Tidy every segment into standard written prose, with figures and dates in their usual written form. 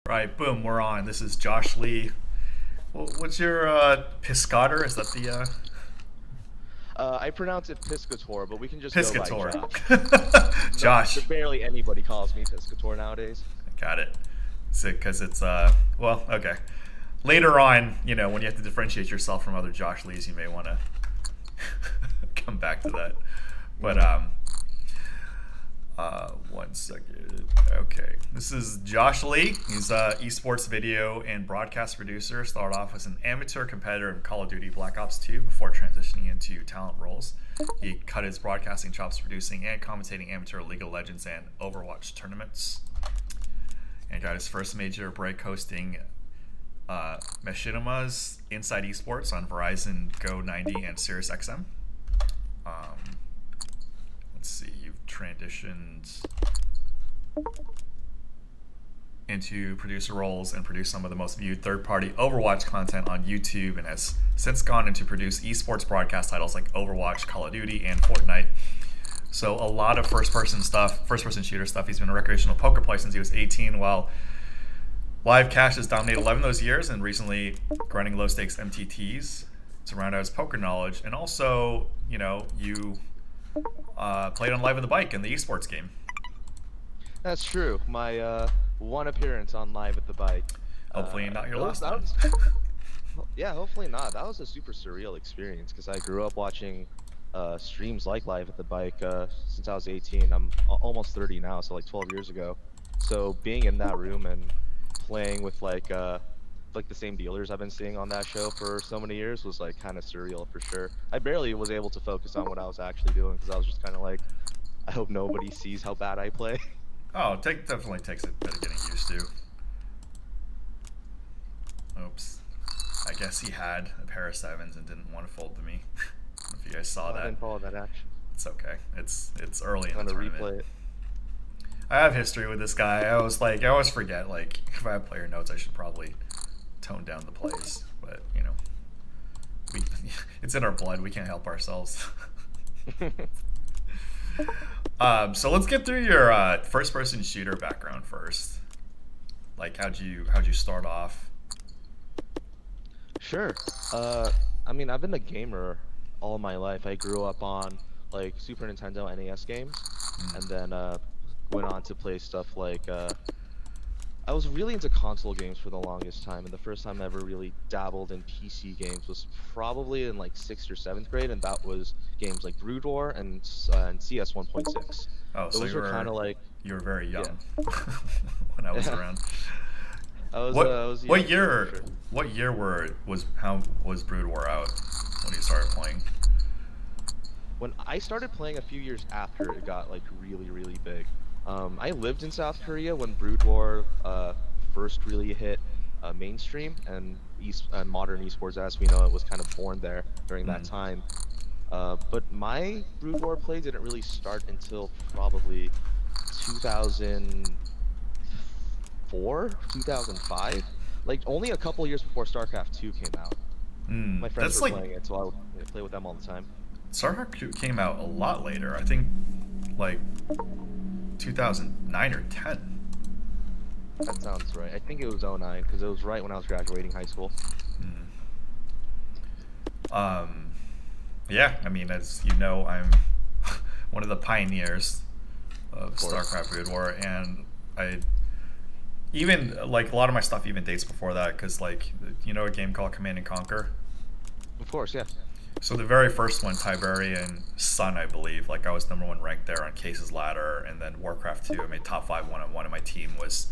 Right, boom, we're on. This is Josh Lee. What's your Piscator? Is that the I pronounce it Piscator, but we can just go by Piscator? Josh. No, Josh, barely anybody calls me Piscator nowadays. got it. Is it because it's well, okay. Later on, when you have to differentiate yourself from other Josh Lees, you may want to come back to that. But one second. Okay, this is Josh Lee. He's a esports video and broadcast producer. Started off as an amateur competitor in Call of Duty Black Ops 2 before transitioning into talent roles. He cut his broadcasting chops producing and commentating amateur League of Legends and Overwatch tournaments, and got his first major break hosting Machinima's Inside Esports on Verizon Go 90 and Sirius XM. Let's see, you've transitioned into producer roles and produced some of the most viewed third-party Overwatch content on YouTube, and has since gone into produce esports broadcast titles like Overwatch, Call of Duty, and Fortnite. So a lot of first-person shooter stuff. He's been a recreational poker player since he was 18, while live cash has dominated 11 of those years, and recently grinding low-stakes MTTs to round out his poker knowledge. And also, you played on Live at the Bike in the esports game. That's true. My one appearance on Live at the Bike. Hopefully not your last one. Yeah, hopefully not. That was a super surreal experience because I grew up watching streams like Live at the Bike since I was 18. I'm almost 30 now, so like 12 years ago. So being in that room and playing with like the same dealers I've been seeing on that show for so many years was like kind of surreal for sure. I barely was able to focus on what I was actually doing because I was just kind of like, I hope nobody sees how bad I play. Oh, definitely takes a bit of getting used to. Oops. I guess he had a pair of sevens and didn't want to fold to me. If you guys saw that. I didn't follow that action. It's okay. It's early in the Trying to tournament. replay it. I have history with this guy. I always forget, like, if I have player notes, I should probably tone down the plays. But, it's in our blood. We can't help ourselves. So let's get through your first-person shooter background first. Like, how'd you start off? Sure. I mean, I've been a gamer all my life. I grew up on like Super Nintendo NES games, and then went on to play stuff like I was really into console games for the longest time, and the first time I ever really dabbled in PC games was probably in like 6th or 7th grade, and that was games like Brood War and CS 1.6. Oh, so Those were kind of like, you were very young, yeah. when I was around. I was What young, year? for sure. What year was Brood War out when you started playing? When I started playing a few years after it got like really, really big. I lived in South Korea when Brood War first really hit mainstream, and modern esports as we know it was kind of born there during that time. But my Brood War play didn't really start until probably 2004, 2005. Like only a couple years before StarCraft 2 came out. My friends That's were like playing it, so I would play with them all the time. StarCraft 2 came out a lot later. I think like 2009 or 10. That sounds right. I think it was '09 because it was right when I was graduating high school. Yeah, I mean, as you know, I'm one of the pioneers of StarCraft Brood War, and I even like a lot of my stuff even dates before that, because like a game called Command and Conquer. Of course, yeah. So the very first one, Tiberian Sun, I believe, like I was #1 ranked there on Case's Ladder, and then Warcraft 2, I made top 5 1-on-1, and my team was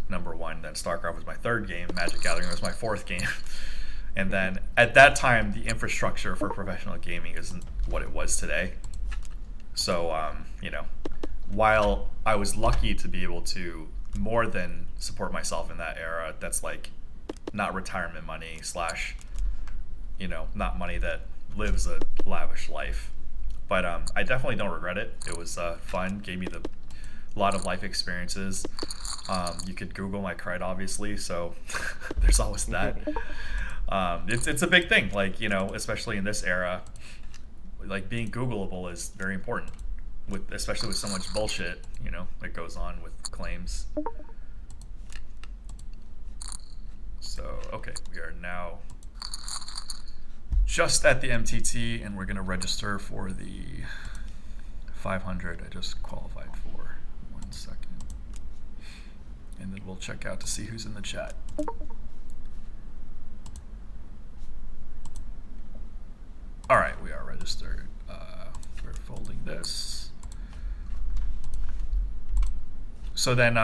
#1. Then StarCraft was my third game, Magic Gathering was my fourth game. And then at that time, the infrastructure for professional gaming isn't what it was today. So, while I was lucky to be able to more than support myself in that era, that's like not retirement money / not money that lives a lavish life. But I definitely don't regret it. It was fun, gave me a lot of life experiences. You could Google my cred, obviously, so there's always that. It's a big thing, like, especially in this era, like being Googleable is very important, especially with so much bullshit, that goes on with claims. Okay, we are now just at the MTT, and we're going to register for the 500 I just qualified for. 1 second. And then we'll check out to see who's in the chat. All right, we are registered. We're folding this. So then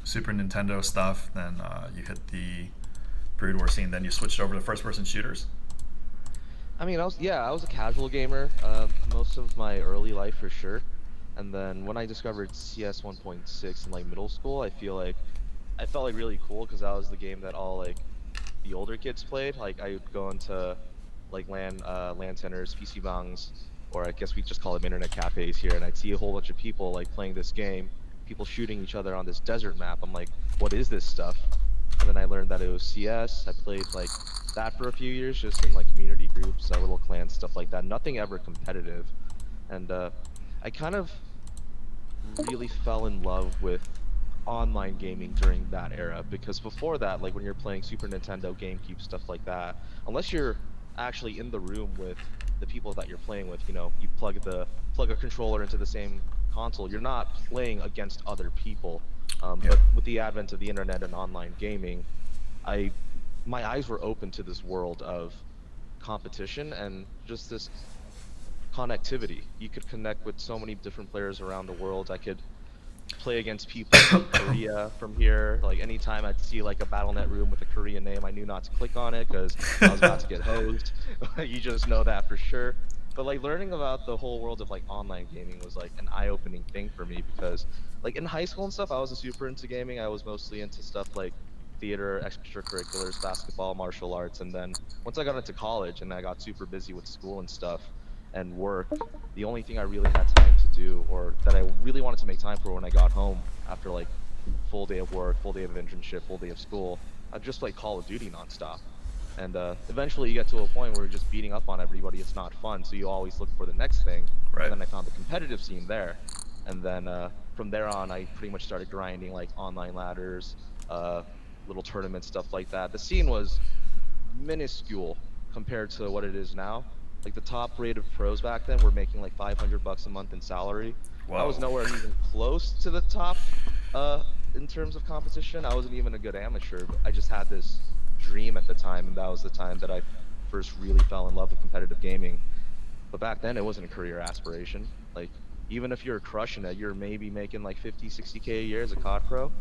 Super Nintendo stuff, then you hit the Brood War scene, then you switched over to first-person shooters? I mean, I was a casual gamer most of my early life for sure. And then when I discovered CS 1.6 in like middle school, I felt like really cool because that was the game that all like the older kids played. Like I would go into like LAN centers, PC bangs, or I guess we just call them internet cafes here, and I'd see a whole bunch of people like playing this game, people shooting each other on this desert map. I'm like, what is this stuff? And then I learned that it was CS. I played like that for a few years, just in like community groups, little clans, stuff like that. Nothing ever competitive. And I kind of really fell in love with online gaming during that era, because before that, like when you're playing Super Nintendo, GameCube, stuff like that, unless you're actually in the room with the people that you're playing with, you know, you plug a controller into the same console, you're not playing against other people. Yeah. But with the advent of the internet and online gaming, my eyes were open to this world of competition and just this connectivity. You could connect with so many different players around the world. I could play against people from Korea from here. Like anytime I'd see like a BattleNet room with a Korean name, I knew not to click on it because I was about to get hosed. You just know that for sure. But like learning about the whole world of like online gaming was like an eye-opening thing for me, because like in high school and stuff, I was super into gaming. I was mostly into stuff like theater, extracurriculars, basketball, martial arts. And then once I got into college and I got super busy with school and stuff and work, the only thing I really had time to do, or that I really wanted to make time for when I got home after like full day of work, full day of internship, full day of school, I'd just play Call of Duty nonstop. And eventually you get to a point where you're just beating up on everybody. It's not fun, so you always look for the next thing. Right. And then I found the competitive scene there. And then from there on, I pretty much started grinding like online ladders, little tournaments, stuff like that. The scene was minuscule compared to what it is now. Like the top rated pros back then were making like $500 a month in salary. Whoa. I was nowhere even close to the top in terms of competition. I wasn't even a good amateur, but I just had this dream at the time, and that was the time that I first really fell in love with competitive gaming. But back then it wasn't a career aspiration. Like even if you're crushing it, you're maybe making like 50, 60K a year as a COD pro.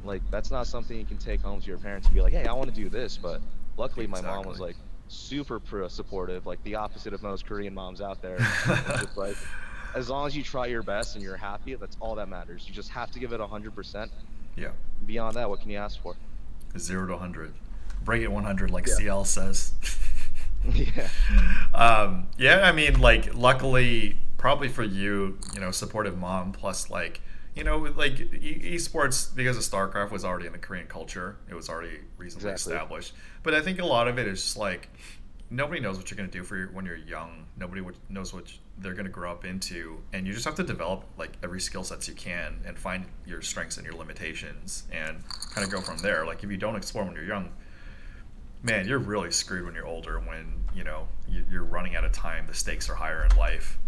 Like that's not something you can take home to your parents and be like, hey, I want to do this. But luckily my mom was like super supportive, like the opposite of most Korean moms out there. Just like, as long as you try your best and you're happy, that's all that matters. You just have to give it 100%. Yeah. Beyond that, what can you ask for? 0 to 100. Break it 100, like Yeah. CL says. Yeah. Yeah, I mean, like, luckily, probably for you, you know, supportive mom, plus, like, you know, like, esports, because of StarCraft, was already in the Korean culture. It was already reasonably established. But I think a lot of it is just, like, nobody knows what you're going to do when you're young. Nobody knows what they're going to grow up into. And you just have to develop, like, every skill sets you can and find your strengths and your limitations and kind of go from there. Like, if you don't explore when you're young, man, you're really screwed when you're older, when, you know, you're running out of time, the stakes are higher in life.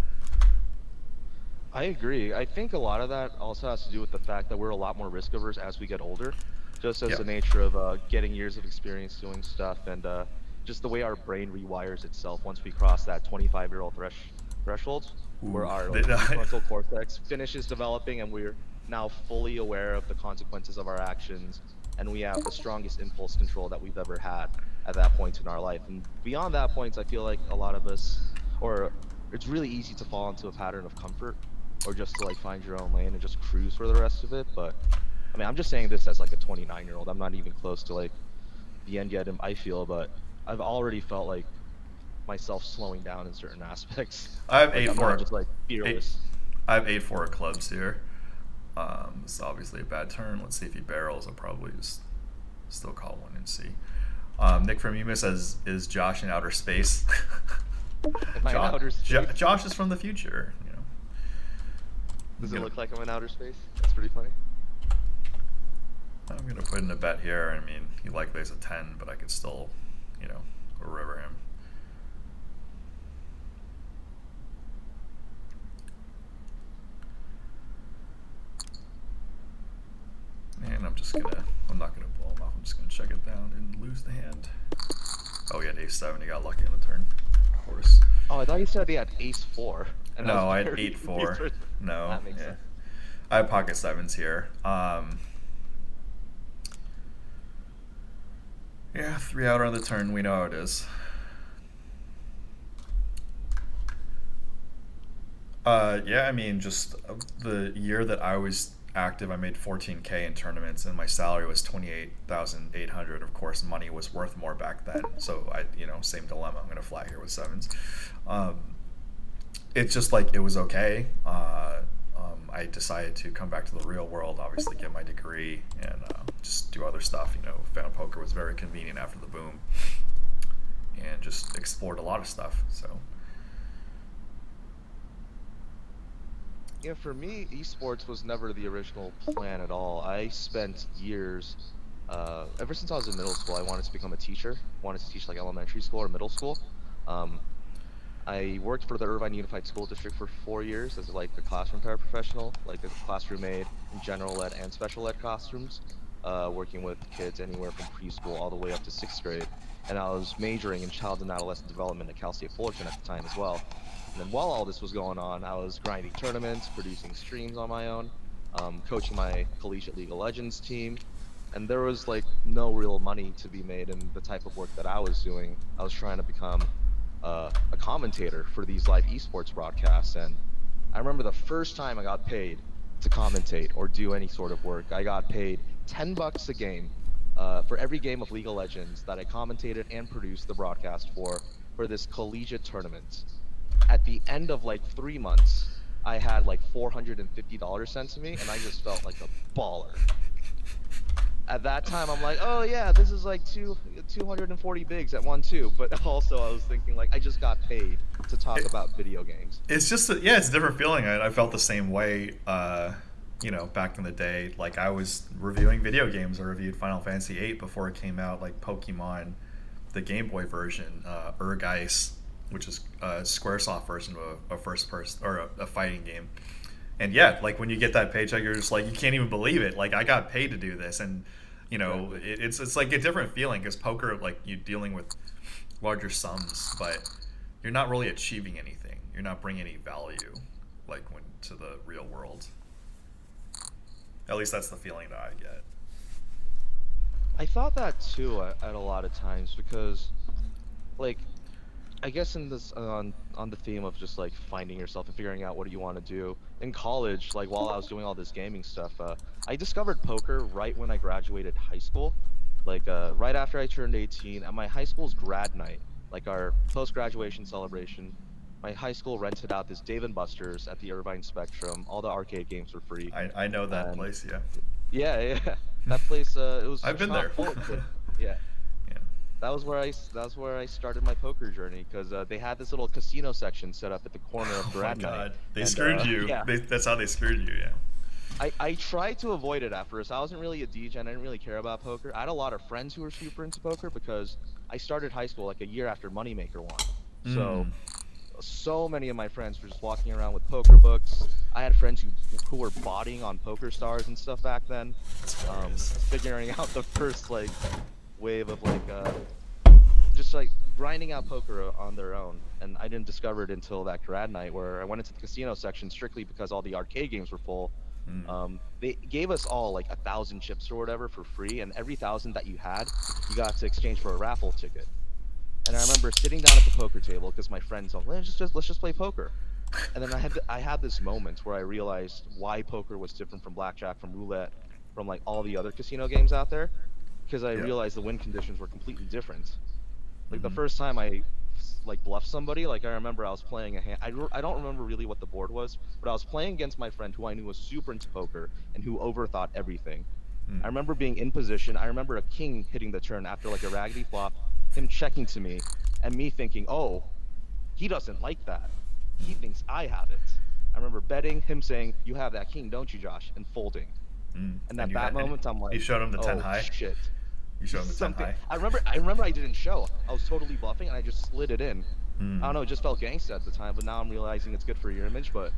I agree. I think a lot of that also has to do with the fact that we're a lot more risk averse as we get older, just as the nature of getting years of experience doing stuff, and just the way our brain rewires itself once we cross that 25-year-old threshold, where our prefrontal cortex finishes developing and we're now fully aware of the consequences of our actions, and we have the strongest impulse control that we've ever had at that point in our life. And beyond that point, I feel like a lot of us, or it's really easy to fall into a pattern of comfort, or just to like find your own lane and just cruise for the rest of it. But I mean, I'm just saying this as like a 29-year-old. I'm not even close to like the end yet, I feel, but I've already felt like myself slowing down in certain aspects. I have like, I'm not just like fearless. I have 8-4 clubs here. It's obviously a bad turn. Let's see if he barrels. I'll probably just still call one and see. Nick from Ema says, is Josh in outer space? Josh is from the future. You know. Does it look like I'm in outer space? That's pretty funny. I'm gonna put in a bet here. I mean, he likely has a 10, but I could still, you know, river him. And I'm not gonna blow him off. I'm just gonna check it down and lose the hand. Oh, he had ace 7. He got lucky on the turn. Of course. Oh, I thought you said he had ace 4. And No, I had very 8-4. confused. No, That makes yeah. sense. I have pocket 7s here. Yeah, 3 out on the turn. We know how it is. Yeah, I mean, just the year that I was active, I made 14K in tournaments, and my salary was 28,800. Of course, money was worth more back then, so same dilemma. I'm gonna flat here with 7s. Um, it's just like it was okay. I decided to come back to the real world, obviously get my degree, and just do other stuff. Fan poker was very convenient after the boom, and just explored a lot of stuff. So. Yeah, for me, esports was never the original plan at all. I spent years, ever since I was in middle school, I wanted to become a teacher. Wanted to teach like elementary school or middle school. Um, I worked for the Irvine Unified School District for 4 years as like a classroom paraprofessional, like a classroom aide in general ed and special ed classrooms, working with kids anywhere from preschool all the way up to 6th grade. And I was majoring in child and adolescent development at Cal State Fullerton at the time as well. And then while all this was going on, I was grinding tournaments, producing streams on my own, coaching my collegiate League of Legends team. And there was like no real money to be made in the type of work that I was doing. I was trying to become a commentator for these live esports broadcasts. And I remember the first time I got paid to commentate or do any sort of work. I got paid $10 a game for every game of League of Legends that I commentated and produced the broadcast for this collegiate tournament. At the end of like 3 months, I had like $450 sent to me, and I just felt like a baller. At that time, I'm like, oh yeah, this is like 240 bigs at 1-2. But also, I was thinking like, I just got paid to talk about video games. It's just it's a different feeling. I felt the same way. Back in the day, like I was reviewing video games. I reviewed Final Fantasy VIII before it came out, like Pokemon, the Game Boy version, Ice, which is a SquareSoft version of a first person or a fighting game. And yeah, like when you get that paycheck, you're just like, you can't even believe it. Like I got paid to do this, and it's like a different feeling because poker, like you're dealing with larger sums, but you're not really achieving anything. You're not bringing any value, like when to the real world. At least that's the feeling that I get. I thought that too at a lot of times because, like, I guess in this on the theme of just like finding yourself and figuring out what do you want to do in college, like while I was doing all this gaming stuff, I discovered poker right when I graduated high school, like right after I turned 18 at my high school's grad night, like our post-graduation celebration. My high school rented out this Dave and Buster's at the Irvine Spectrum. All the arcade games were free, I know that and place, yeah. yeah, that place it was I've been chock there. full of kids. Yeah. Yeah. That's where I started my poker journey because they had this little casino section set up at the corner of Oh my grad night. god, they And, screwed you. Yeah, That's how they screwed you, yeah. I tried to avoid it at first. I wasn't really a DJ, and I didn't really care about poker. I had a lot of friends who were super into poker because I started high school like a year after Moneymaker won. So Mm. so many of my friends were just walking around with poker books. I had friends who were botting on Poker Stars and stuff back then. That's hilarious. Figuring out the first like wave of like just like grinding out poker on their own, and I didn't discover it until that grad night where I went into the casino section strictly because all the arcade games were full. They gave us all like 1,000 chips or whatever for free, and every 1,000 that you had, you got to exchange for a raffle ticket. And I remember sitting down at the poker table because my friends told me, let's just play poker. And then I had this moment where I realized why poker was different from blackjack, from roulette, from like all the other casino games out there, because I Yeah. realized the win conditions were completely different. Like the Mhm. first time I like bluffed somebody, like I remember I was playing a hand. I don't remember really what the board was, but I was playing against my friend who I knew was super into poker and who overthought everything. I remember being in position. I remember a king hitting the turn after like a raggedy flop, him checking to me, and me thinking, oh, he doesn't like that. He thinks I have it. I remember betting, him saying, you have that king, don't you, Josh? And folding. And And at you that had and moment, I'm you like, showed him the 10 oh high. shit, You showed him the 10 something. high. I remember I didn't show. I was totally bluffing, and I just slid it in. I don't Mm, know, it just felt gangsta at the time, but now I'm realizing it's good for your image. But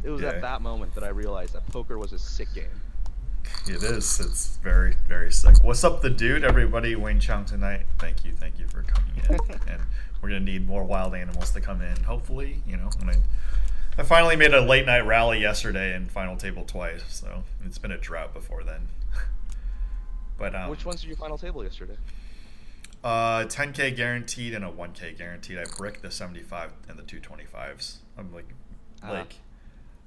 it was at yeah, that moment that I realized that poker was a sick game. it is. It's very, very sick. What's up, the dude? Everybody, Wayne Chiang tonight. Thank you for coming in. And we're gonna need more wild animals to come in. Hopefully, when I finally made a late night rally yesterday and final table twice. So it's been a drought before then. But Which ones did you final table yesterday? 10K guaranteed and a 1K guaranteed. I bricked the 75 and the 225s. Ah, like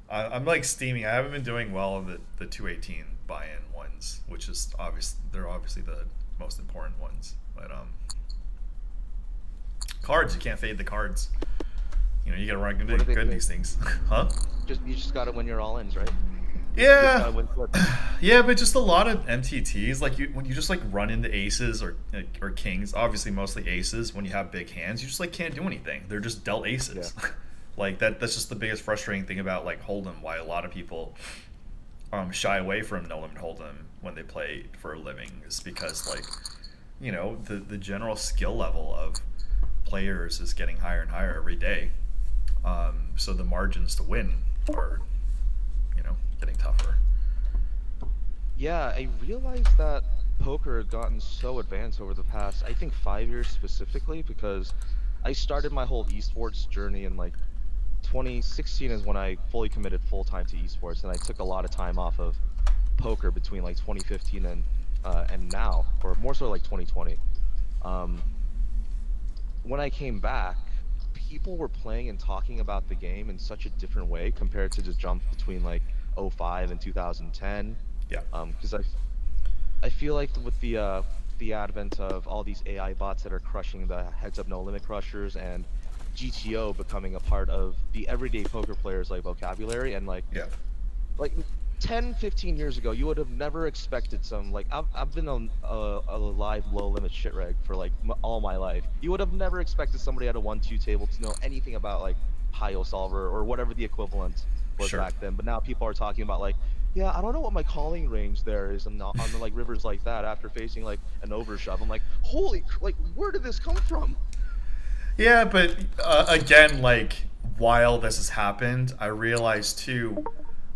I'm like steaming. I haven't been doing well in the 218 buy-in ones, which is obvious. They're obviously the most important ones. But cards, you can't fade the cards. You gotta run what do they good in say? these things, huh? You just gotta win your all-ins, right? You just Yeah, gotta win flips. yeah, but just a lot of MTTs. Like when you just like run into aces or kings, obviously mostly aces. When you have big hands, you just like can't do anything. They're just dealt Yeah. aces. Like that's just the biggest frustrating thing about like Hold'em. Why a lot of people shy away from no limit Hold'em when they play for a living is because like the general skill level of players is getting higher and higher every day. So the margins to win are getting tougher. Yeah, I realized that poker had gotten so advanced over the past, I think 5 years specifically, because I started my whole esports journey in like 2016 is when I fully committed full time to esports, and I took a lot of time off of poker between like 2015 and now, or more so like 2020. Um, when I came back, people were playing and talking about the game in such a different way compared to the jump between like '05 and 2010. Yeah. Because I feel like with the advent of all these AI bots that are crushing the heads up no limit crushers and GTO becoming a part of the everyday poker players like vocabulary, and Yeah. like 10 15 years ago you would have never expected some, like I've been on a live low limit shit reg for like all my life. You would have never expected somebody at a 1-2 table to know anything about like Hio solver or whatever the equivalent was Sure. back then. But now people are talking about like, yeah, I don't know what my calling range there is on the like rivers like that after facing like an overshove. I'm like, like where did this come from? Yeah, but again, like while this has happened, I realized too,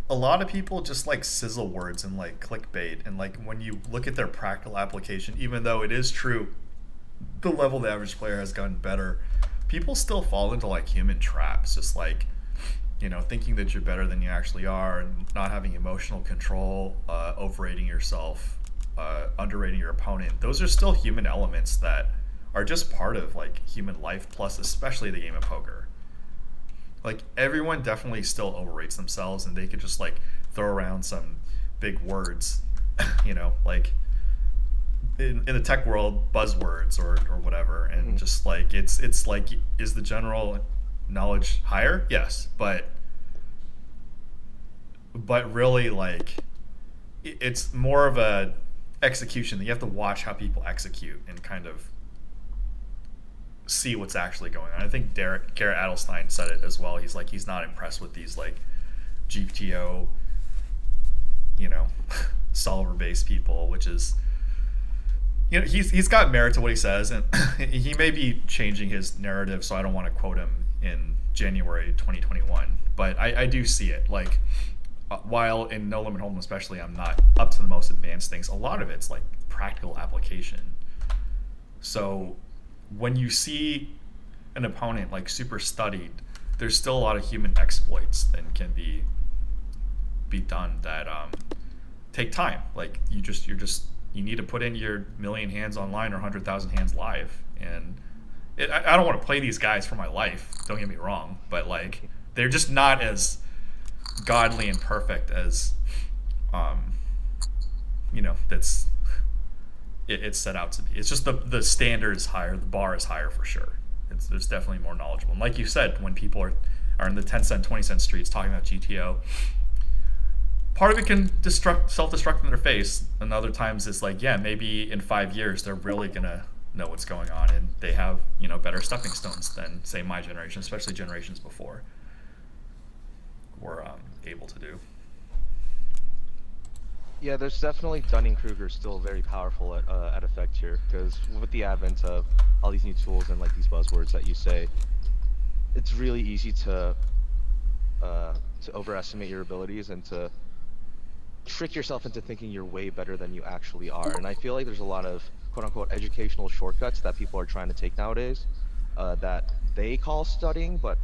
a lot of people just like sizzle words and like clickbait, and like when you look at their practical application, even though it is true, the level the average player has gotten better, people still fall into like human traps, just like thinking that you're better than you actually are, and not having emotional control, overrating yourself, underrating your opponent. Those are still human elements that are just part of like human life, plus especially the game of poker. Like everyone definitely still overrates themselves, and they could just like throw around some big words, like in the tech world, buzzwords or whatever, and Mhm. just like it's like, is the general knowledge higher? Yes, but really like it's more of a execution. You have to watch how people execute and kind of see what's actually going on. I think Garrett Adelstein said it as well. He's like, he's not impressed with these like GTO, you know, solver based people, which is, he's got merit to what he says, and he may be changing his narrative, so I don't want to quote him in January 2021, but I do see it. Like, while in No Limit Hold'em especially, I'm not up to the most advanced things, a lot of it's like practical application. So when you see an opponent like super studied, there's still a lot of human exploits that can be done that take time. Like you need to put in your million hands online or 100,000 hands live, and I don't want to play these guys for my life. Don't get me wrong, but like they're just not as godly and perfect as that's it's set out to be. It's just the standard is higher, the bar is higher for sure. There's definitely more knowledgeable. And like you said, when people are in the 10-cent, 20-cent streets talking about GTO, part of it can self-destruct in their face, and other times it's like, yeah, maybe in 5 years they're really gonna know what's going on, and they have better stepping stones than say my generation, especially generations before, were able to do. Yeah, there's definitely Dunning-Kruger still very powerful at effect here, because with the advent of all these new tools and like these buzzwords that you say, it's really easy to overestimate your abilities and to trick yourself into thinking you're way better than you actually are. And I feel like there's a lot of quote unquote educational shortcuts that people are trying to take nowadays, that they call studying, but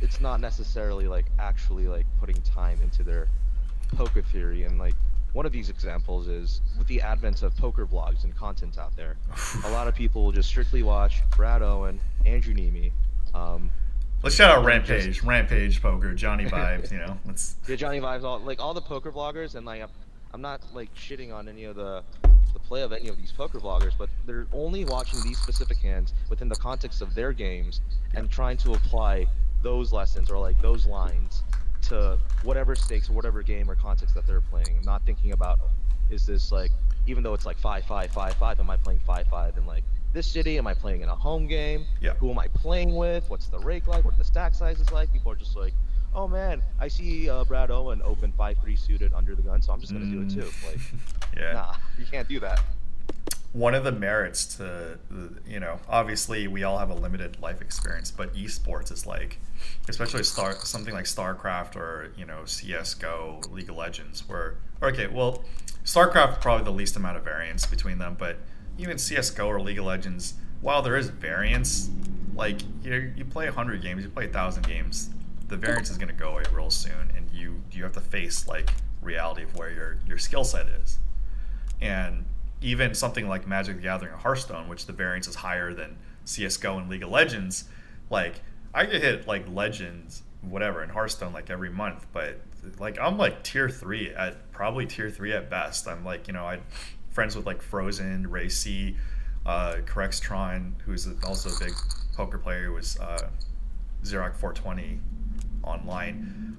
it's not necessarily like actually like putting time into their poker theory. And like one of these examples is with the advent of poker blogs and content out there, a lot of people will just strictly watch Brad Owen, Andrew Nemi, um, Let's shout out and just Rampage Poker, Johnny Vibes. Let's. yeah, Johnny Vibes, all the poker bloggers, and like I'm not like shitting on any of the play of any of these poker bloggers, but they're only watching these specific hands within the context of their games and trying to apply those lessons or like those lines to whatever stakes or whatever game or context that they're playing. Not thinking about, is this like, even though it's like 5-5-5-5, am I playing 5-5 in like this city? Am I playing in a home game? Yeah. Who am I playing with? What's the rake like? What are the stack sizes like? People are just like, oh man, I see Brad Owen open 5-3 suited under the gun, so I'm just gonna do it too. Like, Yeah. nah, you can't do that. One of the merits to, obviously we all have a limited life experience, but esports is like, especially something like StarCraft or, CSGO, League of Legends, where, okay, well, StarCraft probably the least amount of variance between them, but even CSGO or League of Legends, while there is variance, like, you play 100 games, you play 1,000 games, the variance is going to go away real soon, and you have to face, like, reality of where your skill set is. And even something like Magic the Gathering or Hearthstone, which the variance is higher than CSGO and League of Legends, like, I could hit, like, Legends, whatever, in Hearthstone, like, every month, but, like, I'm, like, probably tier 3 at best. I'm, like, I'm friends with, like, Frozen, Ray C, Corrextron, who's also a big poker player, who was Xerox 420 online.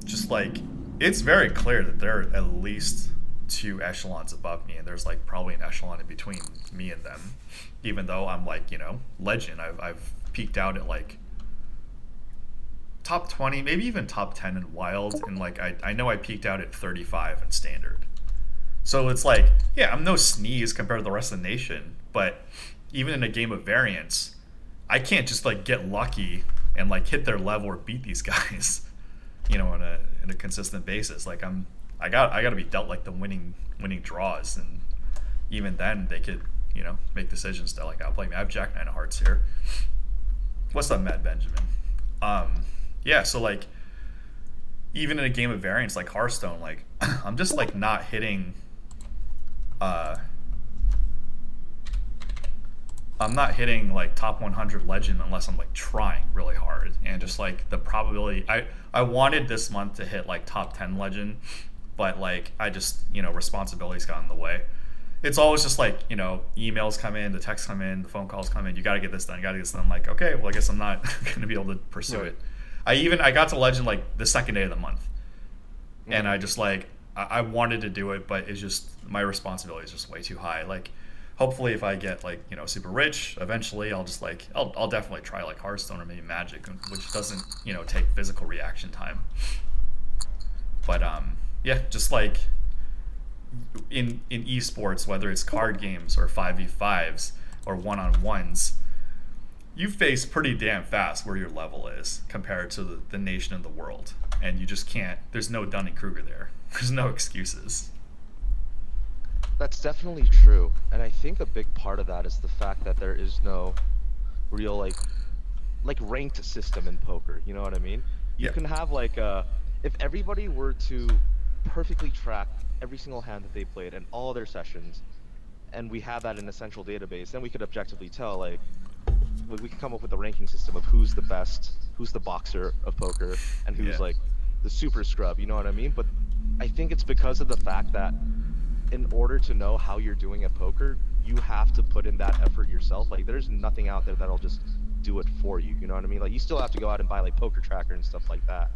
Just, like, it's very clear that they're at least 2 echelons above me, and there's like probably an echelon in between me and them, even though I'm like, legend. I've peaked out at like top 20, maybe even top 10 in wild, and like I know I peaked out at 35 in standard. So it's like, yeah, I'm no sneeze compared to the rest of the nation, but even in a game of variance, I can't just like get lucky and like hit their level or beat these guys, on a consistent basis. Like I got to be dealt like the winning draws, and even then they could make decisions to like outplay me. I have Jack 9 of Hearts here. What's up, Matt Benjamin? Yeah, so like even in a game of variance like Hearthstone, like I'm just like not hitting. I'm not hitting like top 100 legend unless I'm like trying really hard, and just like the probability. I wanted this month to hit like top 10 legend, but like I just responsibilities got in the way. It's always just like emails come in, the texts come in, the phone calls come in. You got to get this done. You got to get this done. I'm like, okay, well I guess I'm not going to be able to pursue it. I got to legend like the second day of the month, and I just like I wanted to do it, but it's just my responsibility is just way too high. Like hopefully if I get like super rich eventually, I'll just like I'll definitely try like Hearthstone or maybe Magic, which doesn't take physical reaction time. But yeah, just like in esports, whether it's card games or 5v5s or one-on-ones, you face pretty damn fast where your level is compared to the nation and the world, and you just can't. There's no Dunning-Kruger there. There's no excuses. That's definitely true, and I think a big part of that is the fact that there is no real like ranked system in poker. You know what I mean? You can have like if everybody were to perfectly track every single hand that they played and all their sessions, and we have that in a central database, then we could objectively tell like we could come up with a ranking system of who's the best, who's the boxer of poker, and who's like the super scrub. You know what I mean? But I think it's because of the fact that in order to know how you're doing at poker, you have to put in that effort yourself. Like there's nothing out there that'll just do it for you. You know what I mean? Like you still have to go out and buy like Poker Tracker and stuff like that.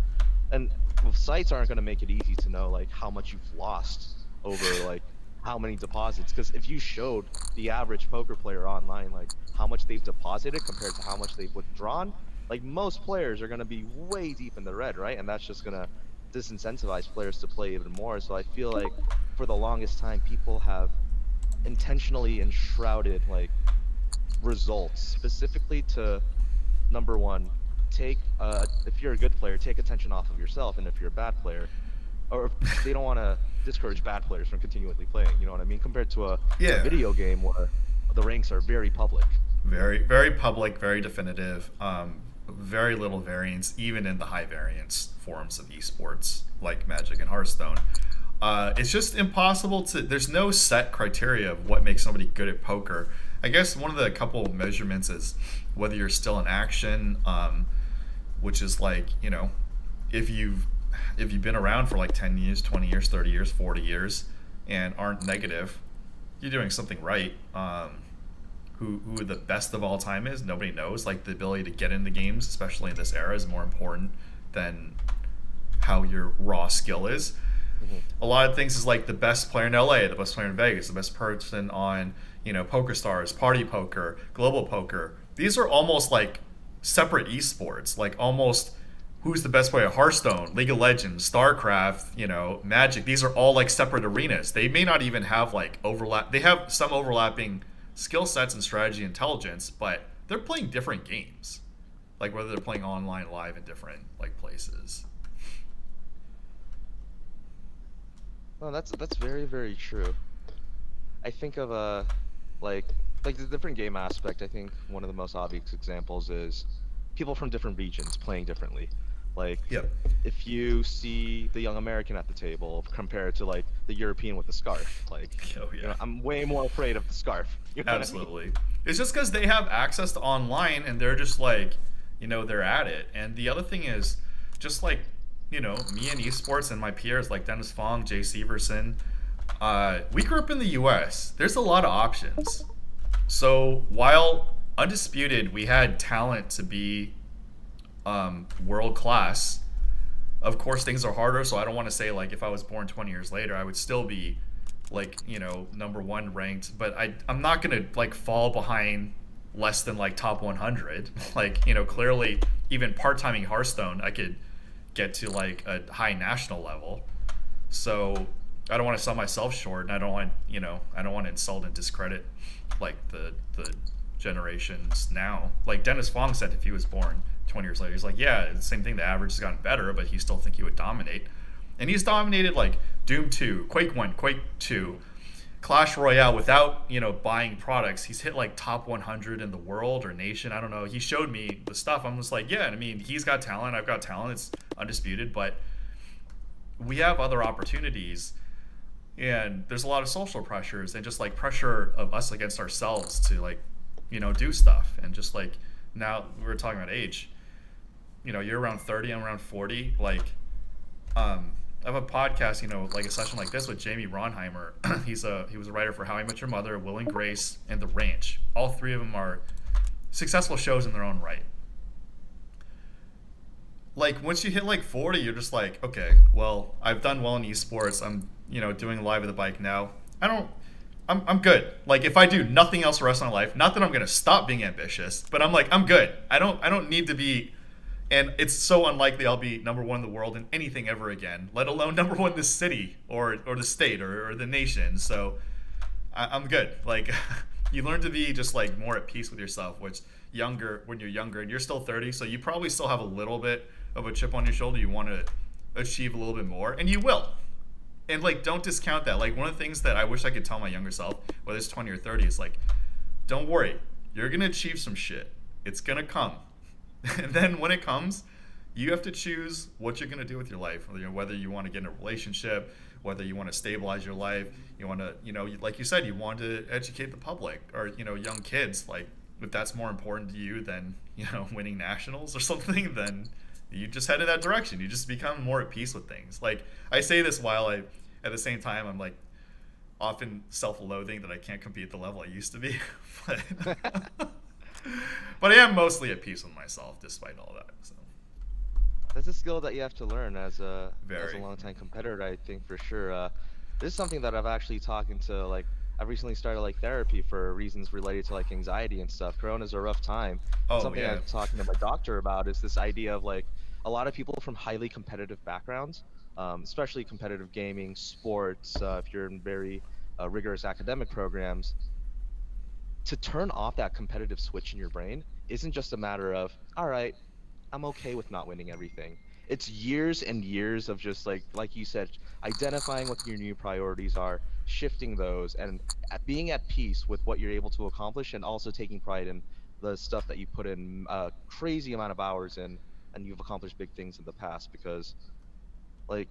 And sites aren't going to make it easy to know like how much you've lost over like how many deposits. Because if you showed the average poker player online like how much they've deposited compared to how much they've withdrawn, like most players are going to be way deep in the red, right? And that's just going to disincentivize players to play even more. So I feel like for the longest time, people have intentionally enshrouded like results specifically to number one, take if you're a good player, take attention off of yourself, and if you're a bad player, or if they don't want to discourage bad players from continually playing. You know what I mean? Compared to a Yeah. video game where the ranks are very public. Very, very public, very definitive. Very little variance, even in the high variance forms of esports like Magic and Hearthstone. It's just impossible to. There's no set criteria of what makes somebody good at poker. I guess one of the couple of measurements is whether you're still in action, which is like if you've been around for like 10 years, 20 years, 30 years, 40 years, and aren't negative, you're doing something right. Who the best of all time is, nobody knows. Like the ability to get in the games, especially in this era, is more important than how your raw skill is. Mm-hmm. A lot of things is like the best player in LA, the best player in Vegas, the best person on Poker Stars, Party Poker, Global Poker. These are almost like separate esports. Like almost who's the best player at Hearthstone, League of Legends, StarCraft, Magic. These are all like separate arenas. They may not even have like overlap. They have some overlapping skill sets and strategy intelligence, but they're playing different games. Like whether they're playing online live in different like places. No, that's very, very true. I think of like like the different game aspect. I think one of the most obvious examples is people from different regions playing differently. Like Yep. if you see the young American at the table compared to like the European with the scarf, like Oh yeah. I'm way more afraid of the scarf. You know what I mean? Absolutely. It's just because they have access to online and they're just like, they're at it. And the other thing is, just like, me and esports and my peers like Dennis Fong, Jay Severson, we grew up in the US. There's a lot of options. So while undisputed, we had talent to be world class. Of course, things are harder. So I don't want to say like if I was born 20 years later, I would still be like number one ranked. But I'm not gonna like fall behind less than like top 100. Like clearly even part timing Hearthstone, I could get to like a high national level. So I don't want to sell myself short, and I don't want to insult and discredit like the generations now. Like Dennis Fong said, if he was born 20 years later, he's like, yeah, it's the same thing. The average has gotten better, but he still think he would dominate. And he's dominated like Doom 2, Quake 1, Quake 2, Clash Royale without, buying products. He's hit like top 100 in the world or nation. I don't know. He showed me the stuff. I'm just like, yeah, I mean, he's got talent. I've got talent. It's undisputed, but we have other opportunities. And there's a lot of social pressures and just like pressure of us against ourselves to like, do stuff. And just like now we were talking about age, you're around 30, I'm around 40. Like, I have a podcast, like a session like this with Jamie Ronheimer. He was a writer for How I Met Your Mother, Will and Grace, and The Ranch. All three of them are successful shows in their own right. Like once you hit like 40, you're just like, okay, well, I've done well in esports. I'm, doing live at the bike now. I'm good. Like if I do nothing else the rest of my life, not that I'm gonna stop being ambitious, but I'm like, I'm good. I don't need to be. And it's so unlikely I'll be number one in the world in anything ever again, let alone number one in the city or the state or the nation. So I'm good. Like you learn to be just like more at peace with yourself, which when you're younger and you're still 30, so you probably still have a little bit of a chip on your shoulder. You want to achieve a little bit more, and you will. And like don't discount that. Like one of the things that I wish I could tell my younger self, whether it's 20 or 30, is like, don't worry, you're gonna achieve some shit. It's gonna come. And then when it comes, you have to choose what you're going to do with your life. Whether you want to get in a relationship, whether you want to stabilize your life, you want to, like you said, you want to educate the public or, young kids. Like if that's more important to you than, winning nationals or something, then you just head in that direction. You just become more at peace with things. Like I say this while at the same time, I'm like often self-loathing that I can't compete at the level I used to be. But I am mostly at peace with myself despite all that. So. That's a skill that you have to learn as a Very. longtime competitor. I think for sure. This is something that I've actually talking to like. I've recently started like therapy for reasons related to like anxiety and stuff. Corona's a rough time. Oh, Something yeah. I'm talking to my doctor about is this idea of like a lot of people from highly competitive backgrounds especially competitive gaming, sports, if you're in very rigorous academic programs, to turn off that competitive switch in your brain isn't just a matter of, all right, I'm okay with not winning everything. It's years and years of just like you said, identifying what your new priorities are, shifting those, and being at peace with what you're able to accomplish, and also taking pride in the stuff that you put in a crazy amount of hours in, and you've accomplished big things in the past. Because like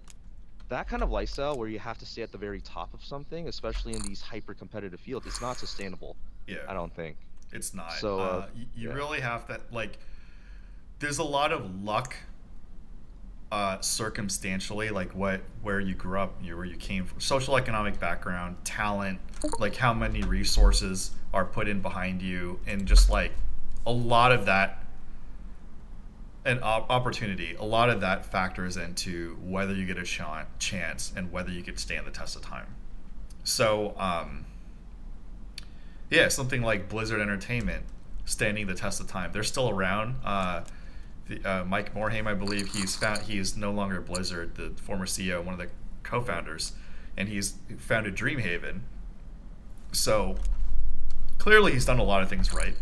that kind of lifestyle where you have to stay at the very top of something, especially in these hyper competitive fields, it's not sustainable. Yeah, I don't think. it's not. So You yeah. really have to like. There's a lot of luck, circumstantially, like where you grew up, where you came from, social economic background, talent, like how many resources are put in behind you, and just like a lot of that and opportunity. A lot of that factors into whether you get a chance and whether you could stand the test of time. So, yeah, something like Blizzard Entertainment standing the test of time. They're still around. Mike Morhaime, I believe he's no longer Blizzard, the former CEO, one of the co-founders, and he's founded Dreamhaven. So clearly he's done a lot of things right.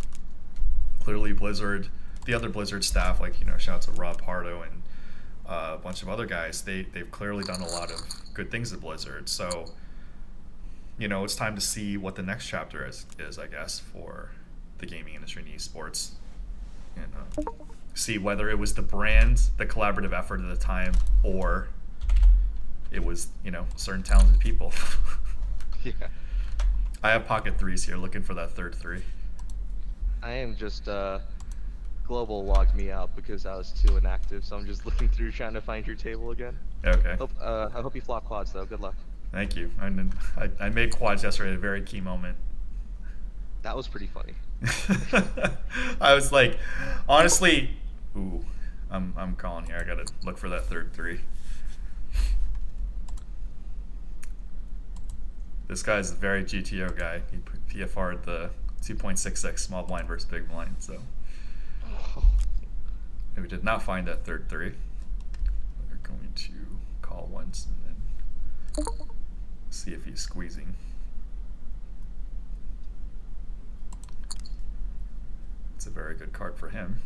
Clearly Blizzard, the other Blizzard staff, like shout out to Rob Pardo and a bunch of other guys, they've clearly done a lot of good things at Blizzard. So it's time to see what the next chapter is I guess, for the gaming industry and esports, and see whether it was the brand, the collaborative effort at the time, or it was certain talented people. Yeah. I have pocket threes here, looking for that third three. I am just global logged me out because I was too inactive, so I'm just looking through trying to find your table again. Okay. I hope you flop quads though. Good luck. Thank you. I made quads yesterday at a very key moment. That was pretty funny. I was like, honestly, ooh, I'm calling here. I gotta look for that third three. This guy's a very GTO guy. He PFR'd the 2.66 small blind versus big blind. So we did not find that third three. We're going to call once and then see if he's squeezing. It's a very good card for him.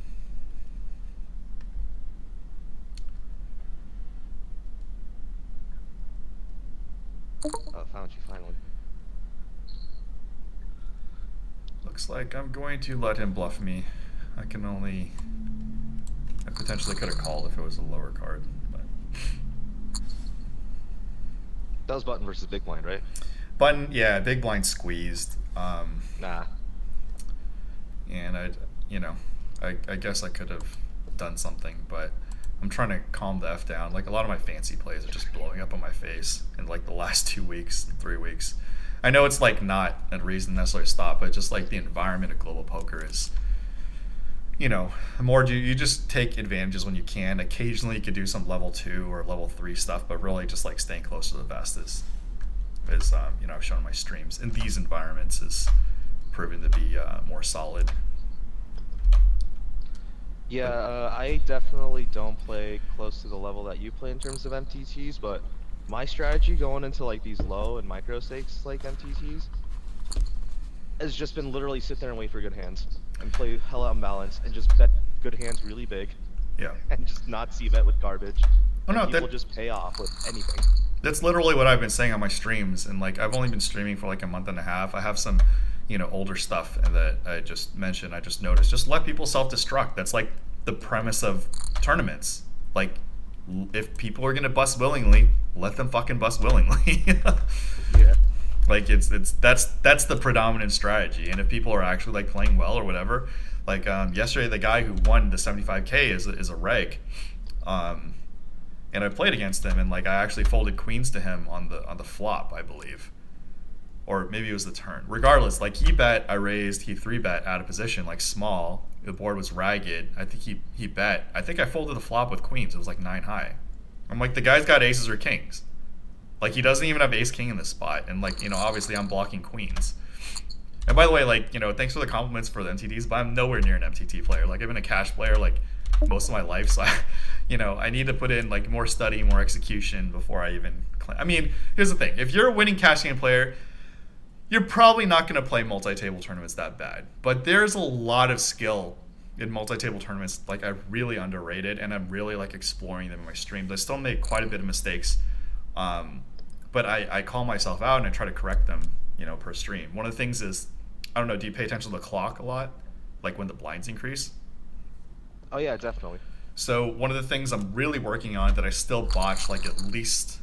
Oh, found you finally. Looks like I'm going to let him bluff me. I potentially could have called if it was a lower card, but That was button versus big blind, right? button, yeah, big blind squeezed. Nah. And I guess I could have done something, but I'm trying to calm the F down. Like, a lot of my fancy plays are just blowing up on my face in like the last 2 weeks, 3 weeks. I know it's like not a reason to necessarily stop, but just like the environment of global poker is, more you just take advantages when you can. Occasionally you could do some level 2 or level 3 stuff, but really just like staying close to the vest is I've shown in my streams in these environments is proven to be more solid. Yeah, I definitely don't play close to the level that you play in terms of MTTs, but my strategy going into like these low and micro stakes like MTTs has just been literally sit there and wait for good hands and play hella unbalanced and just bet good hands really big Yeah. and just not see bet with garbage. Oh no, and people just pay off with anything. That's literally what I've been saying on my streams, and like I've only been streaming for like a month and a half. I have some, older stuff that I just mentioned. I just noticed. Just let people self-destruct. That's like the premise of tournaments. Like, if people are gonna bust willingly, let them fucking bust willingly. Yeah. Like that's the predominant strategy. And if people are actually like playing well or whatever, like yesterday the guy who won the 75K is a reg. And I played against him, and like I actually folded queens to him on the flop, I believe, or maybe it was the turn. Regardless, like he bet, I raised, he 3-bet out of position, like small. The board was ragged. I think he bet. I think I folded the flop with queens. It was like 9 high. I'm like, the guy's got aces or kings. Like, he doesn't even have ace king in this spot, and like obviously I'm blocking queens. And by the way, like thanks for the compliments for the MTTs, but I'm nowhere near an MTT player. Like, I've been a cash player like most of my life. So, I need to put in like more study, more execution before I even. I mean, here's the thing: if you're a winning cash game player, you're probably not going to play multi-table tournaments that bad. But there's a lot of skill in multi-table tournaments. Like I really underrated, and I'm really like exploring them in my streams. I still make quite a bit of mistakes, but I call myself out and I try to correct them. Per stream. One of the things is, I don't know. Do you pay attention to the clock a lot? Like when the blinds increase? Oh yeah, definitely. So one of the things I'm really working on that I still botch like at least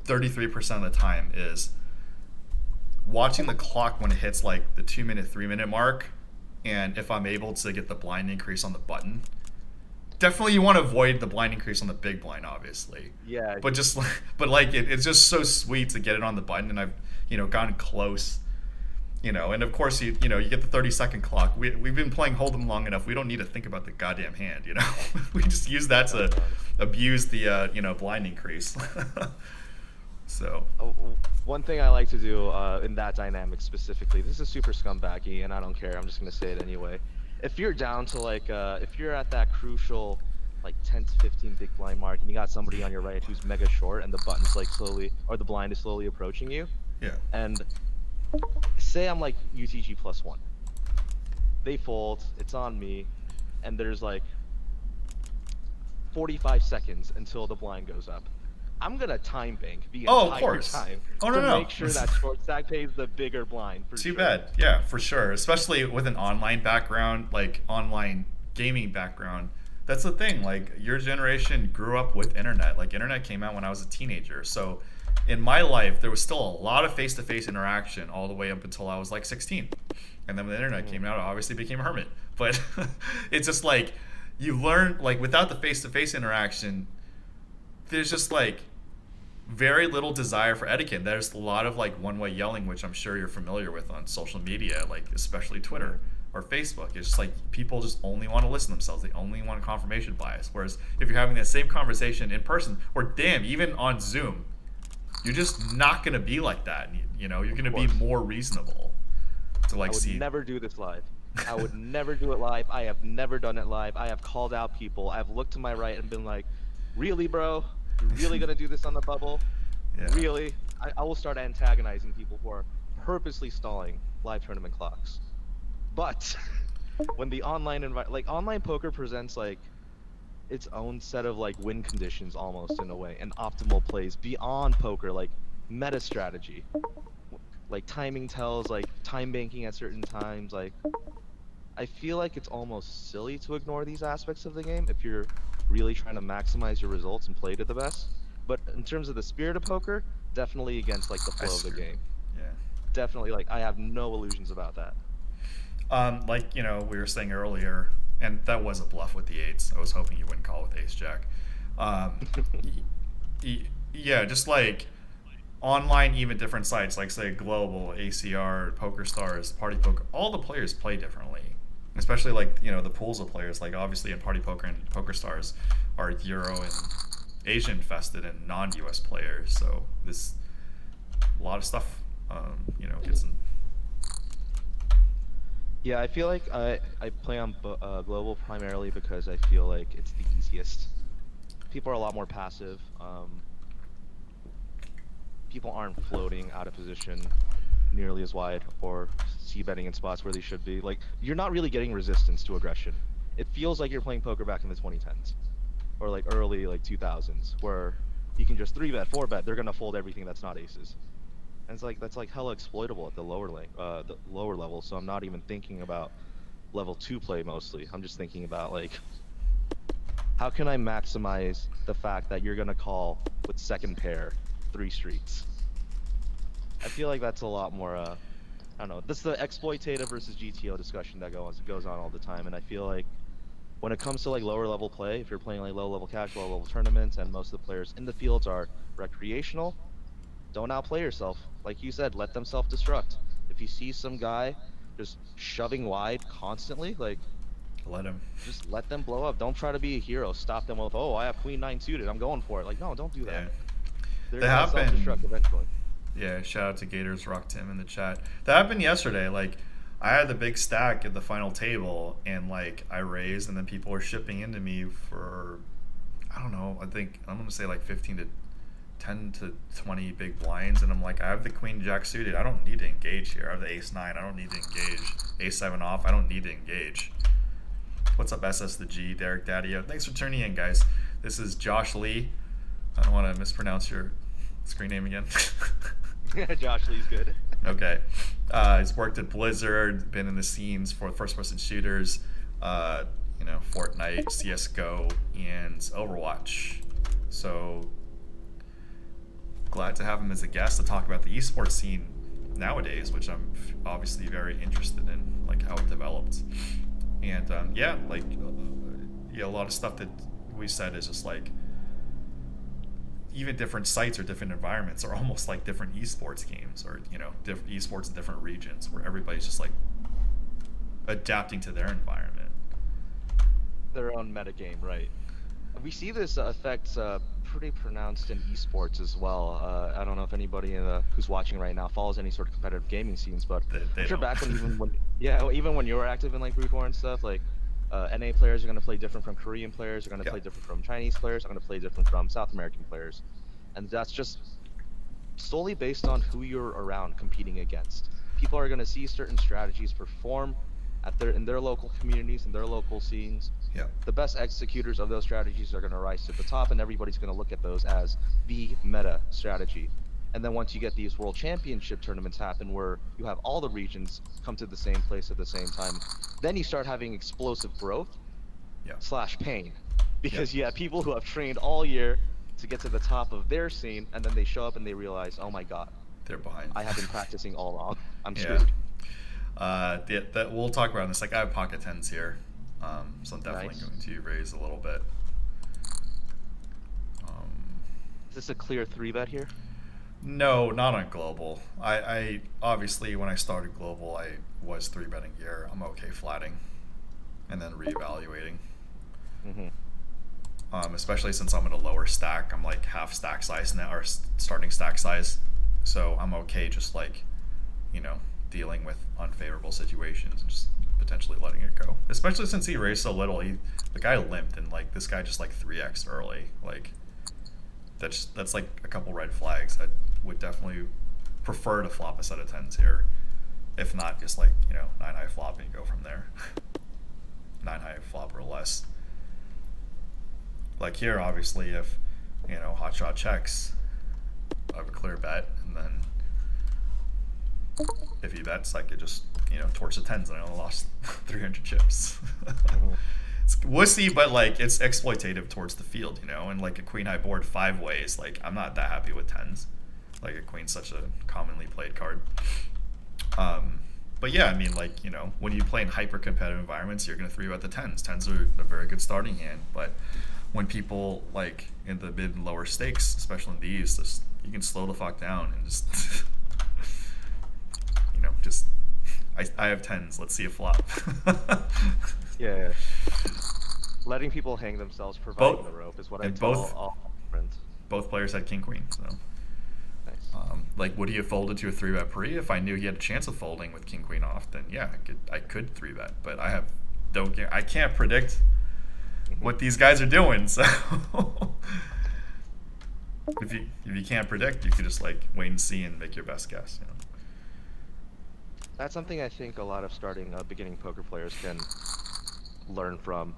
33% of the time is watching the clock when it hits like the 2 minute, 3 minute mark, and if I'm able to get the blind increase on the button. Definitely, you want to avoid the blind increase on the big blind, obviously. Yeah. But it's just so sweet to get it on the button, and I've gotten close. And of course you get the 30-second clock. We've been playing Hold'em long enough. We don't need to think about the goddamn hand. We just use that to abuse the blind increase. So. One thing I like to do in that dynamic specifically, this is super scumbaggy, and I don't care. I'm just gonna say it anyway. If you're down to like, if you're at that crucial like 10 to 15 big blind mark, and you got somebody on your right who's mega short, and the button's like slowly, or the blind is slowly approaching you. Yeah. And say I'm like UTG +1. They fold. It's on me, and there's like 45 seconds until the blind goes up. I'm gonna time bank the entire time to make sure that short stack pays the bigger blind. Too bad. Yeah, for sure. Especially with an online background, like online gaming background. That's the thing. Like your generation grew up with internet. Like internet came out when I was a teenager. So in my life, there was still a lot of face-to-face interaction all the way up until I was like 16. And then when the internet came out, I obviously became a hermit. But it's just like you learn, like without the face-to-face interaction, there's just like very little desire for etiquette. There's a lot of like one-way yelling, which I'm sure you're familiar with on social media, like especially Twitter or Facebook. It's just like people just only want to listen to themselves. They only want confirmation bias. Whereas if you're having that same conversation in person, or damn, even on Zoom, you're just not going to be like that. You're going to be more reasonable to like see. I would never do this live. I would never do it live. I have never done it live. I have called out people. I've looked to my right and been like, really, bro? You're really going to do this on the bubble? Yeah. Really? I will start antagonizing people who are purposely stalling live tournament clocks. But when the online online poker presents like its own set of like win conditions almost in a way, and optimal plays beyond poker, like meta strategy, like timing tells, like time banking at certain times. Like I feel like it's almost silly to ignore these aspects of the game if you're really trying to maximize your results and play to the best. But in terms of the spirit of poker, definitely against like the flow of the game. Yeah. Definitely, like I have no illusions about that. Like we were saying earlier, and that was a bluff with the eights. I was hoping you wouldn't call with ace jack. Yeah, just like online, even different sites like say Global, ACR, Poker Stars, Party Poker. All the players play differently. Especially like the pools of players. Like obviously in Party Poker and Poker Stars are Euro and Asian infested and non-US players. So this a lot of stuff gets in. Yeah, I feel like I play on Global primarily because I feel like it's the easiest. People are a lot more passive. People aren't floating out of position nearly as wide or c-betting in spots where they should be. Like, you're not really getting resistance to aggression. It feels like you're playing poker back in the 2010s or like early like 2000s where you can just 3-bet, 4-bet, they're gonna fold everything that's not aces. And it's like that's like hella exploitable at the lower level. So I'm not even thinking about level 2 play mostly. I'm just thinking about like how can I maximize the fact that you're gonna call with second pair 3 streets. I feel like that's a lot more I don't know. This is the exploitative versus GTO discussion that goes on all the time, and I feel like when it comes to like lower level play, if you're playing like low level cash, low level tournaments, and most of the players in the fields are recreational, don't outplay yourself. Like you said, let them self-destruct. If you see some guy just shoving wide constantly, like let him. Just let them blow up. Don't try to be a hero. Stop them with, oh, I have queen 9 suited, I'm going for it. Like, no, don't do that. Yeah. They're gonna self-destruct eventually. Yeah, shout out to Gators Rock Tim in the chat. That happened yesterday. Like, I had the big stack at the final table, and like I raised, and then people were shipping into me for, I don't know, I think I'm gonna say like 15 to 10 to 20 big blinds, and I'm like, I have the queen jack suited. I don't need to engage here. I have the ace 9. I don't need to engage. Ace 7 off. I don't need to engage. What's up, SS the G, Derek Daddy? Thanks for tuning in, guys. This is Josh Lee. I don't want to mispronounce your screen name again. Josh Lee's good. Okay. He's worked at Blizzard, been in the scenes for first-person shooters, Fortnite, CS:GO, and Overwatch. So glad to have him as a guest to talk about the esports scene nowadays, which I'm obviously very interested in, like how it developed. And a lot of stuff that we said is just like, even different sites or different environments are almost like different esports games, or different esports in different regions, where everybody's just like adapting to their environment, Their own metagame, right? We see this effect pretty pronounced in esports as well. I don't know if anybody who's watching right now follows any sort of competitive gaming scenes, but they I'm sure don't. back even when you were active in like Brood War and stuff, like NA players are going to play different from Korean players, are going to play different from Chinese players, are going to play different from South American players, and that's just solely based on who you're around competing against. People are going to see certain strategies perform in their local communities and their local scenes. Yeah. The best executors of those strategies are going to rise to the top, and everybody's going to look at those as the meta strategy. And then once you get these world championship tournaments happen, where you have all the regions come to the same place at the same time, then you start having explosive growth / pain, because you have people who have trained all year to get to the top of their scene, and then they show up and they realize, oh my god, they're behind. I have been practicing all along. I'm screwed. That we'll talk about this. Like, I have pocket tens here, so I'm definitely Nice. going to raise a little bit. Is this a clear 3-bet here? No, not on global. I obviously, when I started global, I was 3-betting here. I'm okay flatting, and then reevaluating. Especially since I'm in a lower stack. I'm like half stack size now, or starting stack size. So I'm okay just like, dealing with unfavorable situations and just potentially letting it go. Especially since he raised so little. The guy limped, and like this guy just like 3x early. Like that's like a couple red flags. I would definitely prefer to flop a set of tens here. If not, just like, 9 high flop and go from there. 9 high flop or less. Like here, obviously, if hot shot checks, I have a clear bet, and then if he bets, I could just torch the tens, and I only lost 300 chips. It's wussy, but like it's exploitative towards the field, and like a queen high board 5 ways, like I'm not that happy with tens. Like a queen's such a commonly played card. But yeah, I mean, like, when you play in hyper competitive environments, you're gonna 3-bet the tens. Tens are a very good starting hand, but when people like in the mid and lower stakes, especially in these, just you can slow the fuck down and just I have tens. Let's see a flop. Yeah. Letting people hang themselves, providing the rope, is what I tell all my friends. Both players had king queen, so. Nice. Like, would he have folded to a 3-bet pre? If I knew he had a chance of folding with king queen off, then yeah, I could 3-bet. But I can't predict what these guys are doing. So if you can't predict, you could just like wait and see and make your best guess. That's something I think a lot of beginning poker players can learn from.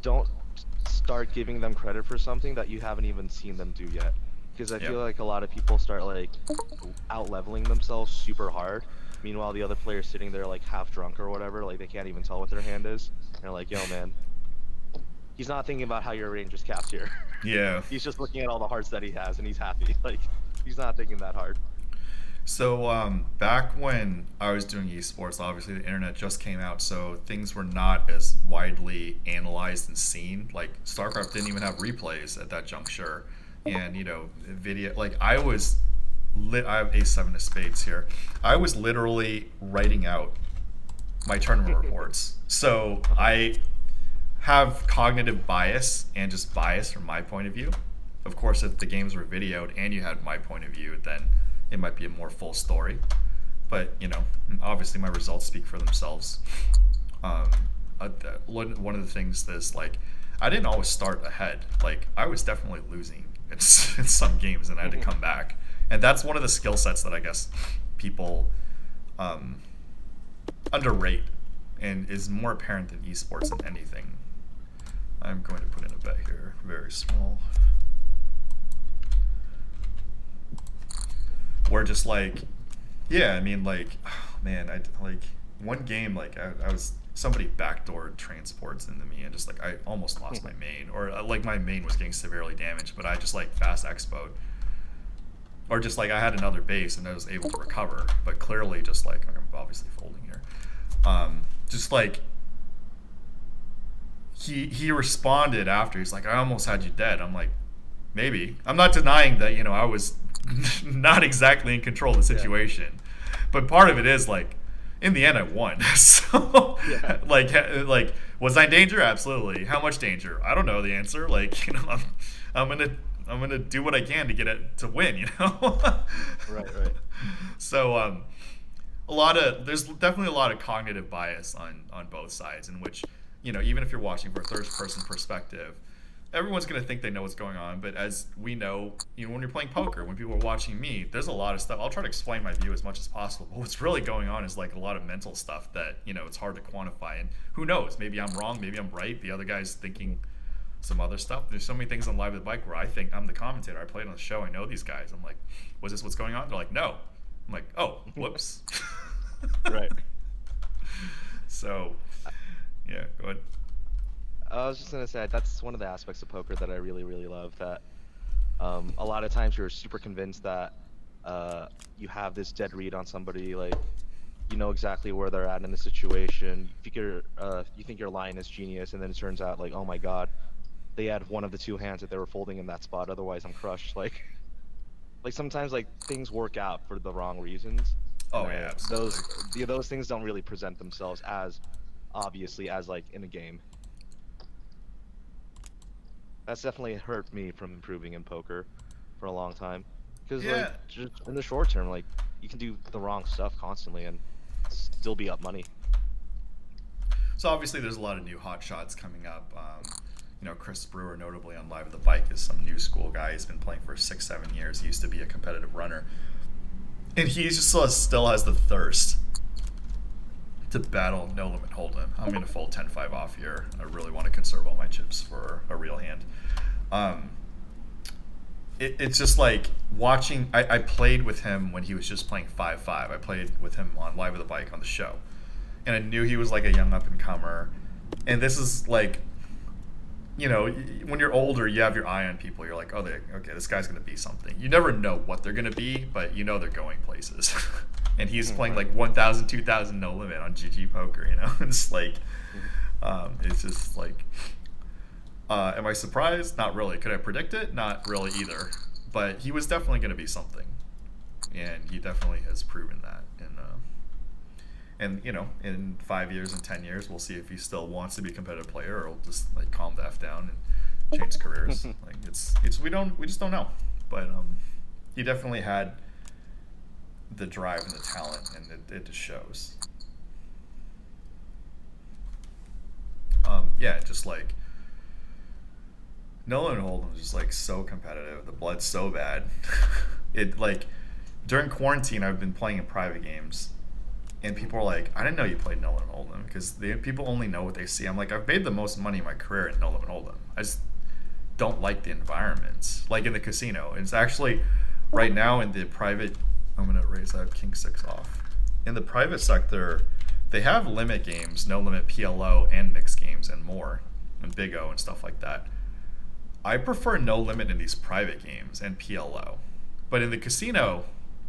Don't start giving them credit for something that you haven't even seen them do yet. Because I feel like a lot of people start like out-leveling themselves super hard. Meanwhile, the other player's sitting there like half drunk or whatever, like they can't even tell what their hand is. And they're like, yo man, he's not thinking about how your range is capped here. Yeah. He's just looking at all the hearts that he has and he's happy. Like, he's not thinking that hard. So back when I was doing esports, obviously the internet just came out, so things were not as widely analyzed and seen. Like StarCraft didn't even have replays at that juncture, and video. Like I have A7 of spades here. I was literally writing out my tournament reports, so I have cognitive bias and just bias from my point of view. Of course, if the games were videoed and you had my point of view, then it might be a more full story. But obviously my results speak for themselves. Um, one of the things is like I didn't always start ahead. Like I was definitely losing in some games, and I had to come back. And that's one of the skill sets that I guess people um, underrate, and is more apparent than esports than anything. I'm going to put in a bet here, very small. Where just like, yeah, I mean like, oh, man, I like one game like I was somebody backdoored transports into me, and just like I almost lost my main, or like my main was getting severely damaged, but I just like fast expoed, or just like I had another base and I was able to recover, but clearly just like I'm obviously folding here, just like he responded after, he's like I almost had you dead. I'm like, maybe. I'm not denying that I was not exactly in control of the situation, but part of it is like in the end I won. So like was I in danger? Absolutely. How much danger? I don't know the answer. Like I'm gonna do what I can to get it to win. Right. So there's definitely a lot of cognitive bias on both sides, in which even if you're watching for a third person perspective, everyone's going to think they know what's going on. But as we know, when you're playing poker, when people are watching me, there's a lot of stuff. I'll try to explain my view as much as possible. But what's really going on is like a lot of mental stuff that, it's hard to quantify. And who knows? Maybe I'm wrong. Maybe I'm right. The other guy's thinking some other stuff. There's so many things on Live with the Bike where I think I'm the commentator. I played on the show. I know these guys. I'm like, was this what's going on? They're like, no. I'm like, oh, whoops. Right. So, yeah, go ahead. I was just gonna say that's one of the aspects of poker that I really, really love. That a lot of times you're super convinced that you have this dead read on somebody, like you know exactly where they're at in the situation. You think your line is genius, and then it turns out like, oh my god, they had one of the two hands that they were folding in that spot. Otherwise, I'm crushed. Like sometimes like things work out for the wrong reasons. Oh yeah, absolutely. Those things don't really present themselves as obviously as like in a game. That's definitely hurt me from improving in poker for a long time. Because like just in the short term, like you can do the wrong stuff constantly and still be up money. So obviously there's a lot of new hot shots coming up. Chris Brewer, notably on Live with the Bike, is some new school guy. He's been playing for 6-7 years. He used to be a competitive runner, and he just still has the thirst to battle No Limit Hold'em. I'm going to fold 10-5 off here. I really want to conserve all my chips for a real hand. It's just like watching. I played with him when he was just playing 5-5. I played with him on Live with the Bike on the show, and I knew he was like a young up-and-comer. And this is like, when you're older, you have your eye on people. You're like, okay, this guy's going to be something. You never know what they're going to be, but they're going places. And he's playing like 1,000, 2,000 no limit on GG Poker, It's like, it's just like, am I surprised? Not really. Could I predict it? Not really either. But he was definitely going to be something. And he definitely has proven that. And in 5 years and 10 years, we'll see if he still wants to be a competitive player, or he'll just like calm the F down and change careers. Like we just don't know. But he definitely had the drive and the talent, and it just shows. Just like No Limit Hold'em is just like so competitive. The blood's so bad. It like during quarantine, I've been playing in private games, and people are like, I didn't know you played No Limit Hold'em, because people only know what they see. I'm like, I've made the most money in my career in No Limit Hold'em. I just don't like the environments. Like in the casino, it's actually right now in the private. I'm gonna raise that King 6 off. In the private sector, they have limit games, no limit PLO, and mixed games, and more, and Big O and stuff like that. I prefer no limit in these private games and PLO, but in the casino,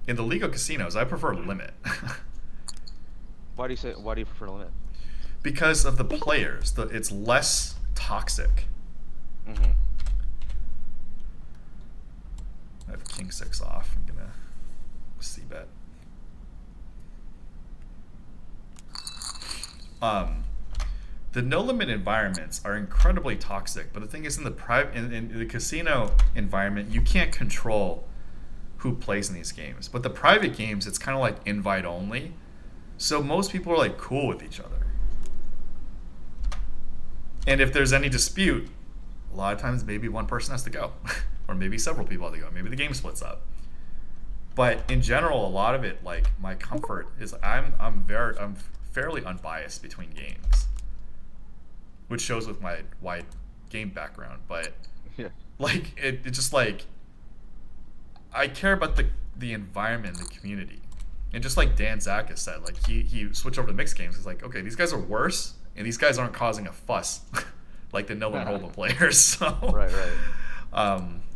in the legal casinos, I prefer limit. Why do you prefer limit? Because of the players. It's less toxic. Mm-hmm. I have King 6 off. I'm gonna c-bet. The no limit environments are incredibly toxic, but the thing is, in the in the casino environment, you can't control who plays in these games. But the private games, it's kind of like invite only. So most people are like cool with each other. And if there's any dispute, a lot of times maybe one person has to go, or maybe several people have to go. Maybe the game splits up. But in general, a lot of it, like my comfort is I'm fairly unbiased between games, which shows with my wide game background. But Yeah. like it just like I care about the environment, the community, and just like Dan Zach has said, like he switched over to mixed games. He's like, okay, these guys are worse, and these guys aren't causing a fuss like the no one hold players. So Right.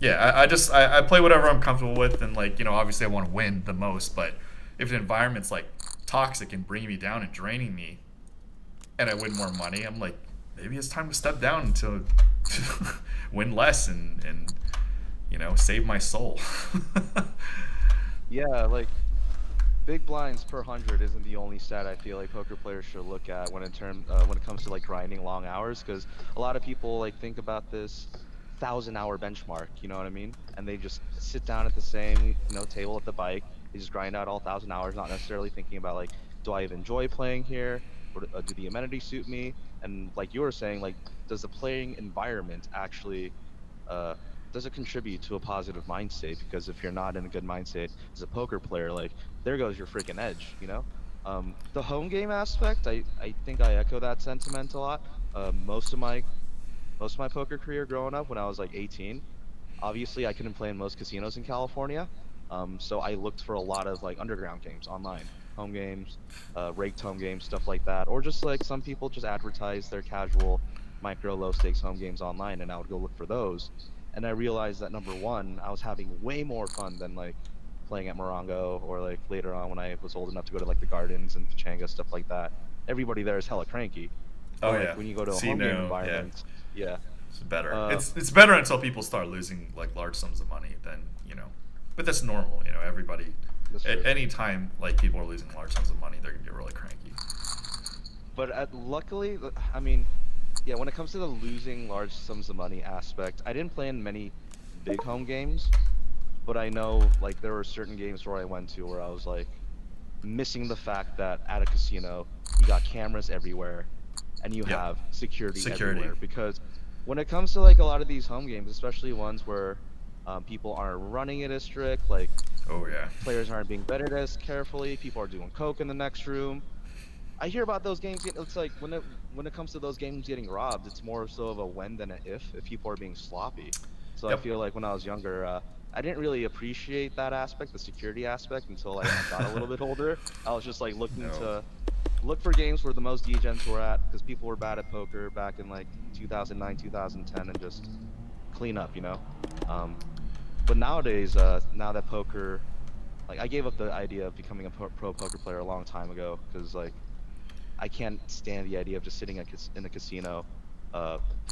yeah, I play whatever I'm comfortable with, and like obviously I want to win the most, but if the environment's like toxic and bringing me down and draining me, and I win more money, I'm like maybe it's time to step down to win less and save my soul. Yeah, like big blinds per 100 isn't the only stat I feel like poker players should look at when it comes to like grinding long hours, because a lot of people like think about this 1,000-hour benchmark, you know what I mean? And they just sit down at the same table at the bike. They just grind out all 1,000 hours, not necessarily thinking about like, do I even enjoy playing here, or do the amenities suit me? And like you were saying, like, does the playing environment actually does it contribute to a positive mind state? Because if you're not in a good mind state as a poker player, like there goes your freaking edge. The home game aspect, I think I echo that sentiment a lot. Most of my poker career growing up, when I was like 18, obviously I couldn't play in most casinos in California, so I looked for a lot of like underground games online, home games, raked home games, stuff like that, or just like some people just advertise their casual micro low stakes home games online, and I would go look for those. And I realized that number one, I was having way more fun than like playing at Morongo, or like later on when I was old enough to go to like the Gardens and Pachanga, stuff like that. Everybody there is hella cranky. Oh But, yeah. like, when you go to a See, home game no, environment, yeah. it's better. Uh, It's better until people start losing like large sums of money. Then but that's normal. Everybody. That's At true. any time, like people are losing large sums of money, they're gonna get really cranky. But luckily, I mean, yeah, when it comes to the losing large sums of money aspect, I didn't play in many big home games, but I know like there were certain games where I went to where I was like missing the fact that at a casino you got cameras everywhere and you Yep. have security Security. everywhere. Because when it comes to like a lot of these home games, especially ones where people aren't running it as strict, like Oh yeah. players aren't being vetted as carefully, people are doing coke in the next room. I hear about those games. It's like when it comes to those games getting robbed, it's more so of a when than a if people are being sloppy. So I Yep. feel like when I was younger, I didn't really appreciate that aspect, the security aspect, until I got a little bit older. I was just like looking No. to look for games where the most degens were at, because people were bad at poker back in like 2009, 2010, and just clean up. But nowadays, now that poker, like I gave up the idea of becoming a pro poker player a long time ago, because like I can't stand the idea of just sitting in a casino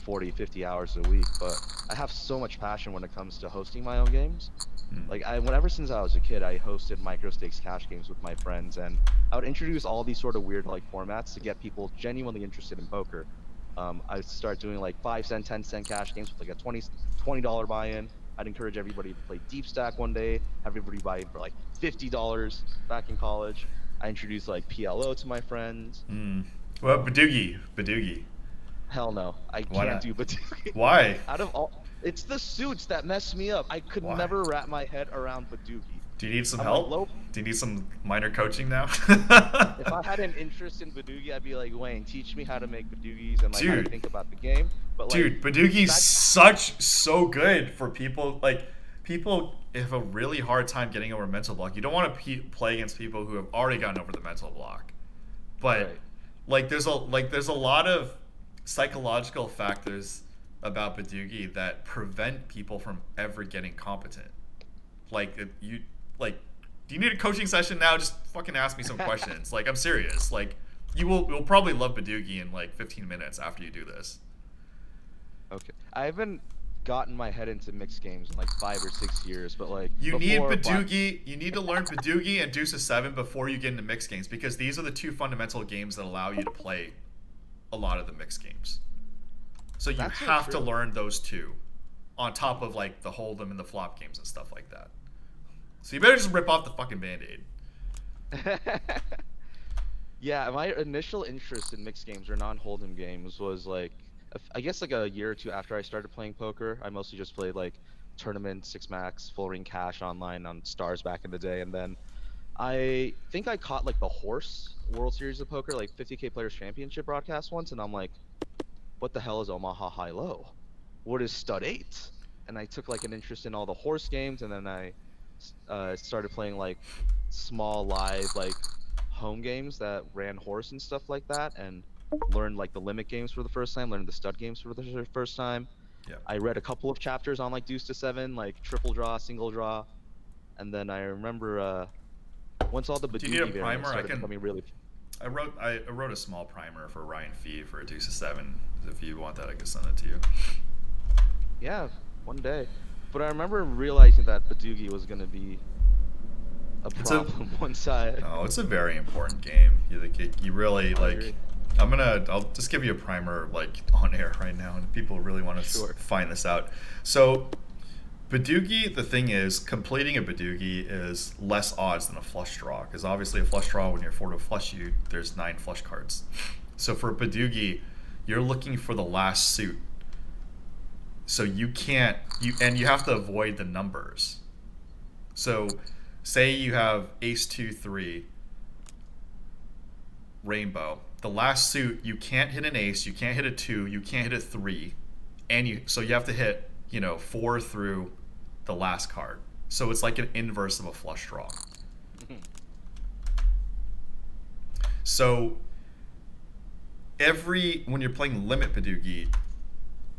40, 50 hours a week. But I have so much passion when it comes to hosting my own games. Hmm. Like ever since I was a kid, I hosted micro stakes cash games with my friends, and I would introduce all these sort of weird like formats to get people genuinely interested in poker. I'd start doing like 5 cent, 10 cent cash games with like a $20 buy-in. I'd encourage everybody to play deep stack one day, have everybody buy in for like $50 back in college. I introduced like PLO to my friends. Hmm. Well, Badoogie. Hell no, I Why can't not? do Badoogie. Why? Out of all, it's the suits that mess me up. I could Why? never wrap my head around Badoogie. Do you need some I'm help? like, Do you need some minor coaching now? if I had an interest in Badoogie, I'd be like, Wayne, teach me how to make Badoogies and like how to Dude. think about the game. But like, Dude, Badoogie's that's- so good for people. Like, people have a really hard time getting over a mental block. You don't want to play against people who have already gotten over the mental block. But Right. like, there's a lot of psychological factors about Badoogie that prevent people from ever getting competent. Like, do you need a coaching session now? Just fucking ask me some questions. Like, I'm serious. Like, you'll probably love Badoogie in like 15 minutes after you do this. Okay. I haven't gotten my head into mixed games in like 5 or 6 years, but like You need before Badoogie. You need to learn Badoogie and Deuce of Seven before you get into mixed games, because these are the two fundamental games that allow you to play a lot of the mixed games. So you That's so have to true. learn those two, on top of like the hold'em and the flop games and stuff like that. So you better just rip off the fucking Band-Aid. Yeah, my initial interest in mixed games or non-hold'em games was like, I guess like a year or two after I started playing poker. I mostly just played like tournaments, six max, full ring cash online on Stars back in the day, and then I think I caught like the Horse World Series of Poker, like 50K Players Championship broadcast once, and I'm like, what the hell is Omaha High Low? What is Stud 8? And I took like an interest in all the horse games, and then I started playing like small live like home games that ran horse and stuff like that, and learned like the limit games for the first time, learned the stud games for the first time. Yeah. I read a couple of chapters on like deuce to seven, like triple draw, single draw, and then I remember once all the Do you need a Badugi variants primer? started becoming really. I wrote a small primer for Ryan Fee for a Deuce of Seven. If you want that, I can send it to you. Yeah, one day. But I remember realizing that Badugi was gonna be a problem once I. No, it's a very important game. You really like. agree. I'll just give you a primer like on air right now, and people really want to Sure. find this out. So, Badugi, the thing is, completing a Badugi is less odds than a flush draw, because obviously a flush draw, when you're four to flush you, there's 9 flush cards. So for Badugi, you're looking for the last suit. So you can't, you have to avoid the numbers. So say you have ace 2 3 rainbow. The last suit, you can't hit an ace, you can't hit a 2, you can't hit a 3, and so you have to hit 4 through the last card. So it's like an inverse of a flush draw. So when you're playing limit Badugi,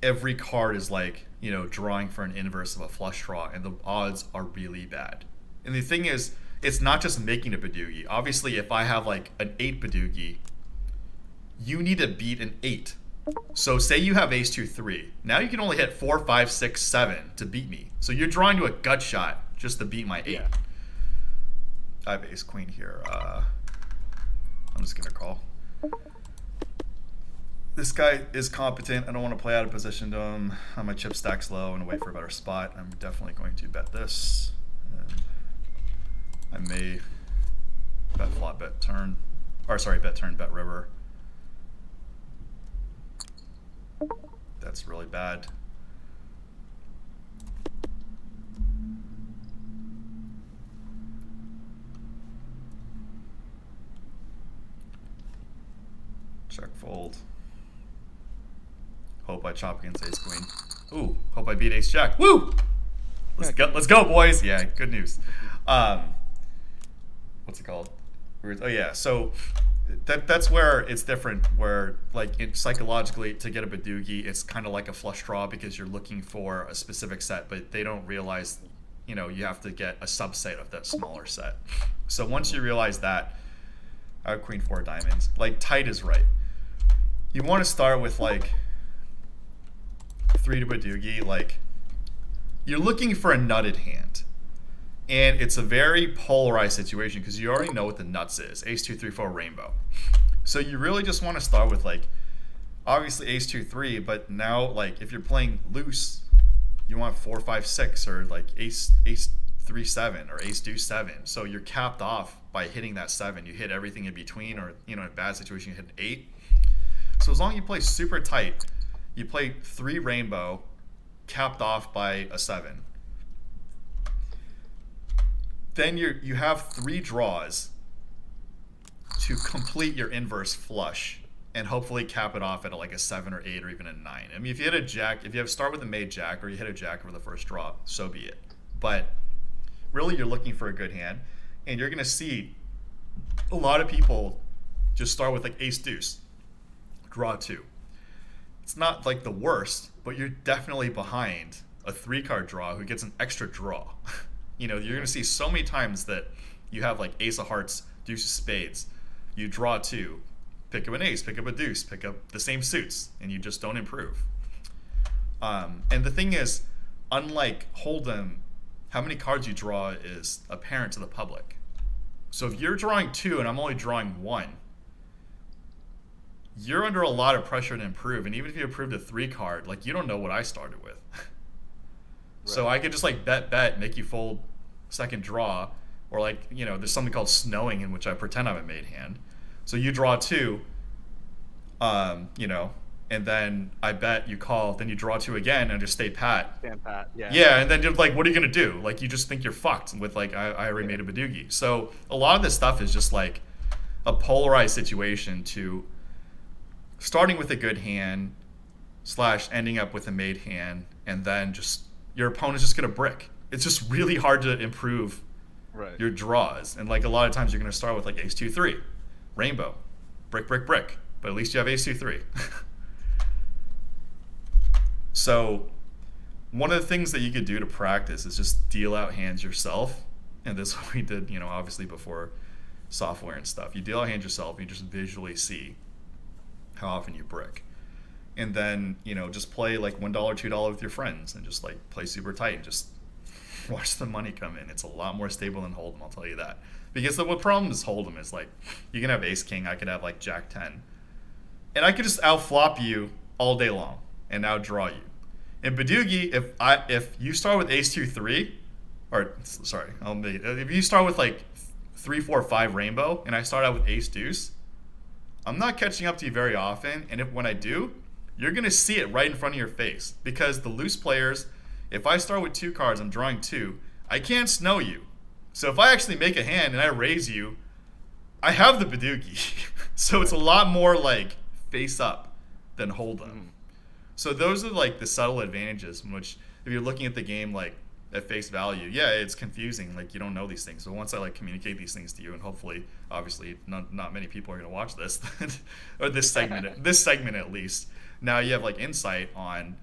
every card is like drawing for an inverse of a flush draw, and the odds are really bad. And the thing is, it's not just making a Badugi. Obviously, if I have like an 8 Badugi, you need to beat an 8. So say you have ace 2 3. Now you can only hit 4 5 6 7 to beat me. So you're drawing to a gut shot just to beat my 8. Yeah. I have ace queen here. I'm just gonna call. This guy is competent. I don't want to play out of position to him. My chip stack's low and wait for a better spot. I'm definitely going to bet this. And I may bet flop, bet turn. Or sorry, bet turn, bet river. That's really bad. Check fold. Hope I chop against ace queen. Ooh, hope I beat ace jack. Woo! Let's go, boys. Yeah, good news. What's it called? Oh yeah, so that's where it's different. Where like psychologically, to get a Badugi, it's kind of like a flush draw because you're looking for a specific set, but they don't realize, you have to get a subset of that smaller set. So once you realize that, I have queen 4 diamonds. Like tight is right. You want to start with like 3 to Badugi. Like you're looking for a nutted hand. And it's a very polarized situation because you already know what the nuts is. Ace 2 3 4 rainbow. So you really just want to start with like obviously ace 2 3, but now like if you're playing loose, you want 4 5 6 or like ace 3 7 or ace deuce 7. So you're capped off by hitting that 7. You hit everything in between, or in a bad situation you hit 8. So as long as you play super tight, you play 3 rainbow capped off by a 7. Then you have 3 draws to complete your inverse flush and hopefully cap it off at like a 7 or 8 or even a 9. I mean, if you hit a jack, if you have start with a made jack or you hit a jack over the first draw, so be it. But really you're looking for a good hand, and you're going to see a lot of people just start with like ace deuce, draw 2. It's not like the worst, but you're definitely behind a 3-card draw who gets an extra draw. You're going to see so many times that you have like ace of hearts, deuce of spades. You draw 2, pick up an ace, pick up a deuce, pick up the same suits, and you just don't improve. And the thing is, unlike Hold'em, how many cards you draw is apparent to the public. So if you're drawing 2 and I'm only drawing 1, you're under a lot of pressure to improve. And even if you improved a 3-card, like you don't know what I started with. So I could just like bet, make you fold second draw, or like, there's something called snowing in which I pretend I'm a made hand. So you draw two, you know, and then I bet you call, then you draw two again and just stay pat. Stand pat. Yeah. Yeah, and then you're like, what are you gonna do? Like, you just think you're fucked with like, I already made a Badoogie. So a lot of this stuff is just like a polarized situation to starting with a good hand slash ending up with a made hand, and then just your opponent's just gonna brick. It's just really hard to improve Right. your draws, and like a lot of times you're gonna start with like ace 2 3, rainbow, brick brick brick, but at least you have ace 2 3. So one of the things that you could do to practice is just deal out hands yourself, and this is what we did, obviously before software and stuff. You deal out hands yourself, you just visually see how often you brick, and then just play like $1 $2 with your friends and just like play super tight and just watch the money come in. It's a lot more stable than Hold'em, I'll tell you that. Because what problem is Hold'em is like you can have ace king, I could have like jack 10, and I could just outflop you all day long and outdraw you. In Badoogie, if you start with ace 2 3, or sorry, if you start with like 3 4 5 rainbow and I start out with ace deuce, I'm not catching up to you very often, and when I do, you're gonna see it right in front of your face. Because the loose players, if I start with 2 cards, I'm drawing 2, I can't snow you. So if I actually make a hand and I raise you, I have the Badoogie. So it's a lot more like face up than hold up. So those are like the subtle advantages in which, if you're looking at the game like at face value, yeah, it's confusing. Like you don't know these things. So once I like communicate these things to you, and hopefully, obviously, not many people are going to watch this, or this segment at least. Now you have like insight on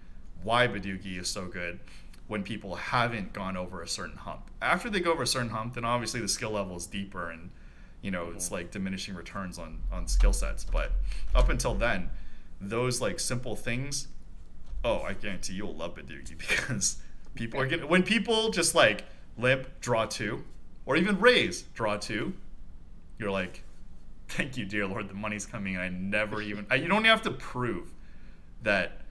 why Badoogie is so good when people haven't gone over a certain hump. After they go over a certain hump, then obviously the skill level is deeper, and it's like diminishing returns on skill sets. But up until then, those like simple things, I guarantee you'll love Badoogie, because people are getting, when people just like limp, draw 2, or even raise, draw 2, you're like, thank you, dear Lord, the money's coming. I never even, you don't have to prove that.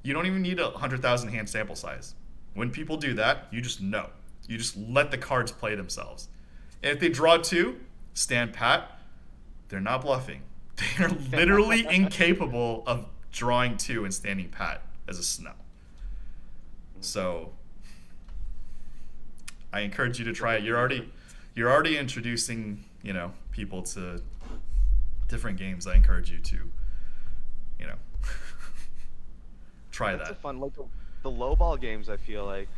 You don't even need 100,000 hand sample size. When people do that, you just know. You just let the cards play themselves. And if they draw 2, stand pat, they're not bluffing. They are literally incapable of drawing 2 and standing pat as a snow. So I encourage you to try it. You're already introducing, people to different games. I encourage you to, try That's that. a fun, like the low ball games. I feel like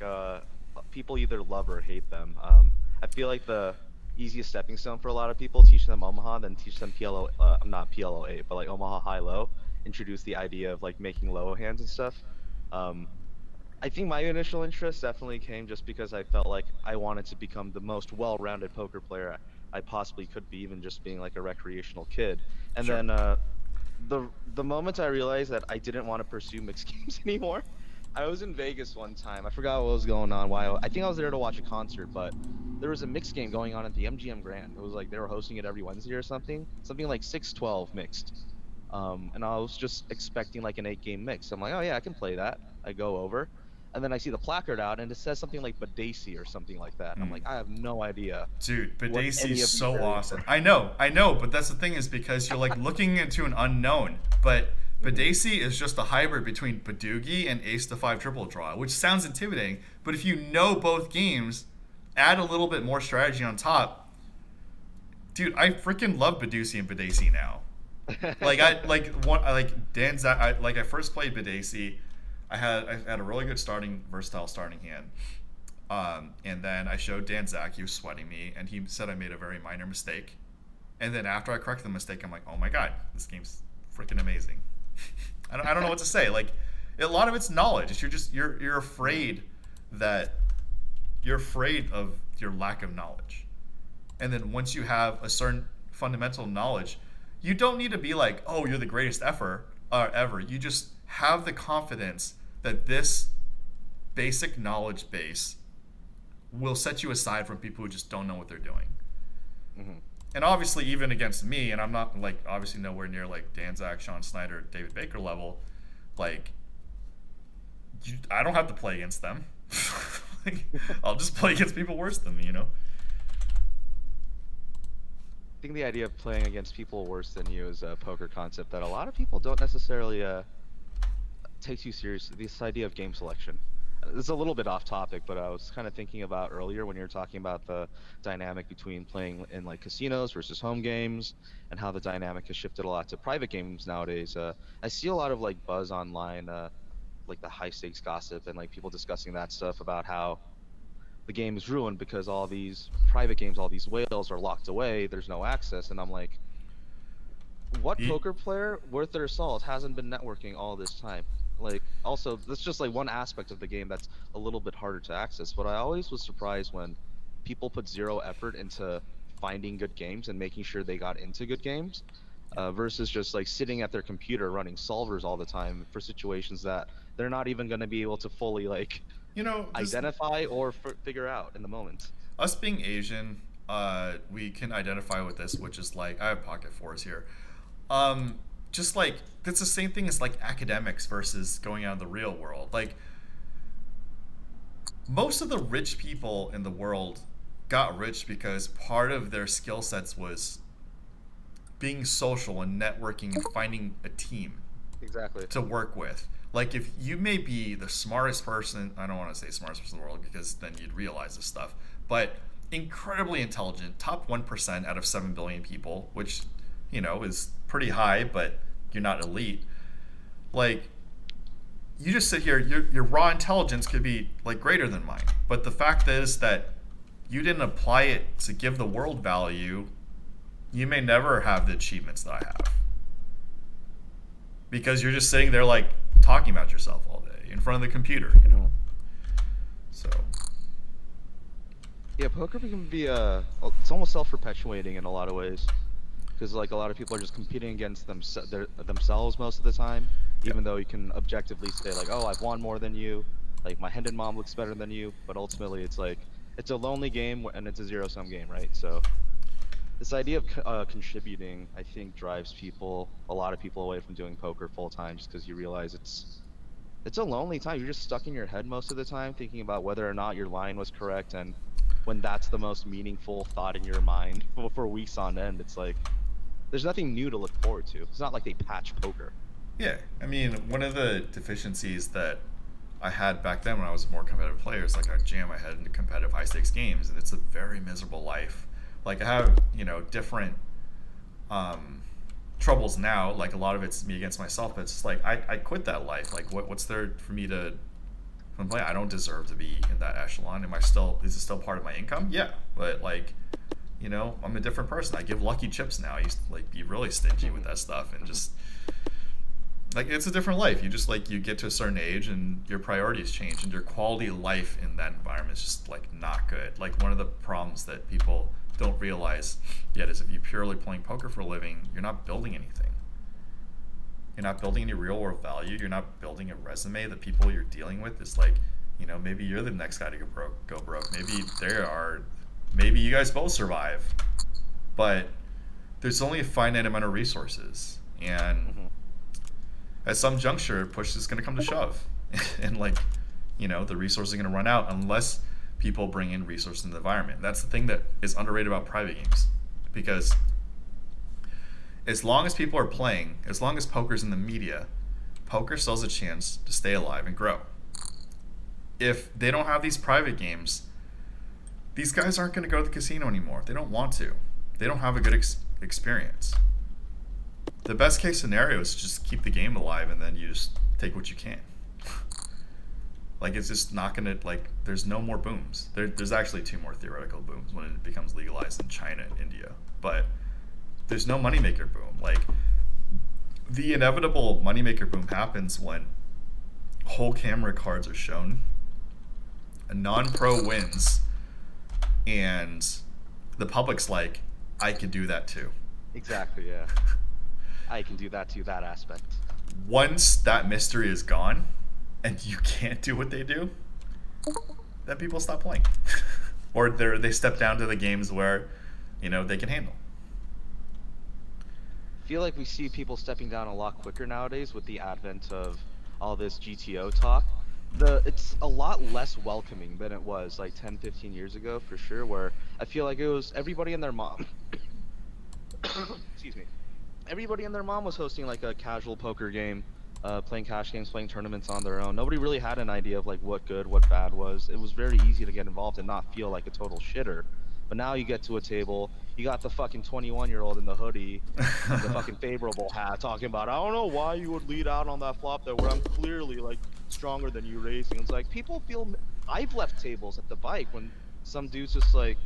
people either love or hate them. I feel like the easiest stepping stone for a lot of people, teach them Omaha, then teach them PLO. Not PLO 8, but like Omaha high low. Introduce the idea of like making low hands and stuff. I think my initial interest definitely came just because I felt like I wanted to become the most well-rounded poker player I possibly could be, even just being like a recreational kid. And Sure. then the moment I realized that I didn't want to pursue mixed games anymore, I was in Vegas one time. I forgot what was going on. I think I was there to watch a concert, but there was a mixed game going on at the MGM Grand. It was like they were hosting it every Wednesday or something like 6-12 mixed. And I was just expecting like an 8-game mix. I'm like, oh yeah, I can play that. I go over, and then I see the placard out, and it says something like Badesi or something like that. I'm like, I have no idea. Dude, what Badesi any of is these so areas awesome. are. I know, but that's the thing, is because you're like looking into an unknown. But Badesi is just a hybrid between Badoogie and Ace to 5 triple draw, which sounds intimidating. But if you know both games, add a little bit more strategy on top. Dude, I freaking love Badoogie and Badesi now. I first played Badesi. I had a really good versatile starting hand. And then I showed Dan Zach, he was sweating me, and he said I made a very minor mistake. And then after I corrected the mistake, I'm like, oh my god, this game's freaking amazing. I don't know what to say. Like, a lot of it's knowledge. It's you're afraid of your lack of knowledge. And then once you have a certain fundamental knowledge, you don't need to be like, oh, you're the greatest ever. You just have the confidence that this basic knowledge base will set you aside from people who just don't know what they're doing. And obviously, even against me, and I'm not like obviously nowhere near like Dan Zach, Sean Snyder, David Baker level, like I don't have to play against them. Like, I'll just play against people worse than me, you know? I think the idea of playing against people worse than you is a poker concept that a lot of people don't necessarily take too seriously. This idea of game selection. It's a little bit off topic, but I was kind of thinking about earlier when you were talking about the dynamic between playing in like casinos versus home games and how the dynamic has shifted a lot to private games nowadays. I see a lot of like buzz online, like the high stakes gossip and like people discussing that stuff about how the game is ruined because all these private games, all these whales are locked away. There's no access, and I'm like, what You, poker player worth their salt hasn't been networking all this time? Like, also, that's just like one aspect of the game that's a little bit harder to access. But I always was surprised when people put zero effort into finding good games and making sure they got into good games, versus just like sitting at their computer running solvers all the time for situations that they're not even going to be able to fully like this identify or figure out in the moment. us being Asian, we can identify with this, which is like I have pocket fours here. Um, just like that's the same thing as like academics versus going out in the real world. Like most of the rich people in the world got rich because part of their skill sets was being social and networking and finding a team Exactly. to work with. Like if you may be the smartest person, I don't want to say smartest person in the world because then you'd realize this stuff, but incredibly intelligent, top 1% out of 7 billion people, which, is pretty high, but you're not elite. Like you just sit here, your raw intelligence could be like greater than mine. But the fact is that you didn't apply it to give the world value, you may never have the achievements that I have. Because you're just sitting there like talking about yourself all day in front of the computer. So Yeah, poker can be it's almost self-perpetuating in a lot of ways, because like a lot of people are just competing against themselves most of the time, yeah. even though you can objectively say like, oh, I've won more than you, like my Hendon mom looks better than you, but ultimately it's like it's a lonely game and it's a zero-sum game, right? So this idea of contributing, I think, drives a lot of people away from doing poker full time, just because you realize it's a lonely time. You're just stuck in your head most of the time, thinking about whether or not your line was correct, and when that's the most meaningful thought in your mind for weeks on end, it's like there's nothing new to look forward to. It's not like they patch poker. Yeah. I mean, one of the deficiencies that I had back then when I was a more competitive player is like I jam my head into competitive high stakes games and it's a very miserable life. Like I have, different um, troubles now. Like a lot of it's me against myself, but it's just like I quit that life. Like what's there for me to complain? I don't deserve to be in that echelon. Is it still part of my income? Yeah. But like, I'm a different person. I give lucky chips now. I used to like be really stingy with that stuff and just like it's a different life. You just like you get to a certain age and your priorities change and your quality of life in that environment is just like not good. Like one of the problems that people don't realize yet is if you're purely playing poker for a living, you're not building anything. You're not building any real world value. You're not building a resume. The people you're dealing with is like, maybe you're the next guy to go broke. Go broke. Maybe there are. Maybe you guys both survive, but there's only a finite amount of resources, and Hmm. at some juncture, push is going to come to shove, and like, the resources are going to run out unless people bring in resources in the environment. That's the thing that is underrated about private games, because as long as people are playing, as long as poker's in the media, poker still has a chance to stay alive and grow. If they don't have these private games, these guys aren't going to go to the casino anymore. They don't want to. They don't have a good experience. The best case scenario is just keep the game alive and then you just take what you can. Like it's just not gonna like. There's no more booms. There's actually two more theoretical booms when it becomes legalized in China and India, but there's no moneymaker boom. Like the inevitable moneymaker boom happens when whole camera cards are shown, a non-pro wins, and the public's like, I could do that too. Exactly. Yeah. I can do that to that aspect. Once that mystery is gone, and you can't do what they do, then people stop playing, or they step down to the games where, they can handle. I feel like we see people stepping down a lot quicker nowadays with the advent of all this GTO talk. it's a lot less welcoming than it was like 10, 15 years ago for sure, where I feel like it was everybody and their mom. Excuse me. Everybody and their mom was hosting like a casual poker game, playing cash games, playing tournaments on their own. Nobody really had an idea of like what good, what bad was. It was very easy to get involved and not feel like a total shitter. But now you get to a table, you got the fucking 21-year-old in the hoodie and the fucking favorable hat talking about, I don't know why you would lead out on that flop there where I'm clearly like stronger than you racing. It's like people feel. I've left tables at the bike when some dude's just like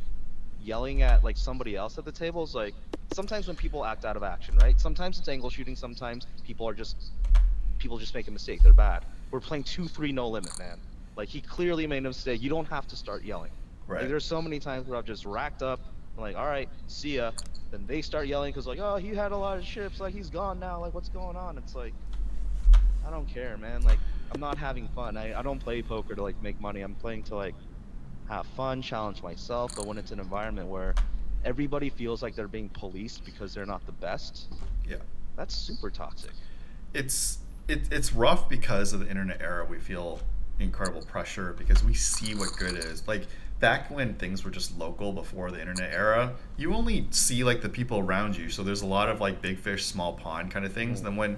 yelling at like somebody else at the table. Is like sometimes when people act out of action, right? Sometimes it's angle shooting. Sometimes people just make a mistake. They're bad. We're playing 2-3 no limit, man. Like he clearly made a mistake. You don't have to start yelling. Like Right. there's so many times where I've just racked up. I'm like, all right, see ya. Then they start yelling because like, oh, he had a lot of chips. Like he's gone now. Like what's going on? It's like I don't care, man. Like I'm not having fun. I don't play poker to like make money. I'm playing to like have fun, challenge myself. But when it's an environment where everybody feels like they're being policed because they're not the best, Yeah. that's super toxic. It's rough because of the internet era. We feel incredible pressure because we see what good is. Like back when things were just local before the internet era, you only see like the people around you. So there's a lot of like big fish, small pond kind of things. Mm. Then when,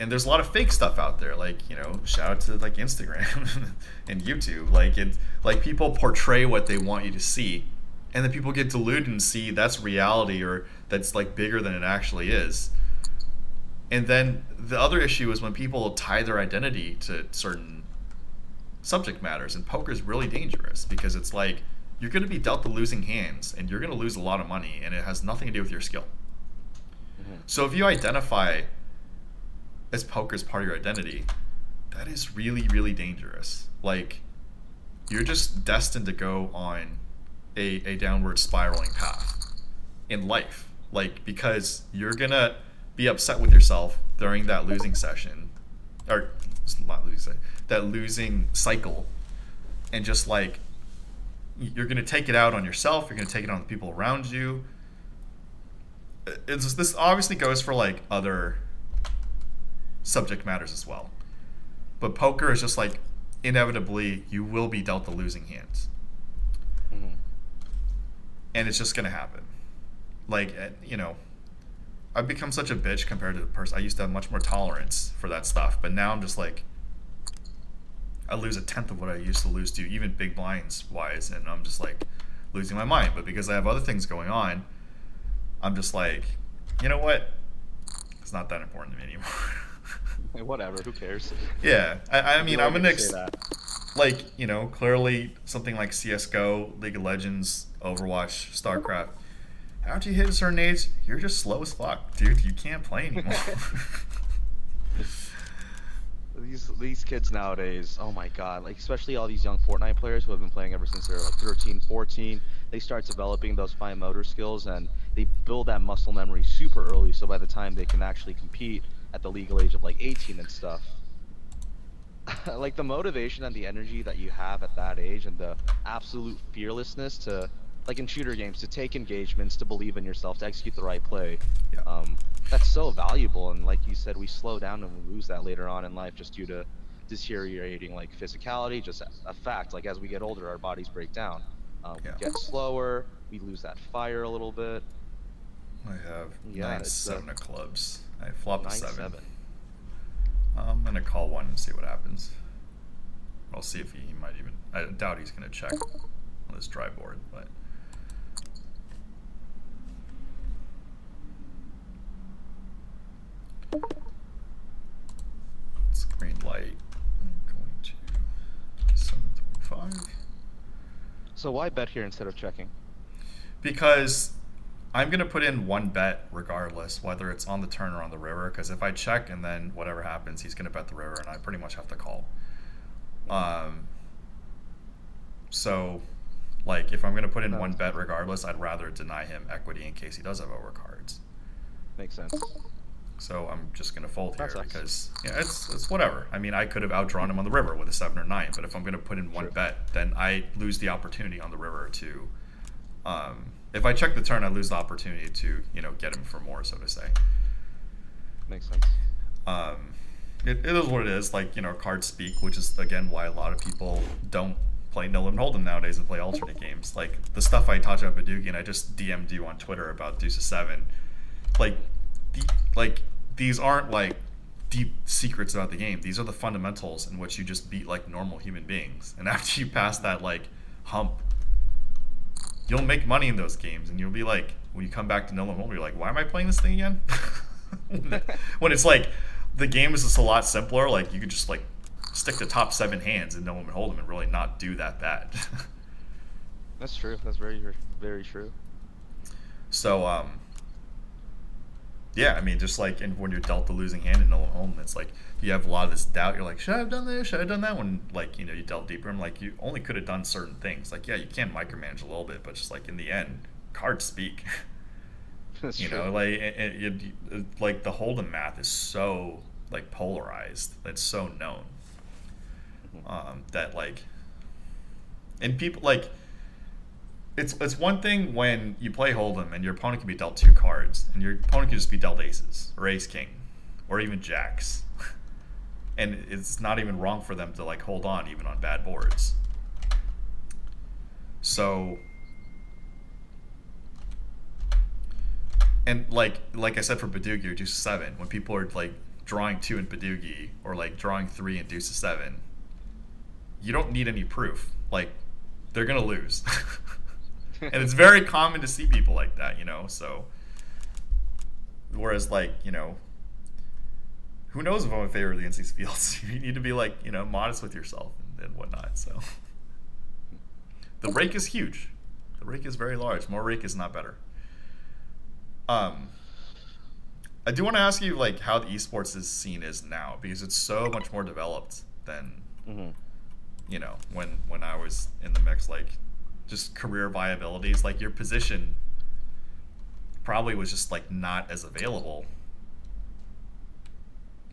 and there's a lot of fake stuff out there. Like shout out to like Instagram and YouTube. Like it's like people portray what they want you to see, and then people get deluded and see that's reality or that's like bigger than it actually is. And then the other issue is when people tie their identity to certain subject matters, and poker is really dangerous because it's like you're going to be dealt the losing hands and you're going to lose a lot of money, and it has nothing to do with your skill. Mm-hmm. So if you identify as poker as part of your identity, that is really, really dangerous. Like you're just destined to go on a downward spiraling path in life. Like because you're going to be upset with yourself during that losing session, or not losing, that losing cycle, and just like you're gonna take it out on yourself. You're gonna take it on the people around you. This obviously goes for like other subject matters as well, but poker is just like inevitably you will be dealt the losing hands, Mm-hmm. and it's just gonna happen. Like I've become such a bitch compared to the person. I used to have much more tolerance for that stuff, but now I'm just like, I lose a tenth of what I used to lose to, even big blinds wise, and I'm just like losing my mind. But because I have other things going on, I'm just like, you know what? It's not that important to me anymore. Hey, whatever, who cares? Yeah, I mean, You I'm don't gonna get to say that. like clearly something like CS:GO, League of Legends, Overwatch, StarCraft. After you hit a certain age, you're just slow as fuck, dude. You can't play anymore. These kids nowadays, oh my god, like especially all these young Fortnite players who have been playing ever since they're like 13, 14, they start developing those fine motor skills and they build that muscle memory super early, so by the time they can actually compete at the legal age of like 18 and stuff, like the motivation and the energy that you have at that age and the absolute fearlessness to, like in shooter games, to take engagements, to believe in yourself, to execute the right play, Yeah. that's so valuable. And like you said, we slow down and we lose that later on in life just due to deteriorating like physicality. Just a fact, like as we get older, our bodies break down. We Yeah. get slower, we lose that fire a little bit. I have Yeah, nine it's seven of clubs. I flop a 7. 9-7. I'm gonna call one and see what happens. I'll see if he might even. I doubt he's gonna check on this dry board, but. It's green light. I'm going to 725 So why bet here instead of checking? because I'm gonna put in one bet regardless, whether it's on the turn or on the river. Because if I check and then whatever happens, he's gonna bet the river, and I pretty much have to call. So, like, if I'm gonna put in one bet regardless, I'd rather deny him equity in case he does have overcards. Makes sense. So I'm just gonna fold here That sucks. because it's whatever. I mean, I could have outdrawn him on the river with a 7 or 9, but if I'm gonna put in one Sure. bet, then I lose the opportunity on the river to. If I check the turn, I lose the opportunity to get him for more, so to say. Makes sense. Um, it is what it is. Like, cards speak, which is again why a lot of people don't play No Limit Hold'em nowadays and play alternate games. Like the stuff I talked about Badugi, and I just DM'd you on Twitter about Deuce of Seven. Like, like these aren't like deep secrets about the game. These are the fundamentals in which you just beat like normal human beings. And after you pass that like hump, you'll make money in those games, and you'll be like, when you come back to No Limit Hold'em, you're like, why am I playing this thing again? When it's like the game is just a lot simpler. Like you could just like stick the top 7 hands in No Limit Hold'em and really not do that bad. That's true. That's very true. So yeah, I mean, just like when you're dealt the losing hand in No Limit Hold'em, it's like you have a lot of this doubt. You're like, should I have done this? Should I have done that? When like you delve deeper, and like you only could have done certain things. Like yeah, you can micromanage a little bit, but just like in the end, cards speak. That's You true. know, like like the Hold'em math is so like polarized. It's so known Mhm. that like, and people like it's one thing when you play Hold'em and your opponent can be dealt 2 cards, and your opponent can just be dealt aces or ace king, or even jacks, and it's not even wrong for them to like hold on even on bad boards. So, and like I said for Badugi or Deuce of Seven, when people are like drawing 2 in Badugi or like drawing 3 in Deuce of Seven, you don't need any proof. Like they're gonna lose, and it's very common to see people like that. So whereas like who knows if I'm in favor of the NC's fields? You need to be like modest with yourself and whatnot. So the rake is huge. The rake is very large. More rake is not better. Um, I do want to ask you like how the esports is scene is now, because it's so much more developed than Hmm. when I was in the mix. Like just career viabilities, like your position probably was just like not as available.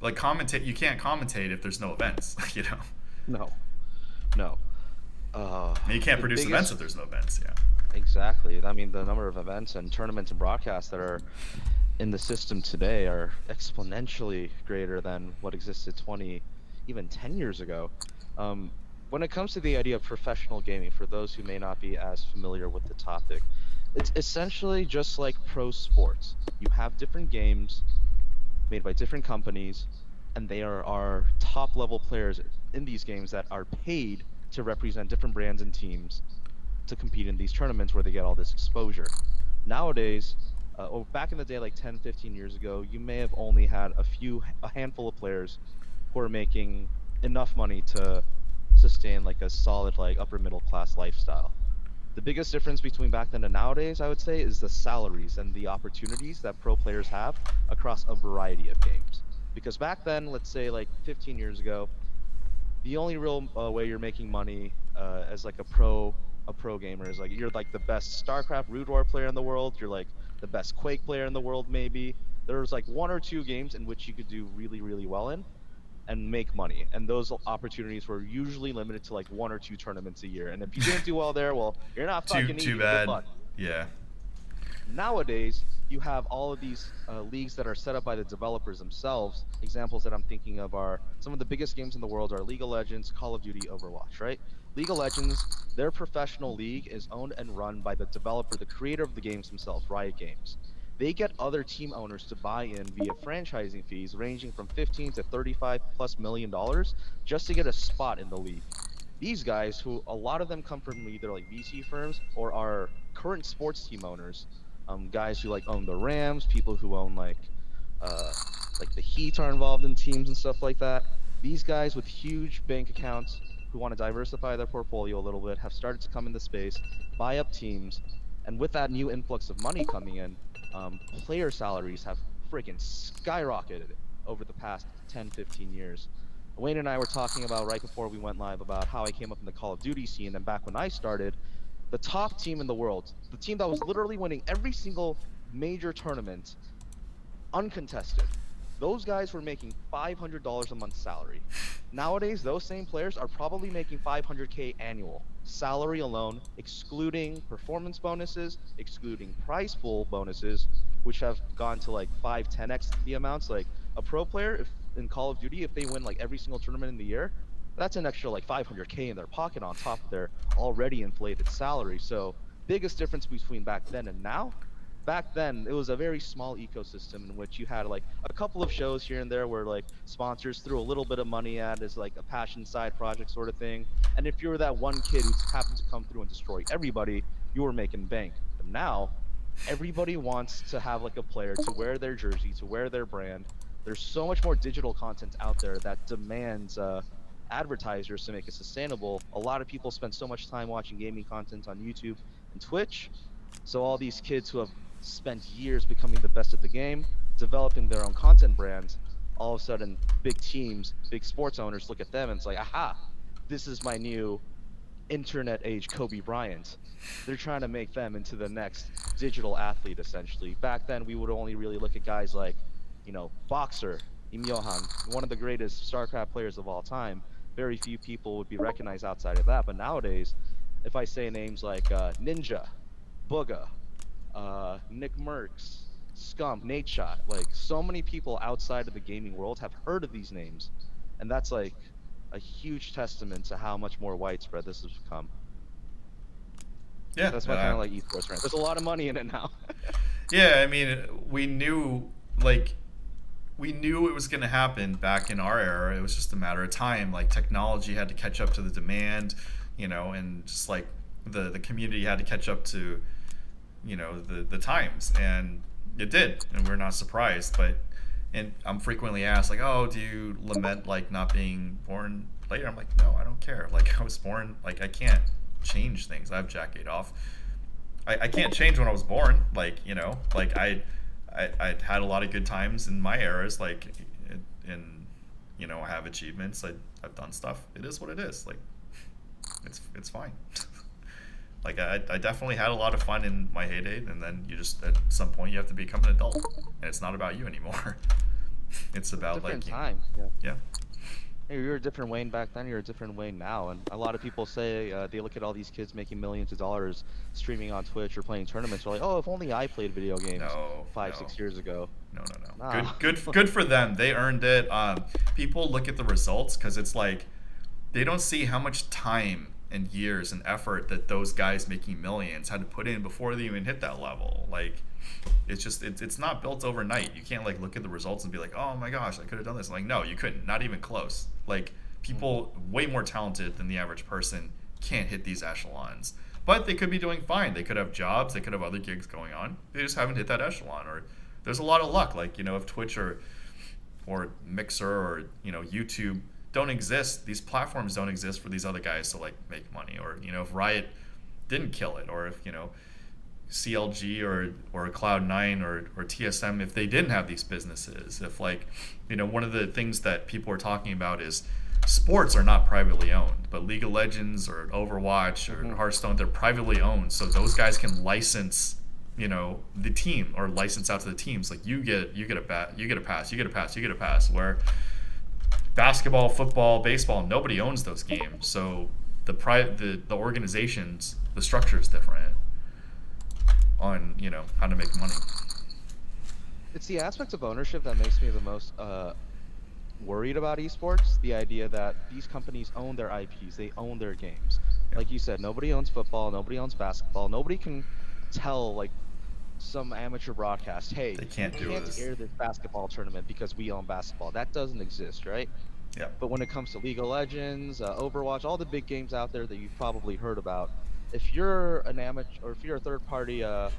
Like commentate, you can't commentate if there's no events. No, no. And you can't The produce events biggest if there's no events. Yeah. Exactly. I mean, the number of events and tournaments and broadcasts that are in the system today are exponentially greater than what existed 20, even 10 years ago. Um, when it comes to the idea of professional gaming, for those who may not be as familiar with the topic, it's essentially just like pro sports. You have different games made by different companies, and they are top level players in these games that are paid to represent different brands and teams to compete in these tournaments where they get all this exposure. Nowadays, or back in the day, like 10, 15 years ago, you may have only had a handful of players who are making enough money to sustain like a solid, like upper middle class lifestyle. The biggest difference between back then and nowadays, I would say, is the salaries and the opportunities that pro players have across a variety of games. Because back then, let's say like 15 years ago, the only real way you're making money as like a pro gamer is like you're like the best StarCraft Root War player in the world. You're like the best Quake player in the world, maybe. There's like 1 or 2 games in which you could do really, really well in and make money. And those opportunities were usually limited to like 1 or 2 tournaments a year. And if you didn't do well there, well, you're not Too fucking too eating. Good bad. luck. Yeah. Nowadays, you have all of these leagues that are set up by the developers themselves. Examples that I'm thinking of are some of the biggest games in the world are League of Legends, Call of Duty, Overwatch, right? League of Legends, their professional league is owned and run by the developer, the creator of the games themselves, Riot Games. They get other team owners to buy in via franchising fees ranging from 15 to 35 plus $1 million just to get a spot in the league. These guys, who a lot of them come from either like VC firms or are current sports team owners, guys who like own the Rams, people who own uh, like the Heat are involved in teams and stuff like that. These guys with huge bank accounts who want to diversify their portfolio a little bit have started to come into space, buy up teams, and with that new influx of money coming in, player salaries have freaking skyrocketed over the past 10, 15 years. Wayne and I were talking about right before we went live about how I came up in the Call of Duty scene, and back when I started, the top team in the world, the team that was literally winning every single major tournament, uncontested. Those guys were making $500 a month salary. Nowadays, those same players are probably making 500K annual salary alone, excluding performance bonuses, excluding prize pool bonuses, which have gone to like 5, 10x the amounts. Like a pro player, if in Call of Duty, if they win like every single tournament in the year, that's an extra like 500K in their pocket on top of their already inflated salary. So biggest difference between back then and now. Back then, it was a very small ecosystem in which you had like a couple of shows here and there where like sponsors threw a little bit of money at as like a passion side project sort of thing. And if you were that one kid who happened to come through and destroy everybody, you were making bank. But now, everybody wants to have like a player to wear their jersey, to wear their brand. There's so much more digital content out there that demands advertisers to make it sustainable. A lot of people spend so much time watching gaming content on YouTube and Twitch. So all these kids who have spent years becoming the best at the game, developing their own content brands, all of a sudden big teams, big sports owners look at them and it's like, aha, this is my new internet age Kobe Bryant. They're trying to make them into the next digital athlete, essentially. Back then, we would only really look at guys like, Boxer, Im Yohan, one of the greatest StarCraft players of all time. Very few people would be recognized outside of that. But nowadays, if I say names like Ninja, Booga, Nick Merckx, Scump, Nate Shot, like so many people outside of the gaming world have heard of these names. And that's like a huge testament to how much more widespread this has become. Yeah, That's my kind of like esports rant. There's a lot of money in it now. yeah. I mean, we knew it was going to happen back in our era. It was just a matter of time. Like technology had to catch up to the demand, and just like the community had to catch up to, the times, and it did, and we're not surprised. And I'm frequently asked like, oh, do you lament like not being born later? I'm like, no, I don't care. Like I was born, like I can't change things. I have Jack Adolf. I can't change when I was born. Like, like I had a lot of good times in my eras, like in, I have achievements. I've done stuff. It is what it is. Like it's fine. Like I definitely had a lot of fun in my heyday, and then you just at some point you have to become an adult, and it's not about you anymore. It's about different like time. yeah. Hey, you're a different Wayne back then. You're a different Wayne now, and a lot of people say they look at all these kids making millions of dollars streaming on Twitch or playing tournaments. They're like, oh, if only I played video games No, 5-6 years ago. No. Nah. Good for them. They earned it. People look at the results because it's like they don't see how much time and years and effort that those guys making millions had to put in before they even hit that level. Like it's just it's not built overnight. You can't like look at the results and be like, oh my gosh, I could have done this. Like no, you couldn't. Not even close. Like people way more talented than the average person can't hit these echelons. But they could be doing fine. They could have jobs. They could have other gigs going on. They just haven't hit that echelon. Or there's a lot of luck. Like if Twitch or Mixer or YouTube don't exist, these platforms don't exist for these other guys to like make money. Or if Riot didn't kill it, or if CLG or Cloud9 or TSM, if they didn't have these businesses, if like one of the things that people are talking about is sports are not privately owned, but League of Legends or Overwatch or Hearthstone, they're privately owned, so those guys can license the team or license out to the teams. Like you get a pass. Where basketball, football, baseball, nobody owns those games, so the organizations, the structure is different on how to make money. It's the aspect of ownership that makes me the most worried about esports. The idea that these companies own their IPs, they own their games. Yeah. Like you said, nobody owns football, nobody owns basketball, nobody can tell like some amateur broadcast, hey, They can't do this. air this basketball tournament because we own basketball. That doesn't exist, right? Yeah. But when it comes to League of Legends, Overwatch, all the big games out there that you've probably heard about, if you're an amateur or if you're a third party like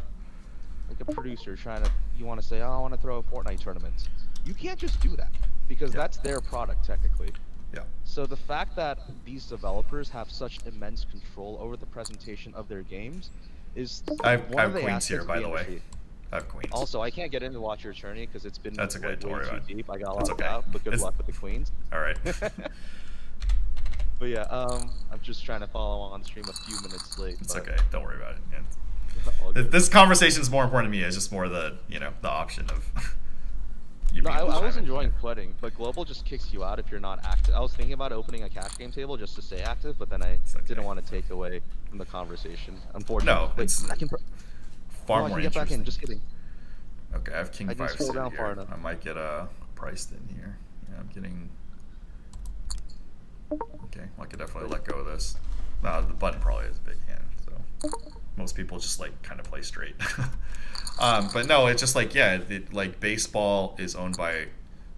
a producer you want to say, oh, I want to throw a Fortnite tournament, you can't just do that because that's their product technically. Yeah. So the fact that these developers have such immense control over the presentation of their games is I one have of the Queens here, aspects of by the way. industry. I have Queens. Also, I can't get into Watch Your Journey because it's been That's okay, way don't worry too about it. deep. I got That's locked okay. out, but good luck with the Queens. All right. But yeah, I'm just trying to follow on stream a few minutes late. It's but okay. Don't worry about it. all good. This conversation is more important to me. It's just more the the option of you No, being I was silent. enjoying sweating, but global just kicks you out if you're not active. I was thinking about opening a cash game table just to stay active, but then I It's okay. didn't want to take away from the conversation. Unfortunately, No, Wait, it's I can. far I more can get back interesting. in. Just kidding. Okay, I have King I didn't 5 scroll sitting down far here. enough. I might get priced in here. Yeah, I'm getting. Okay, well, I could definitely But let go of this. The button probably has a big hand, so most people just like kind of play straight. But no, it's just like yeah, like baseball is owned by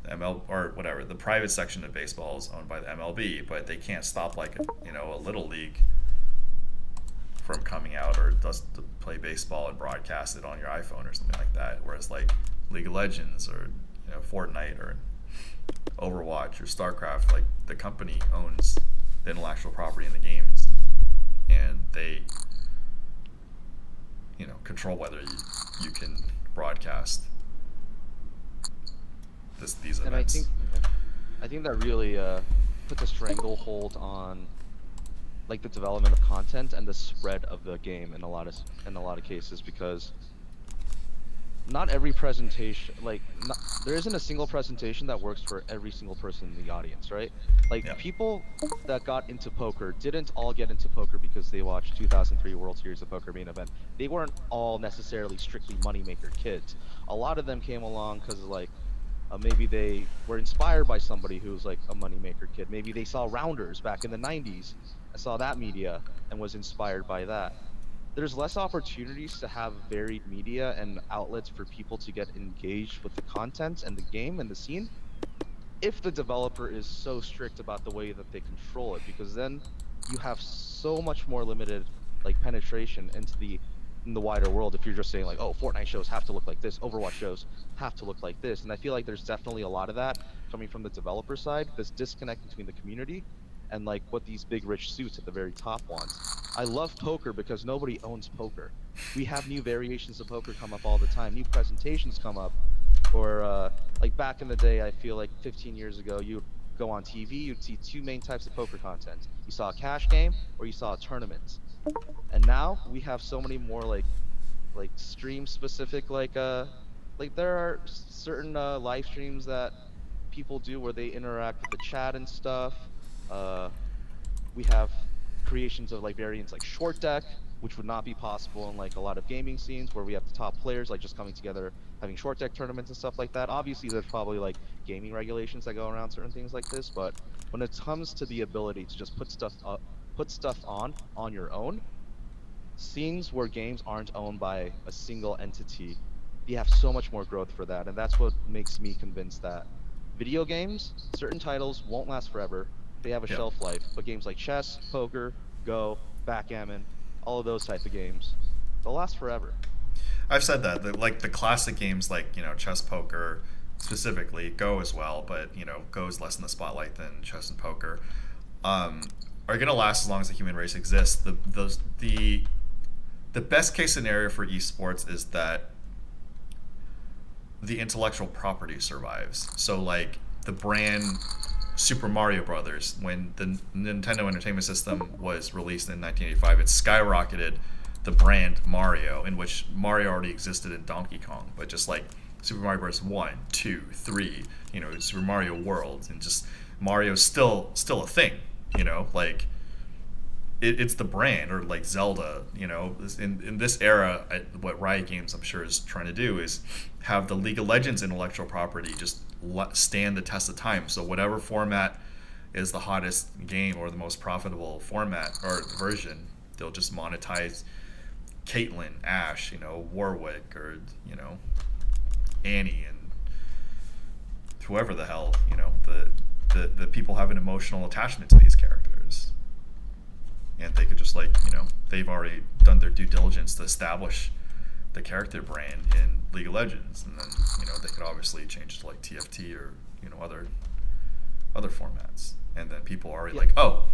the ML or whatever. The private section of baseball is owned by the MLB, but they can't stop like a little league from coming out or just to play baseball and broadcast it on your iPhone or something like that. Whereas like League of Legends or Fortnite or Overwatch or StarCraft, like the company owns the intellectual property in the games, and they control whether you can broadcast these and I events. think I think that really puts a stranglehold on like the development of content and the spread of the game in a lot of cases because not every presentation like not, there isn't a single presentation that works for every single person in the audience, right? Like Yeah, people that got into poker didn't all get into poker because they watched 2003 World Series of Poker main event. They weren't all necessarily strictly moneymaker kids. A lot of them came along because like maybe they were inspired by somebody who's like a moneymaker kid. Maybe they saw Rounders back in the 90s and saw that media and was inspired by that. There's less opportunities to have varied media and outlets for people to get engaged with the content and the game and the scene if the developer is so strict about the way that they control it, because then you have so much more limited like penetration into the wider world if you're just saying like, oh, Fortnite shows have to look like this, Overwatch shows have to look like this. And I feel like there's definitely a lot of that coming from the developer side, this disconnect between the community and like what these big rich suits at the very top wants. I love poker because nobody owns poker. We have new variations of poker come up all the time, new presentations come up, or like back in the day, I feel like 15 years ago, you'd go on TV, you'd see two main types of poker content. You saw a cash game or you saw a tournament. And now we have so many more like stream specific like there are certain live streams that people do where they interact with the chat and stuff. Uh, we have creations of like variants like short deck, which would not be possible in like a lot of gaming scenes where we have the top players like just coming together having short deck tournaments and stuff like that. Obviously there's probably like gaming regulations that go around certain things like this, but when it comes to the ability to just put stuff up, put stuff on your own, scenes where games aren't owned by a single entity, you have so much more growth for that. And that's what makes me convinced that video games, certain titles won't last forever. They have a yeah. shelf life. But games like chess, poker, Go, backgammon, all of those type of games, they'll last forever. I've said that like the classic games like chess, poker, specifically Go as well, but Go is less in the spotlight than chess and poker. Um, are going to last as long as the human race exists. The best case scenario for esports is that the intellectual property survives. So like the brand Super Mario Brothers, when the Nintendo Entertainment System was released in 1985, it skyrocketed the brand Mario, in which Mario already existed in Donkey Kong, but just like Super Mario Bros. 1, 2, 3, Super Mario World, and just Mario's still a thing, like it's the brand, or like Zelda, in this era, what Riot Games I'm sure is trying to do is have the League of Legends intellectual property just stand the test of time. So whatever format is the hottest game or the most profitable format or version, they'll just monetize Caitlyn, Ash, Warwick, or Annie, and whoever the hell, the people have an emotional attachment to these characters, and they could just like they've already done their due diligence to establish the character brand in League of Legends, and then they could obviously change it to like TFT or other formats, and then people are already Yeah, like, oh,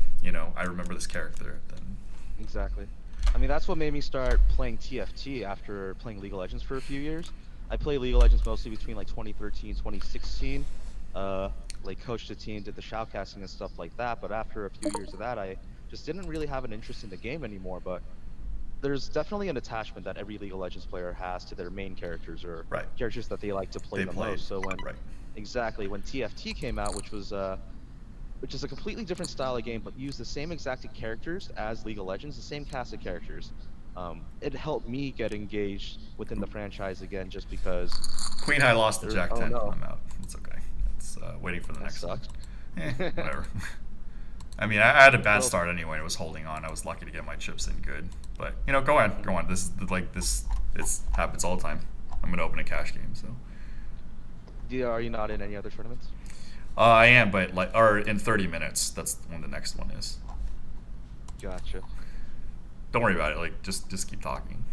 I remember this character. Then exactly. I mean, that's what made me start playing TFT after playing League of Legends for a few years. I played League of Legends mostly between like 2013, 2016. Uh, like coached a team, did the shoutcasting and stuff like that. But after a few years of that, I just didn't really have an interest in the game anymore. But there's definitely an attachment that every League of Legends player has to their main characters or right, characters that they like to play they the played most. So when right. exactly when TFT came out, which is a completely different style of game, but used the same exact characters as League of Legends, the same cast of characters. It helped me get engaged within the franchise again, just because Queen High lost to there. Jack Oh 10. no, I'm out. It's okay. So waiting for the That next one. sucks. Whatever. I mean, I had a bad Well, start anyway. I was holding on. I was lucky to get my chips in good. But go on, go on. This is like this. It happens all the time. I'm gonna open a cash game. So are you not in any other tournaments? I am, but or in 30 minutes. That's when the next one is. Gotcha. Don't worry about it. Like just keep talking.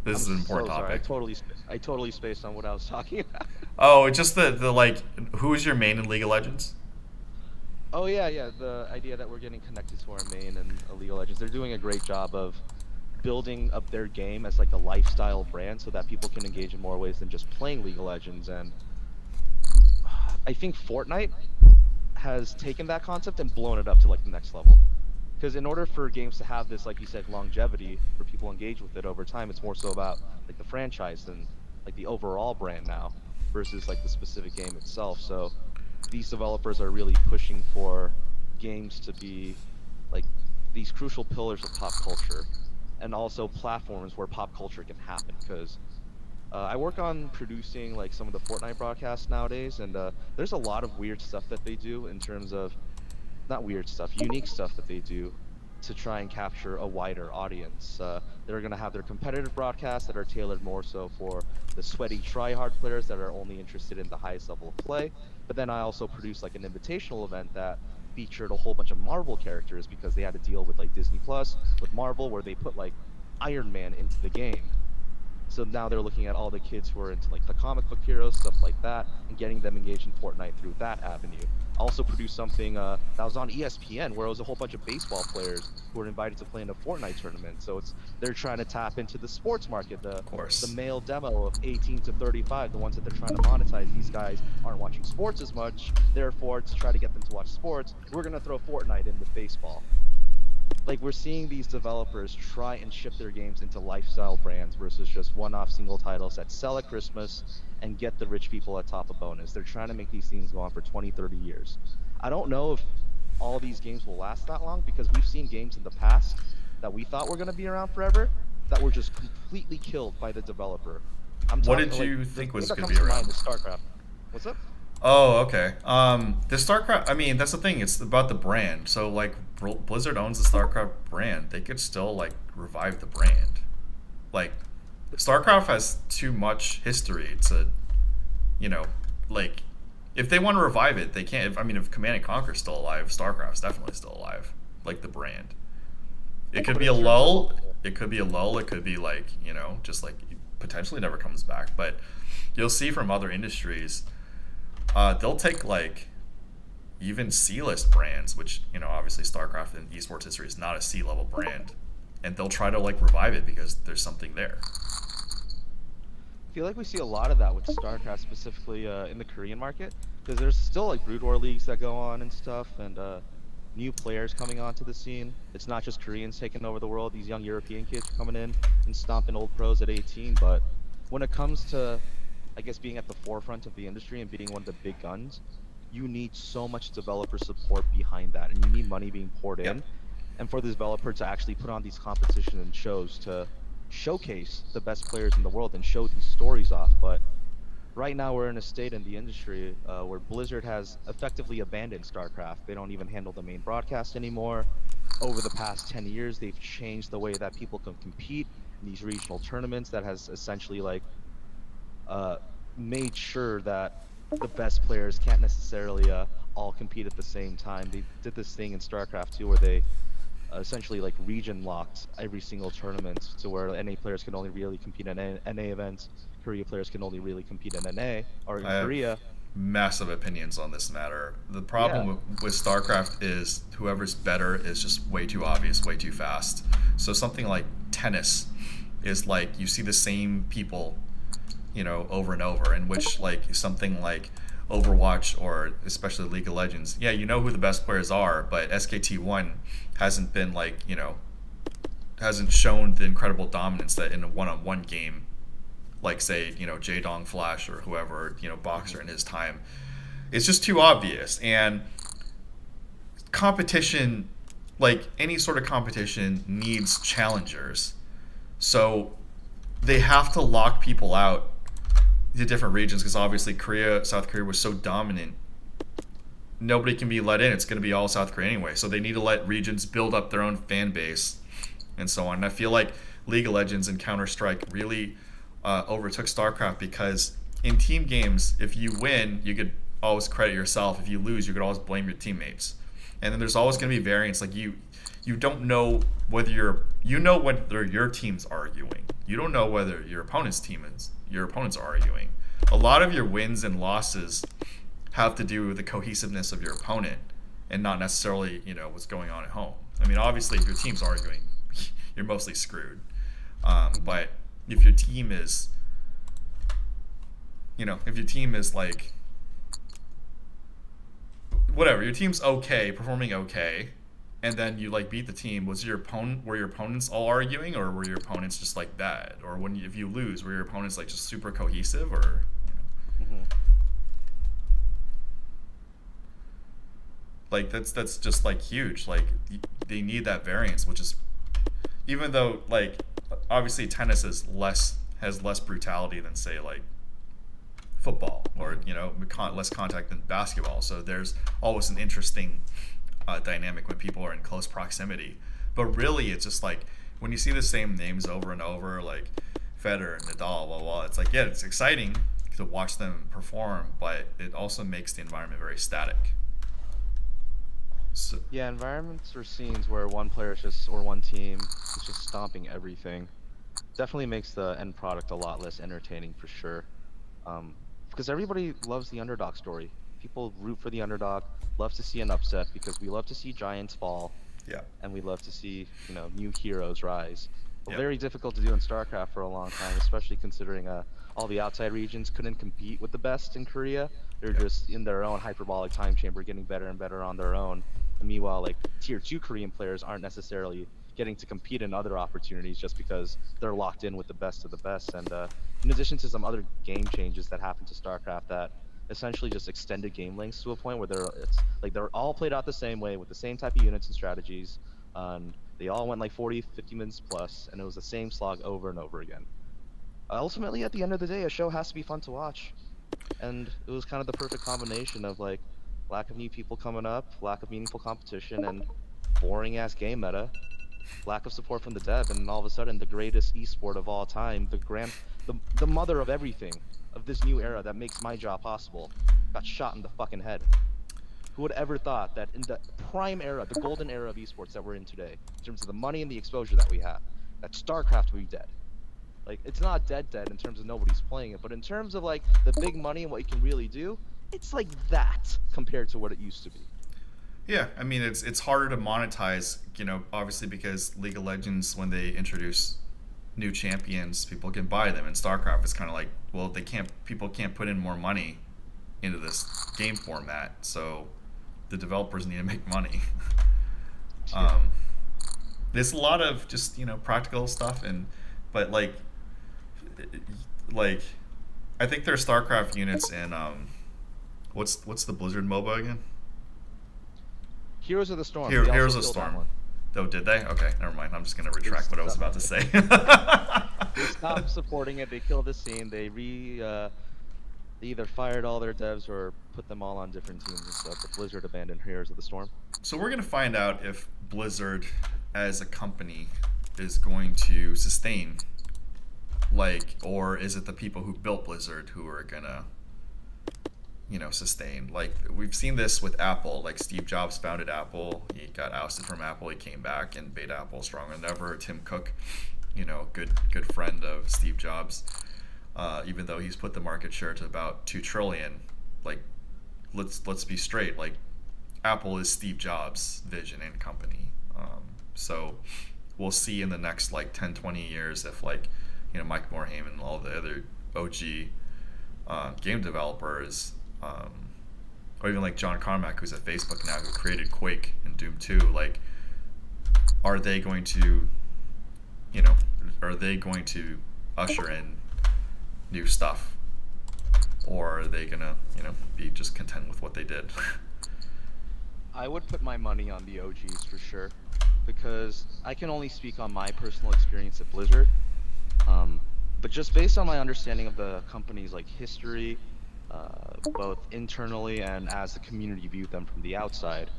This I'm is an so important sorry. topic. I totally spaced on what I was talking about. Oh, it's just the like, who is your main in League of Legends? Oh yeah. The idea that we're getting connected to our main and League of Legends, they're doing a great job of building up their game as like a lifestyle brand, so that people can engage in more ways than just playing League of Legends. And I think Fortnite has taken that concept and blown it up to like the next level. Because in order for games to have this, like you said, longevity, for people engage with it over time, it's more so about like the franchise and like the overall brand now versus like the specific game itself. So these developers are really pushing for games to be like these crucial pillars of pop culture, and also platforms where pop culture can happen. Because I work on producing like some of the Fortnite broadcasts nowadays, and there's a lot of weird stuff that they do in terms of not weird stuff, unique stuff that they do to try and capture a wider audience. They're going to have their competitive broadcasts that are tailored more so for the sweaty try-hard players that are only interested in the highest level of play. But then I also produced like an invitational event that featured a whole bunch of Marvel characters, because they had to deal with like Disney Plus with Marvel, where they put like Iron Man into the game. So now they're looking at all the kids who are into like the comic book heroes, stuff like that, and getting them engaged in Fortnite through that avenue. I also produced something that was on ESPN, where it was a whole bunch of baseball players who were invited to play in a Fortnite tournament. So they're trying to tap into the sports market, the Of course. male demo of 18 to 35, the ones that they're trying to monetize. These guys aren't watching sports as much, therefore to try to get them to watch sports, we're gonna throw Fortnite in with baseball. Like, we're seeing these developers try and ship their games into lifestyle brands versus just one-off single titles that sell at Christmas and get the rich people atop a bonus. They're trying to make these things go on for 20, 30 years. I don't know if all these games will last that long, because we've seen games in the past that we thought were going to be around forever that were just completely killed by the developer. I'm What talking did like you the think thing was that going to comes be to around? mind is StarCraft. What's up? Oh, okay. The StarCraft. I mean, that's the thing. It's about the brand. So, like, Blizzard owns the StarCraft brand. They could still like revive the brand. Like, StarCraft has too much history to, you know, like, if they want to revive it, they can't. I mean, if Command and Conquer is still alive, StarCraft's definitely still alive. Like the brand. It could But be in a terms of lull. It could be a lull. It could be like, just like potentially never comes back. But you'll see from other industries, they'll take like even C-list brands, which obviously StarCraft in esports history is not a C-level brand, and they'll try to like revive it because there's something there. I feel like we see a lot of that with StarCraft, specifically in the Korean market, because there's still like Brood War leagues that go on and stuff, and new players coming onto the scene. It's not just Koreans taking over the world. These young European kids are coming in and stomping old pros at 18. But when it comes to, I guess, being at the forefront of the industry and being one of the big guns, you need so much developer support behind that, and you need money being poured Yeah. in. And for the developer to actually put on these competitions and shows to showcase the best players in the world and show these stories off. But right now we're in a state in the industry where Blizzard has effectively abandoned StarCraft. They don't even handle the main broadcast anymore. Over the past 10 years, they've changed the way that people can compete in these regional tournaments. That has essentially like uh, made sure that the best players can't necessarily all compete at the same time. They did this thing in StarCraft 2 where they essentially like region locked every single tournament, to where NA players can only really compete in NA events, Korea players can only really compete in NA or in I have Korea. massive opinions on this matter. The Yeah, problem with StarCraft is whoever's better is just way too obvious, way too fast. So something like tennis is like you see the same people, over and over, in which like something like Overwatch or especially League of Legends, yeah, you know who the best players are, but SKT1 hasn't been like, hasn't shown the incredible dominance that in a one-on-one game, like say, Jaedong Flash or whoever, Boxer in his time. It's just too obvious. And competition, like any sort of competition, needs challengers. So they have to lock people out to different regions, because obviously South Korea was so dominant nobody can be let in. It's going to be all South Korea anyway. So they need to let regions build up their own fan base and so on. And I feel like League of Legends and Counter Strike really overtook StarCraft because in team games, if you win, you could always credit yourself. If you lose, you could always blame your teammates. And then there's always going to be variance. Like you don't know whether whether your team's arguing. You don't know whether your opponent's are arguing. A lot of your wins and losses have to do with the cohesiveness of your opponent and not necessarily, what's going on at home. I mean, obviously, if your team's arguing, you're mostly screwed. But if your team is, like, whatever, your team's okay, performing okay, and then you like beat the team, were your opponents all arguing, or were your opponents just like bad? Or if you lose, were your opponents like just super cohesive, or Mm-hmm. like that's just like huge. Like they need that variance, which is, even though like obviously tennis has less brutality than say like football, or less contact than basketball. So there's always an interesting dynamic when people are in close proximity. But really, it's just like when you see the same names over and over, like Federer, Nadal, blah blah. It's like, yeah, it's exciting to watch them perform, but it also makes the environment very static. So, Yeah, environments or scenes where one player is just, or one team is just stomping everything, definitely makes the end product a lot less entertaining for sure. Because everybody loves the underdog story. People root for the underdog, love to see an upset because we love to see giants fall, yeah, and we love to see, new heroes rise. Well, yeah, very difficult to do in StarCraft for a long time, especially considering all the outside regions couldn't compete with the best in Korea. They're yeah, just in their own hyperbolic time chamber, getting better and better on their own. And meanwhile, like tier two Korean players aren't necessarily getting to compete in other opportunities just because they're locked in with the best of the best. And in addition to some other game changes that happened to StarCraft that essentially just extended game lengths to a point where they're all played out the same way with the same type of units and strategies, and they all went like 40, 50 minutes plus, and it was the same slog over and over again. Ultimately, at the end of the day, a show has to be fun to watch, and it was kind of the perfect combination of like lack of new people coming up, lack of meaningful competition, and boring ass game meta, lack of support from the dev, and all of a sudden the greatest esport of all time, the mother of everything of this new era that makes my job possible, got shot in the fucking head. Who would ever thought that in the prime era, the golden era of esports that we're in today, in terms of the money and the exposure that we have, that StarCraft would be dead? Like, it's not dead in terms of nobody's playing it, but in terms of like the big money and what you can really do, it's like that compared to what it used to be. yeah. I mean, it's harder to monetize, obviously because League of Legends, when they introduce new champions, people can buy them. And StarCraft is kind of like, well, people can't put in more money into this game format, so the developers need to make money. Yeah. um, there's a lot of just practical stuff, but like I think there's StarCraft units in what's the Blizzard MOBA again? Heroes of the Storm. They Heroes also of killed that Storm. one. Oh, did they? Okay, never mind. I'm just gonna They retract what I was about to say. they stopped supporting it. They killed the scene. They either fired all their devs or put them all on different teams and stuff. But Blizzard abandoned Heroes of the Storm. So we're gonna find out if Blizzard, as a company, is going to sustain, or is it the people who built Blizzard who are gonna, sustain? Like we've seen this with Apple. Like Steve Jobs founded Apple, he got ousted from Apple, he came back and made Apple stronger than ever. Tim Cook, good friend of Steve Jobs, even though he's put the market share to about 2 trillion. Like let's be straight. Like Apple is Steve Jobs' vision and company. So we'll see in the next like 10, 20 years if Mike Morhaime and all the other OG game developers, or even like John Carmack, who's at Facebook now, who created Quake and Doom 2, like are they going to usher in new stuff, or are they gonna be just content with what they did? I would put my money on the OGs for sure, because I can only speak on my personal experience at Blizzard. But just based on my understanding of the company's like history both internally and as the community viewed them from the outside.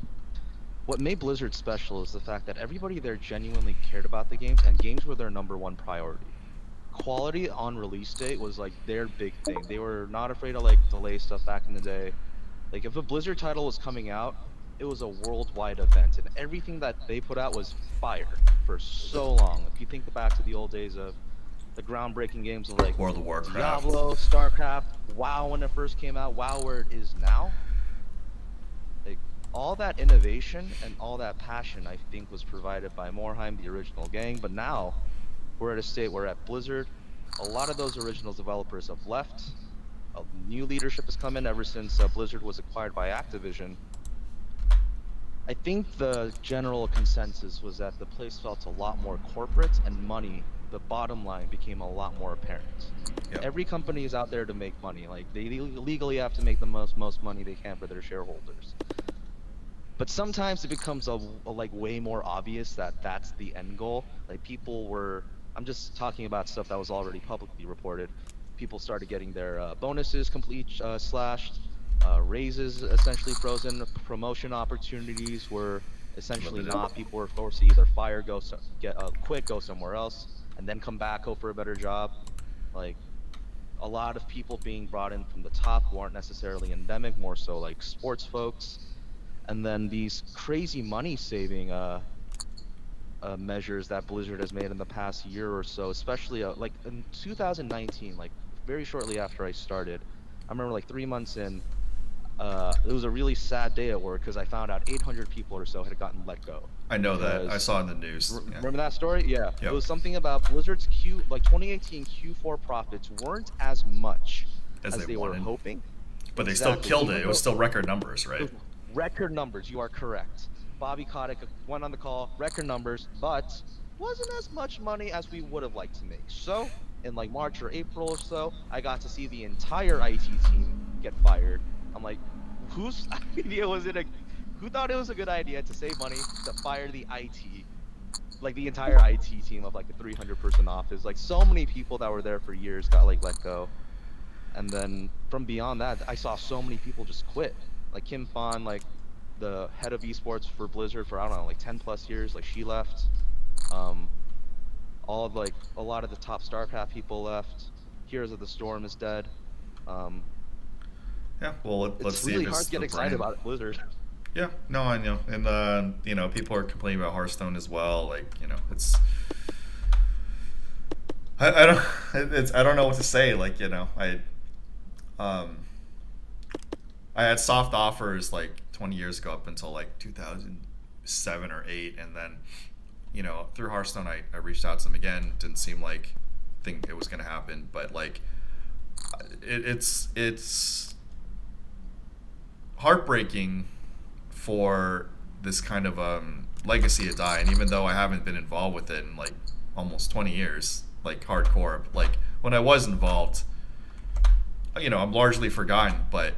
What made Blizzard special is the fact that everybody there genuinely cared about the games, and games were their number one priority. Quality on release date was like their big thing. They were not afraid to like delay stuff back in the day. Like if a Blizzard title was coming out, it was a worldwide event, and everything that they put out was fire for so long. If you think back to the old days of the groundbreaking games of like World of Warcraft. Diablo, StarCraft, WoW when it first came out, WoW where it is now, like all that innovation and all that passion I think was provided by Morheim, the original gang. But now we're at a state where at Blizzard, a lot of those original developers have left. A new leadership has come in ever since Blizzard was acquired by Activision. I think the general consensus was that the place felt a lot more corporate, and money, the bottom line, became a lot more apparent. Yep. Every company is out there to make money. Like they legally have to make the most money they can for their shareholders. But sometimes it becomes a like way more obvious that that's the end goal. Like people were, I'm just talking about stuff that was already publicly reported. People started getting their bonuses slashed, raises essentially frozen, promotion opportunities were essentially Limited. not. People were forced to either fire, quit, go somewhere else, and then come back, hope for a better job. Like a lot of people being brought in from the top who aren't necessarily endemic, more so like sports folks. And then these crazy money saving measures that Blizzard has made in the past year or so, especially like in 2019, like very shortly after I started. I remember like 3 months in, it was a really sad day at work because I found out 800 people or so had gotten let go. I know that. I Because saw it in the news. Yeah. remember that story? Yeah. It Yep. was something about Blizzard's 2018 Q4 profits weren't as much As as they they were wanted. hoping. But they still Exactly. killed it. Even It was though still record numbers, right? record numbers, you are correct. Bobby Kotick went on the call, record numbers, but wasn't as much money as we would have liked to make. So, in like March or April or so, I got to see the entire IT team get fired. I'm like, whose idea was it? Who thought it was a good idea to save money to fire the IT, like the entire IT team of like a 300-person office? Like so many people that were there for years got like let go. And then from beyond that, I saw so many people just quit. Like Kim Fan, like the head of esports for Blizzard for I don't know, like 10 plus years, like she left. Um, all of like a lot of the top StarCraft people left. Heroes of the Storm is dead. Um, Yeah. Well, let's it's see really if it's hard to get the excited brand. about at Blizzard. Yeah. No, I know. And people are complaining about Hearthstone as well. Like, it's. I don't. I don't know what to say. Like, um, I had soft offers like 20 years ago up until like 2007 or 8, and then through Hearthstone I reached out to them again. Didn't seem like think it was gonna happen, but like it's heartbreaking for this kind of legacy to die. And even though I haven't been involved with it in like almost 20 years, like hardcore, like when I was involved, I'm largely forgotten. But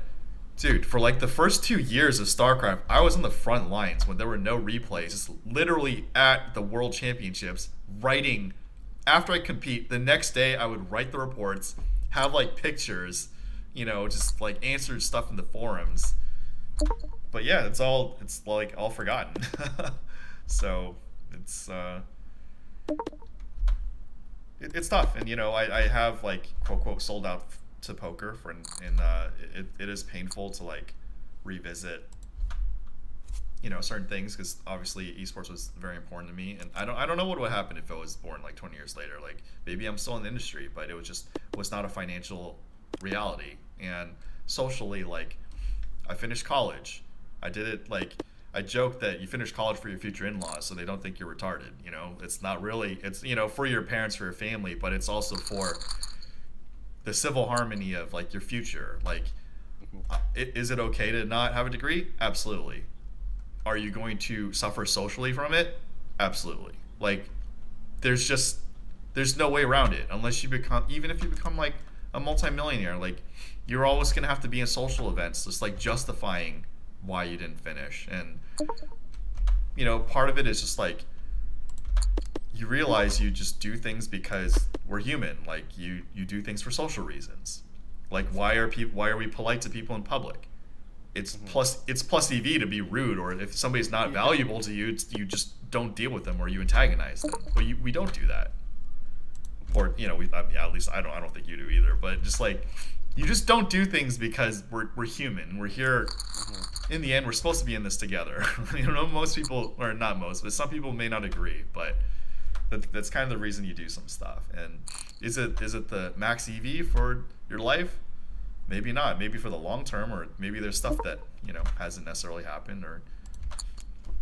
dude, for like the first 2 years of StarCraft, I was on the front lines when there were no replays, just literally at the World Championships, writing. After I compete, the next day I would write the reports, have like pictures, just like answered stuff in the forums. But yeah, it's like all forgotten. So it's it's tough. And I have like quote quote sold out to poker and it is painful to like revisit certain things, because obviously esports was very important to me, and I don't know what would happen if I was born like 20 years later. Like maybe I'm still in the industry, but it was not a financial reality. And socially, like I finished college. I did it like I joke that you finish college for your future in-laws so they don't think you're retarded. It's not really, it's for your parents, for your family, but it's also for the civil harmony of like your future. Like is it okay to not have a degree? Absolutely. Are you going to suffer socially from it? Absolutely. Like there's no way around it unless you become, even if you become like a multimillionaire, like you're always going to have to be in social events just like justifying why you didn't finish. And part of it is just like you realize you just do things because we're human. Like you do things for social reasons. Like why are we polite to people in public? Hmm. It's plus EV to be rude, or if somebody's not Yeah. valuable to you, you just don't deal with them or you antagonize them. But we don't do that. Hmm. Or yeah, at least I don't think you do either. But just like you just don't do things because we're human. We're here. Hmm. In the end, we're supposed to be in this together. Most people, or not most, but some people may not agree. But that's kind of the reason you do some stuff. And is it the max EV for your life? Maybe not. Maybe for the long term, or maybe there's stuff that hasn't necessarily happened, or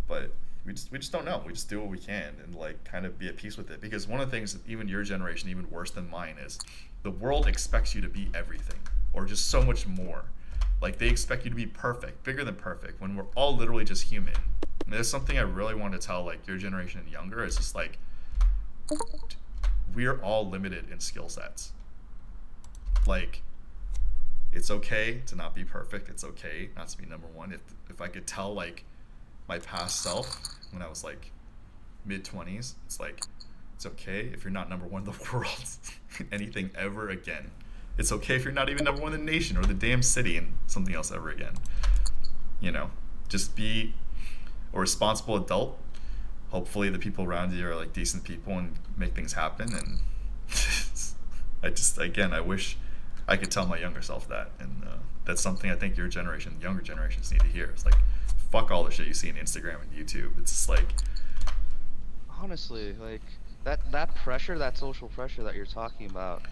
but we just don't know. We just do what we can and like kind of be at peace with it. Because one of the things, even your generation, even worse than mine, is the world expects you to be everything or just so much more. Like they expect you to be perfect, bigger than perfect, when we're all literally just human. And there's something I really want to tell like your generation and younger. It's just like we're all limited in skill sets. Like it's okay to not be perfect. It's okay not to be number one. If I could tell like my past self when I was like mid 20s, it's like it's okay if you're not number one in the world anything ever again. It's okay if you're not even number one in the nation or the damn city and something else ever again. You know, just be a responsible adult. Hopefully, the people around you are like decent people and make things happen. And I wish I could tell my younger self that. And that's something I think your generation, younger generations need to hear. It's like, fuck all the shit you see on Instagram and YouTube. It's just like, Honestly, like that pressure, that social pressure that you're talking about,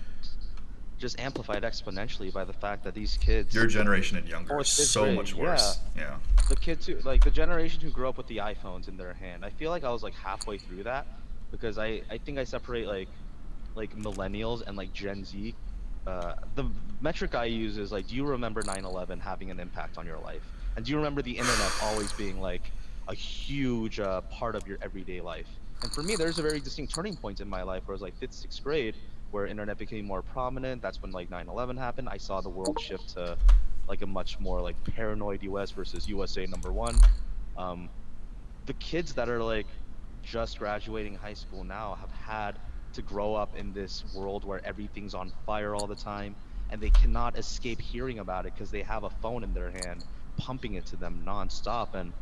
just amplified exponentially by the fact that these your kids, generation and younger is fourth, fifth so grade, much yeah, worse. Yeah. the kids who like the generation who grew up with the iPhones in their hand. I feel like I was like halfway through that because I think I separate like millennials and like Gen Z. The metric I use is like, do you remember 9/11 having an impact on your life? And do you remember the internet always being like a huge part of your everyday life? And for me, there's a very distinct turning point in my life where it was like fifth, sixth grade, where internet became more prominent. That's when like 9/11 happened. I saw the world shift to like a much more like paranoid US versus USA number one. Um, the kids that are like just graduating high school now have had to grow up in this world where everything's on fire all the time and they cannot escape hearing about it because they have a phone in their hand pumping it to them nonstop. And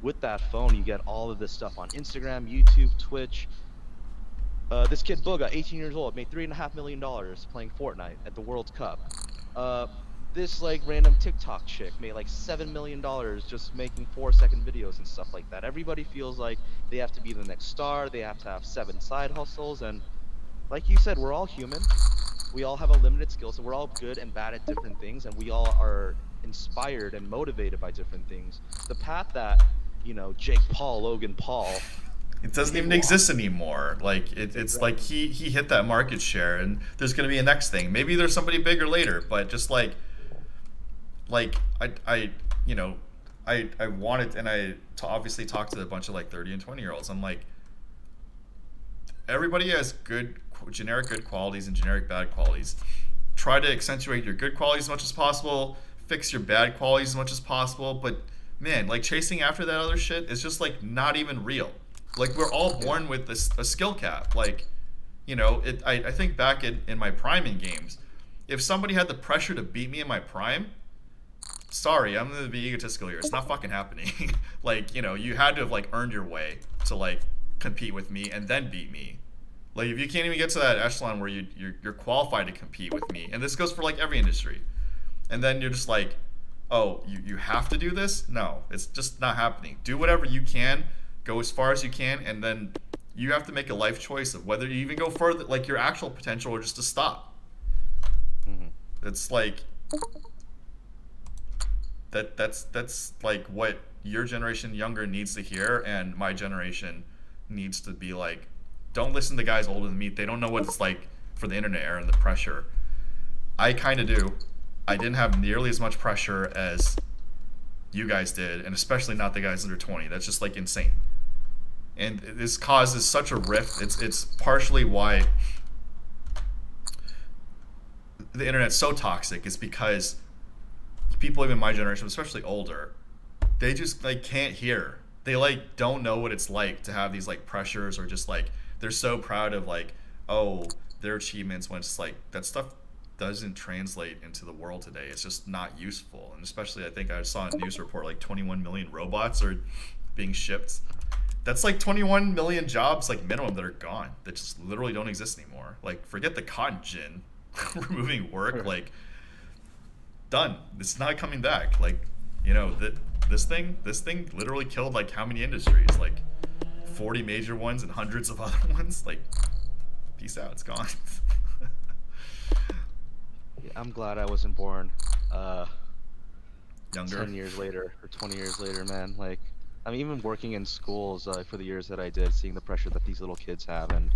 with that phone, you get all of this stuff on Instagram, YouTube, Twitch. This kid Booga, 18 years old, made $3.5 million playing Fortnite at the World Cup. Uh, this like random TikTok chick made like $7 million just making 4-second videos and stuff like that. Everybody feels like they have to be the next star. They have to have 7 side hustles, and like you said, we're all human. We all have a limited skill set. We're all good and bad at different things, and we all are inspired and motivated by different things. The path that Jake Paul, Logan Paul, It doesn't they even walk. exist anymore. Like it's like Exactly. he hit that market share, and there's gonna be a next thing. Maybe there's somebody bigger later, but just like I I wanted, and obviously talked to a bunch of like 30 and 20-year-olds. I'm like, everybody has good generic good qualities and generic bad qualities. Try to accentuate your good qualities as much as possible. Fix your bad qualities as much as possible. But man, like chasing after that other shit is just like not even real. Like we're all Yeah. born with a skill cap. Like, I think back in my prime in games, if somebody had the pressure to beat me in my prime, sorry, I'm gonna be egotistical here. It's not fucking happening. Like, you had to have like earned your way to like compete with me and then beat me. Like, if you can't even get to that echelon where you're qualified to compete with me, and this goes for like every industry, and then you're just like, oh, you have to do this? No, it's just not happening. Do whatever you can, go as far as you can, and then you have to make a life choice of whether you even go further, like your actual potential, or just to stop. Hmm. It's like that's like what your generation younger needs to hear, and my generation needs to be like, don't listen to guys older than me. They don't know what it's like for the internet era and the pressure. I kind of do. I didn't have nearly as much pressure as you guys did, and especially not the guys under 20. That's just like insane. And this causes such a rift. It's partially why the internet's so toxic, is because people even my generation, especially older, they just like can't hear. They like don't know what it's like to have these like pressures, or just like they're so proud of like, oh, their achievements, when it's like that stuff doesn't translate into the world today. It's just not useful. And especially, I think I saw a news report like 21 million robots are being shipped. That's like 21 million jobs, like minimum, that are gone, that just literally don't exist anymore. Like, forget the cotton gin removing work. Like, done. It's not coming back. Like, that this thing literally killed like how many industries? Like 40 major ones and hundreds of other ones. Like, peace out. It's gone. Yeah, I'm glad I wasn't born Younger. 10 years later or 20 years later, man. Like, I mean, even working in schools for the years that I did, seeing the pressure that these little kids have and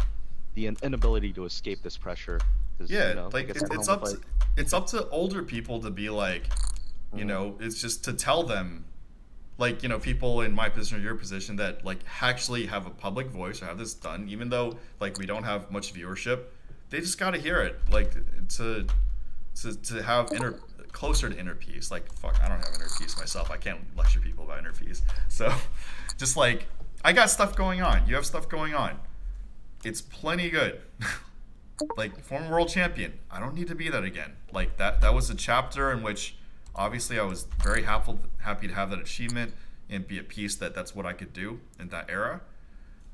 the inability to escape this pressure. 'Cause, Yeah, like like I said, it's home up with, to like, it's up to older people to be like, it's just to tell them, like, people in my position or your position that like actually have a public voice or have this done, even though like we don't have much viewership, they just got to hear it, like to have closer to inner peace. Like, fuck, I don't have inner peace myself. I can't lecture people about inner peace. So, just like, I got stuff going on. You have stuff going on. It's plenty good. Like, former world champion. I don't need to be that again. Like, that was a chapter in which obviously I was very happy to have that achievement and be at peace that that's what I could do in that era.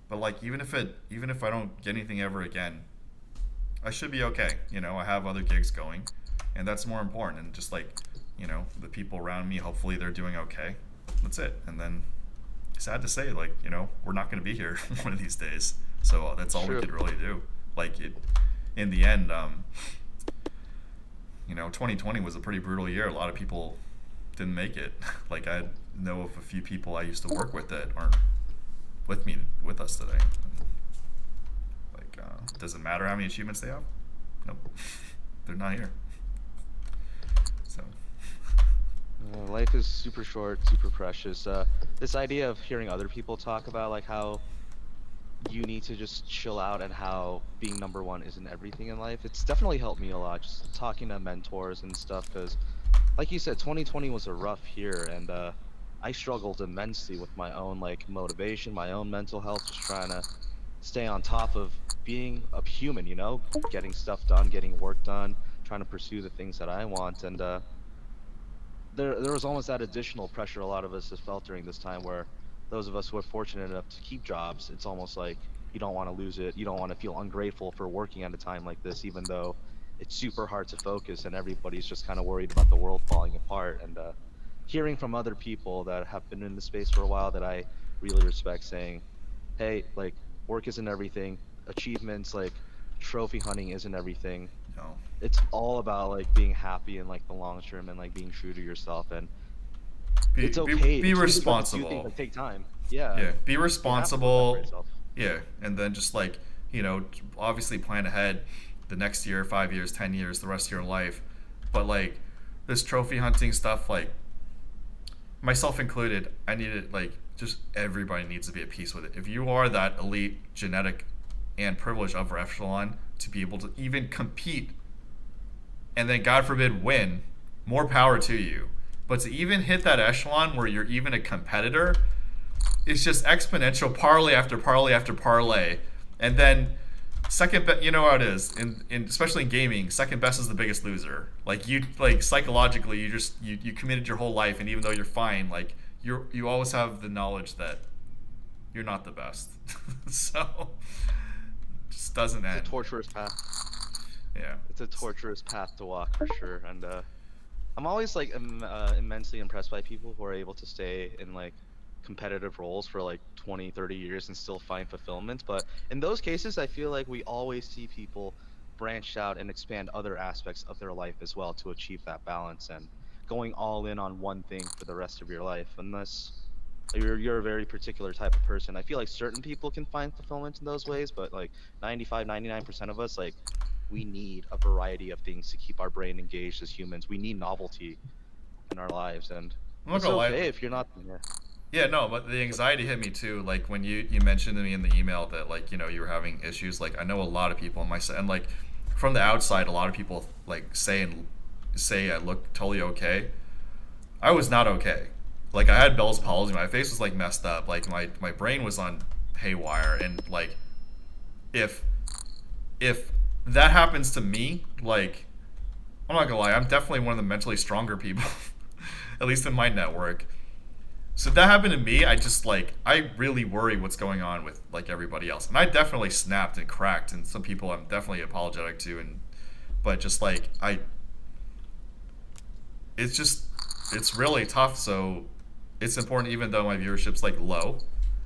But like, even if I don't get anything ever again, I should be okay. I have other gigs going, and that's more important. And just like, the people around me, hopefully they're doing okay. That's it. And then, sad to say, like, we're not going to be here one of these days. So that's all we could really do. Like, in the end, 2020 was a pretty brutal year. A lot of people didn't make it. Like, I know of a few people I used to work with that aren't with us today. Like, does it matter how many achievements they have? Nope. They're not here. So. life is super short, super precious. This idea of hearing other people talk about like how you need to just chill out and how being number one isn't everything in life. It's definitely helped me a lot, just talking to mentors and stuff, because like you said, 2020 was a rough year, and I struggled immensely with my own like motivation, my own mental health, just trying to stay on top of being a human, getting stuff done, getting work done, trying to pursue the things that I want. And there was almost that additional pressure a lot of us have felt during this time, where those of us who are fortunate enough to keep jobs, it's almost like you don't want to lose it. You don't want to feel ungrateful for working at a time like this, even though it's super hard to focus and everybody's just kind of worried about the world falling apart. And hearing from other people that have been in the space for a while that I really respect, saying, hey, like, work isn't everything, achievements, like trophy hunting isn't everything. No. It's all about like being happy in like the long term and like being true to yourself. And it's okay. Be It's okay to do responsible. things that take time. Yeah. Yeah. Be You have to look out for responsible. yourself. Yeah. And then just like, obviously plan ahead the next year, 5 years, 10 years, the rest of your life. But like this trophy hunting stuff, like myself included, I need it. Like, just everybody needs to be at peace with it. If you are that elite, genetic, and privileged upper echelon to be able to even compete and then, God forbid, win, more power to you. But to even hit that echelon where you're even a competitor, it's just exponential parlay after parlay after parlay. And then second best, you know how it is, especially in gaming, second best is the biggest loser. Like, you, like, psychologically, you committed your whole life, and even though you're fine, like, you always have the knowledge that you're not the best. So it just doesn't end. It's a torturous path. Yeah. It's a torturous path to walk for sure. And I'm always like immensely impressed by people who are able to stay in like competitive roles for like 20, 30 years and still find fulfillment. But in those cases, I feel like we always see people branch out and expand other aspects of their life as well to achieve that balance, and going all in on one thing for the rest of your life, unless you're a very particular type of person. I feel like certain people can find fulfillment in those ways, but like 95, 99% of us, like, we need a variety of things to keep our brain engaged as humans. We need novelty in our lives, and I'm not it's gonna lie. okay if you're not. Yeah. Yeah, no, but the anxiety hit me too. Like, when you mentioned to me in the email that, like, you were having issues. Like, I know a lot of people on my side, and like from the outside, a lot of people like say I look totally okay. I was not okay. Like, I had Bell's palsy. My face was like messed up. Like, my brain was on haywire. And like, if that happens to me, like, I'm not gonna lie, I'm definitely one of the mentally stronger people, at least in my network. So that happened to me. I just like I really worry what's going on with like everybody else, and I definitely snapped and cracked, and some people I'm definitely apologetic to, and but just like it's just it's really tough. So it's important, even though my viewership's like low,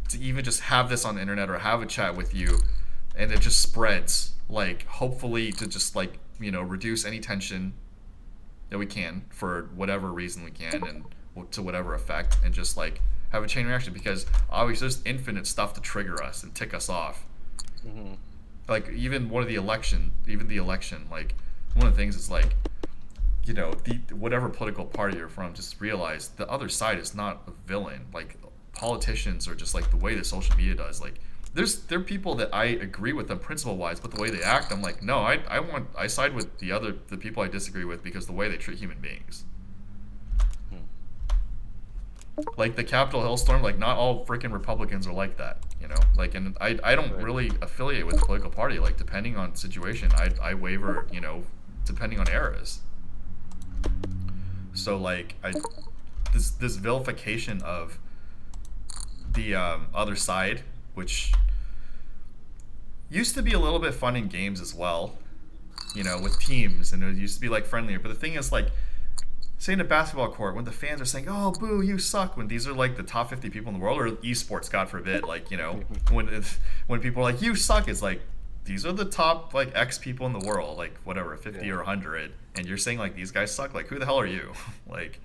to even just have this on the internet or have a chat with you, and it just spreads. Like hopefully to just like reduce any tension that we can for whatever reason we can, and to whatever effect, and just like have a chain reaction, because obviously there's infinite stuff to trigger us and tick us off. Hmm. Like even the election, like one of the things is like whatever political party you're from, just realize the other side is not a villain. Like politicians are just like the way that social media does. Like there are people that I agree with them principle wise, but the way they act, I'm like, no, I side with the people I disagree with because the way they treat human beings. Like the Capitol Hill storm, like not all freaking Republicans are like that, Like, and I don't Right. really affiliate with a political party. Like, depending on situation, I waver, depending on eras. So like this vilification of the other side, which used to be a little bit fun in games as well, with teams, and it used to be like friendlier. But the thing is, like, say in a basketball court, when the fans are saying, "Oh, boo, you suck," when these are like the top 50 people in the world, or esports, God forbid, like when people are like, "You suck," it's like these are the top like X people in the world, like whatever, 50 Yeah. or 100, and you're saying like these guys suck. Like, who the hell are you? Like,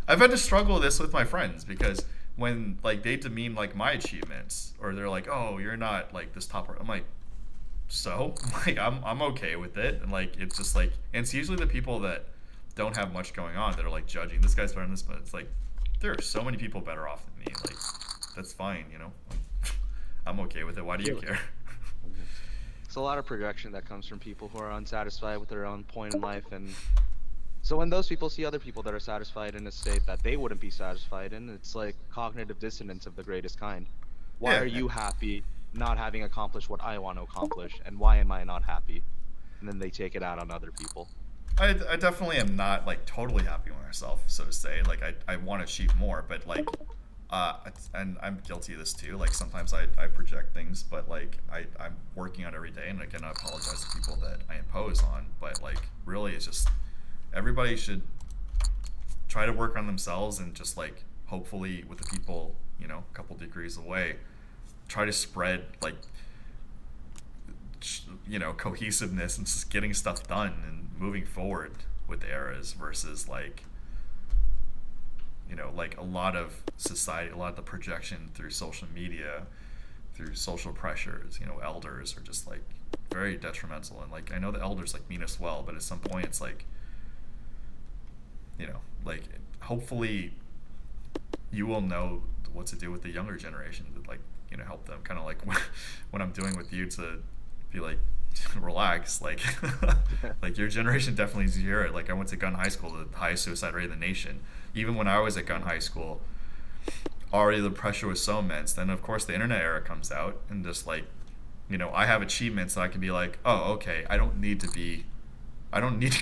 I've had to struggle with this with my friends, because when like they demean like my achievements, or they're like, "Oh, you're not like this top," I'm like, so like I'm okay with it, and like it's just like, and it's usually the people that don't have much going on that are like judging this guy's better than this, but it's like there are so many people better off than me. Like that's fine, I'm okay with it. Why do you Yeah. care? It's a lot of projection that comes from people who are unsatisfied with their own point in life, and so when those people see other people that are satisfied in a state that they wouldn't be satisfied in, it's like cognitive dissonance of the greatest kind. Why Yeah, are you happy not having accomplished what I want to accomplish, and why am I not happy? And then they take it out on other people. I definitely am not like totally happy with myself, so to say. Like I want to achieve more, but like and I'm guilty of this too. Like sometimes I project things, but like I'm working on it every day, and again I apologize to people that I impose on, but like really it's just everybody should try to work on themselves, and just like hopefully with the people a couple degrees away, try to spread like cohesiveness and just getting stuff done and moving forward with the eras, versus like like a lot of society, a lot of the projection through social media, through social pressures, elders are just like very detrimental. And like I know the elders like mean us well, but at some point it's like like hopefully you will know what to do with the younger generation to like help them, kind of like when I'm doing with you, to be like relax, like like your generation definitely is here. Like I went to gun high school, the highest suicide rate in the nation. Even when I was at gun high school, already the pressure was so immense. Then of course the internet era comes out, and just like I have achievements that I can be like, oh, okay, I don't need to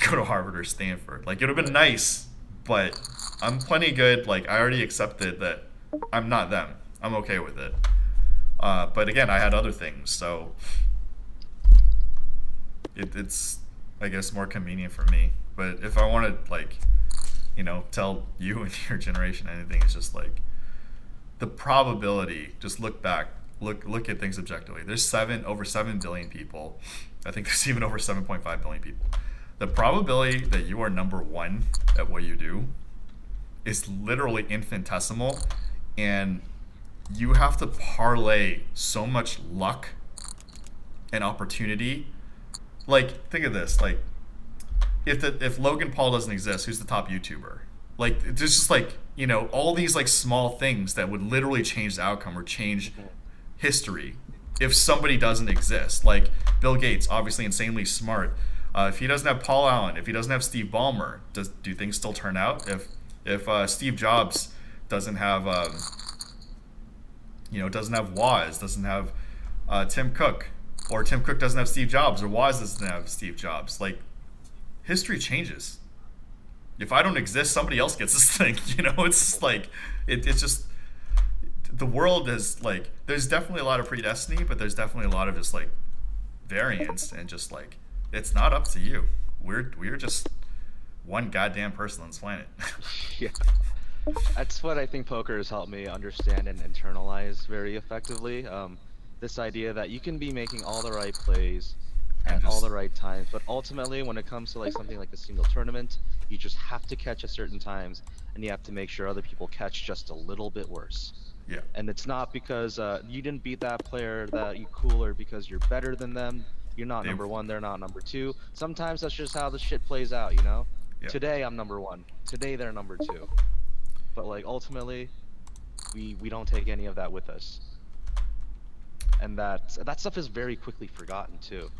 go to Harvard or Stanford. Like it would have been Right. nice, but I'm plenty good. Like I already accepted that I'm not them. I'm okay with it. But again, I had other things, so it's I guess more convenient for me. But if I want to like tell you and your generation anything, it's just like the probability. Just look back, look at things objectively. There's over 7 billion people. I think there's even over 7.5 billion people. The probability that you are number one at what you do is literally infinitesimal, and you have to parlay so much luck and opportunity. Like think of this, like if Logan Paul doesn't exist, who's the top YouTuber? Like there's just like all these like small things that would literally change the outcome or change Mhm. history if somebody doesn't exist. Like Bill Gates, obviously insanely smart. If he doesn't have Paul Allen, if he doesn't have Steve Ballmer, do things still turn out? If Steve Jobs doesn't have doesn't have Woz, doesn't have Tim Cook, or Tim Cook doesn't have Steve Jobs, or Woz doesn't have Steve Jobs, like history changes. If I don't exist, somebody else gets this thing. It's just like it's just the world is like there's definitely a lot of predestiny, but there's definitely a lot of just like variance and just like it's not up to you. We're just one goddamn person on this planet. Yeah. That's what I think poker has helped me understand and internalize very effectively. This idea that you can be making all the right plays And at all just the right times, but ultimately, when it comes to like something like a single tournament, you just have to catch at certain times, and you have to make sure other people catch just a little bit worse. yeah, And it's not because you didn't beat that player that you cooler because you're better than them. You're not they number one, they're not number two. Sometimes that's just how the shit plays out, you know? yeah. Today I'm number one. Today they're number two. But like ultimately, we don't take any of that with us. And that stuff is very quickly forgotten too.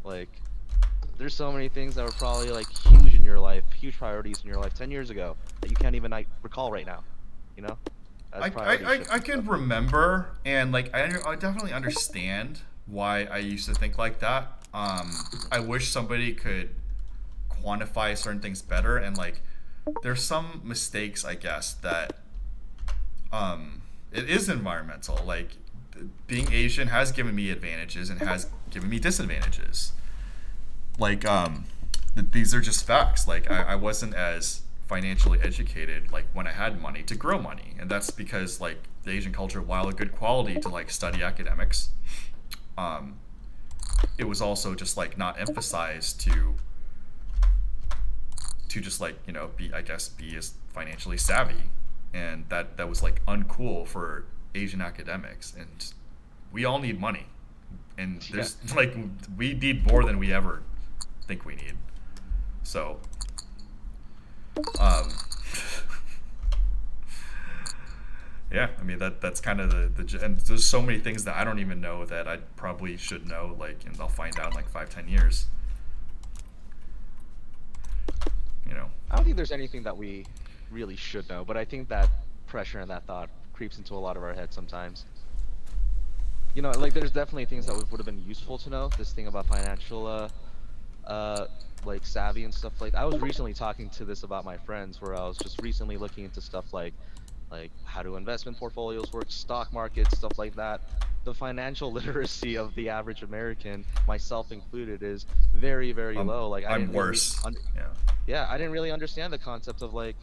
Like there's so many things that were probably like huge in your life, huge priorities in your life 10 years ago that you can't even like, recall right now, you know? As priorities shift I and can stuff. remember and like I definitely understand why I used to think like that. I wish somebody could quantify certain things better and like there's some mistakes I guess that it is environmental. Like being Asian has given me advantages and has given me disadvantages. Like these are just facts. Like I wasn't as financially educated like when I had money to grow money, and that's because like the Asian culture, while a good quality to like study academics, um, it was also just like not emphasized to just like be I guess be as financially savvy, and that was like uncool for Asian academics, and we all need money, and Yeah. there's like we need more than we ever think we need. So, um, yeah, I mean that's kind of the and there's so many things that I don't even know that I probably should know, like, and I'll find out in like 5-10 years. You know, I don't think there's anything that we really should know, but I think that pressure and that thought creeps into a lot of our heads sometimes. You know, like there's definitely things that would have been useful to know. This thing about financial uh like savvy and stuff like I was recently talking to this about my friends where I was just recently looking into stuff like how do investment portfolios work, stock markets, stuff like that. The financial literacy of the average American, myself included, is very, very I'm low. Like I I'm didn't really worse. Yeah, yeah, I didn't really understand the concept of like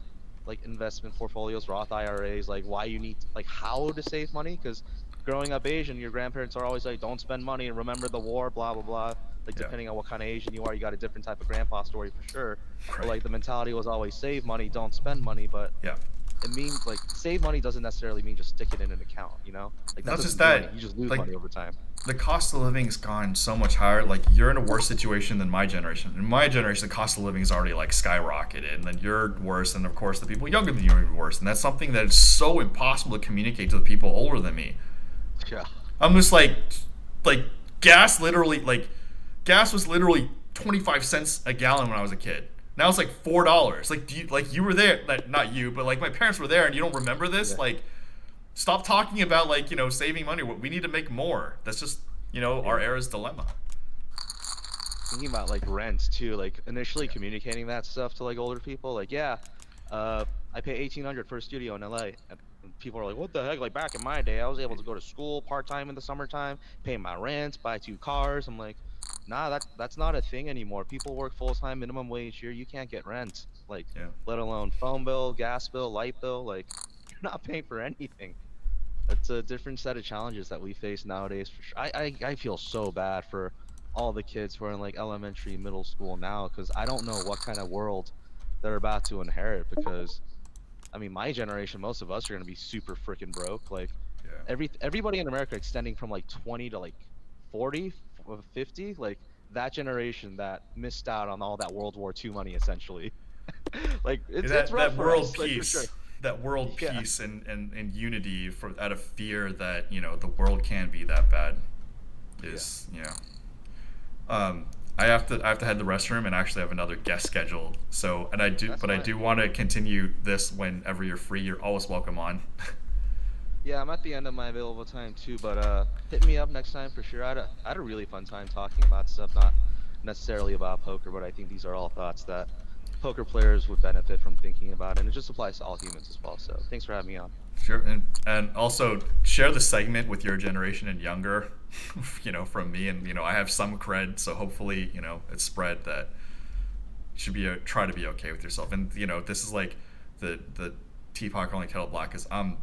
investment portfolios, Roth IRAs, like why you need like how to save money. Because growing up Asian, your grandparents are always like, don't spend money and remember the war, blah blah blah. Like yeah, depending on what kind of Asian you are, you got a different type of grandpa story for sure. But right. like the mentality was always save money, don't spend money. But Yeah, it means like save money doesn't necessarily mean just stick it in an account, you know? Like that not just doesn't do anything. that. You just lose Like money over time. the cost of living's gone so much higher. Like you're in a worse situation than my generation. In my generation, the cost of living is already like skyrocketed, and then you're worse, and of course the people younger than you are even worse. And that's something that is so impossible to communicate to the people older than me. Yeah. I'm just like gas literally like gas was literally 25 cents a gallon when I was a kid. Now it's like $4. Like do you like you were there? Like, not you, but like my parents were there, and you don't remember this? Yeah. Like stop talking about like saving money. We need to make more. That's just our Yeah. era's dilemma. Thinking about like rent too, like initially communicating that stuff to like older people, like yeah, I pay 1,800 for a studio in LA, and people are like, what the heck? Like back in my day, I was able to go to school part time in the summertime, pay my rent, buy 2 cars. I'm like, nah, that's not a thing anymore. People work full time, minimum wage here. You can't get rent, like Yeah. let alone phone bill, gas bill, light bill. Like you're not paying for anything. It's a different set of challenges that we face nowadays for sure. I feel so bad for all the kids who are in like elementary, middle school now because I don't know what kind of world they're about to inherit. Because I mean, my generation, most of us are gonna be super freaking broke. Like Yeah. everybody in America extending from like 20 to like 40, 50, like that generation that missed out on all that World War II money essentially. Like Yeah, it's that rough that for world us, like for sure. peace, that world Yeah. peace and unity for out of fear that the world can be that bad Yeah. is Um, I have to head to the restroom and actually have another guest scheduled. So and I do That's but I fine. do want to continue this whenever you're free. You're always welcome on. Yeah, I'm at the end of my available time too, but hit me up next time for sure. I had a really fun time talking about stuff. necessarily about poker, but I think these are all thoughts that poker players would benefit from thinking about, and it just applies to all humans as well. So thanks for having me on. Sure, and also share the segment with your generation and younger, from me, and I have some cred, so hopefully it's spread that should try to be okay with yourself, and this is like the teapot calling kettle black is I'm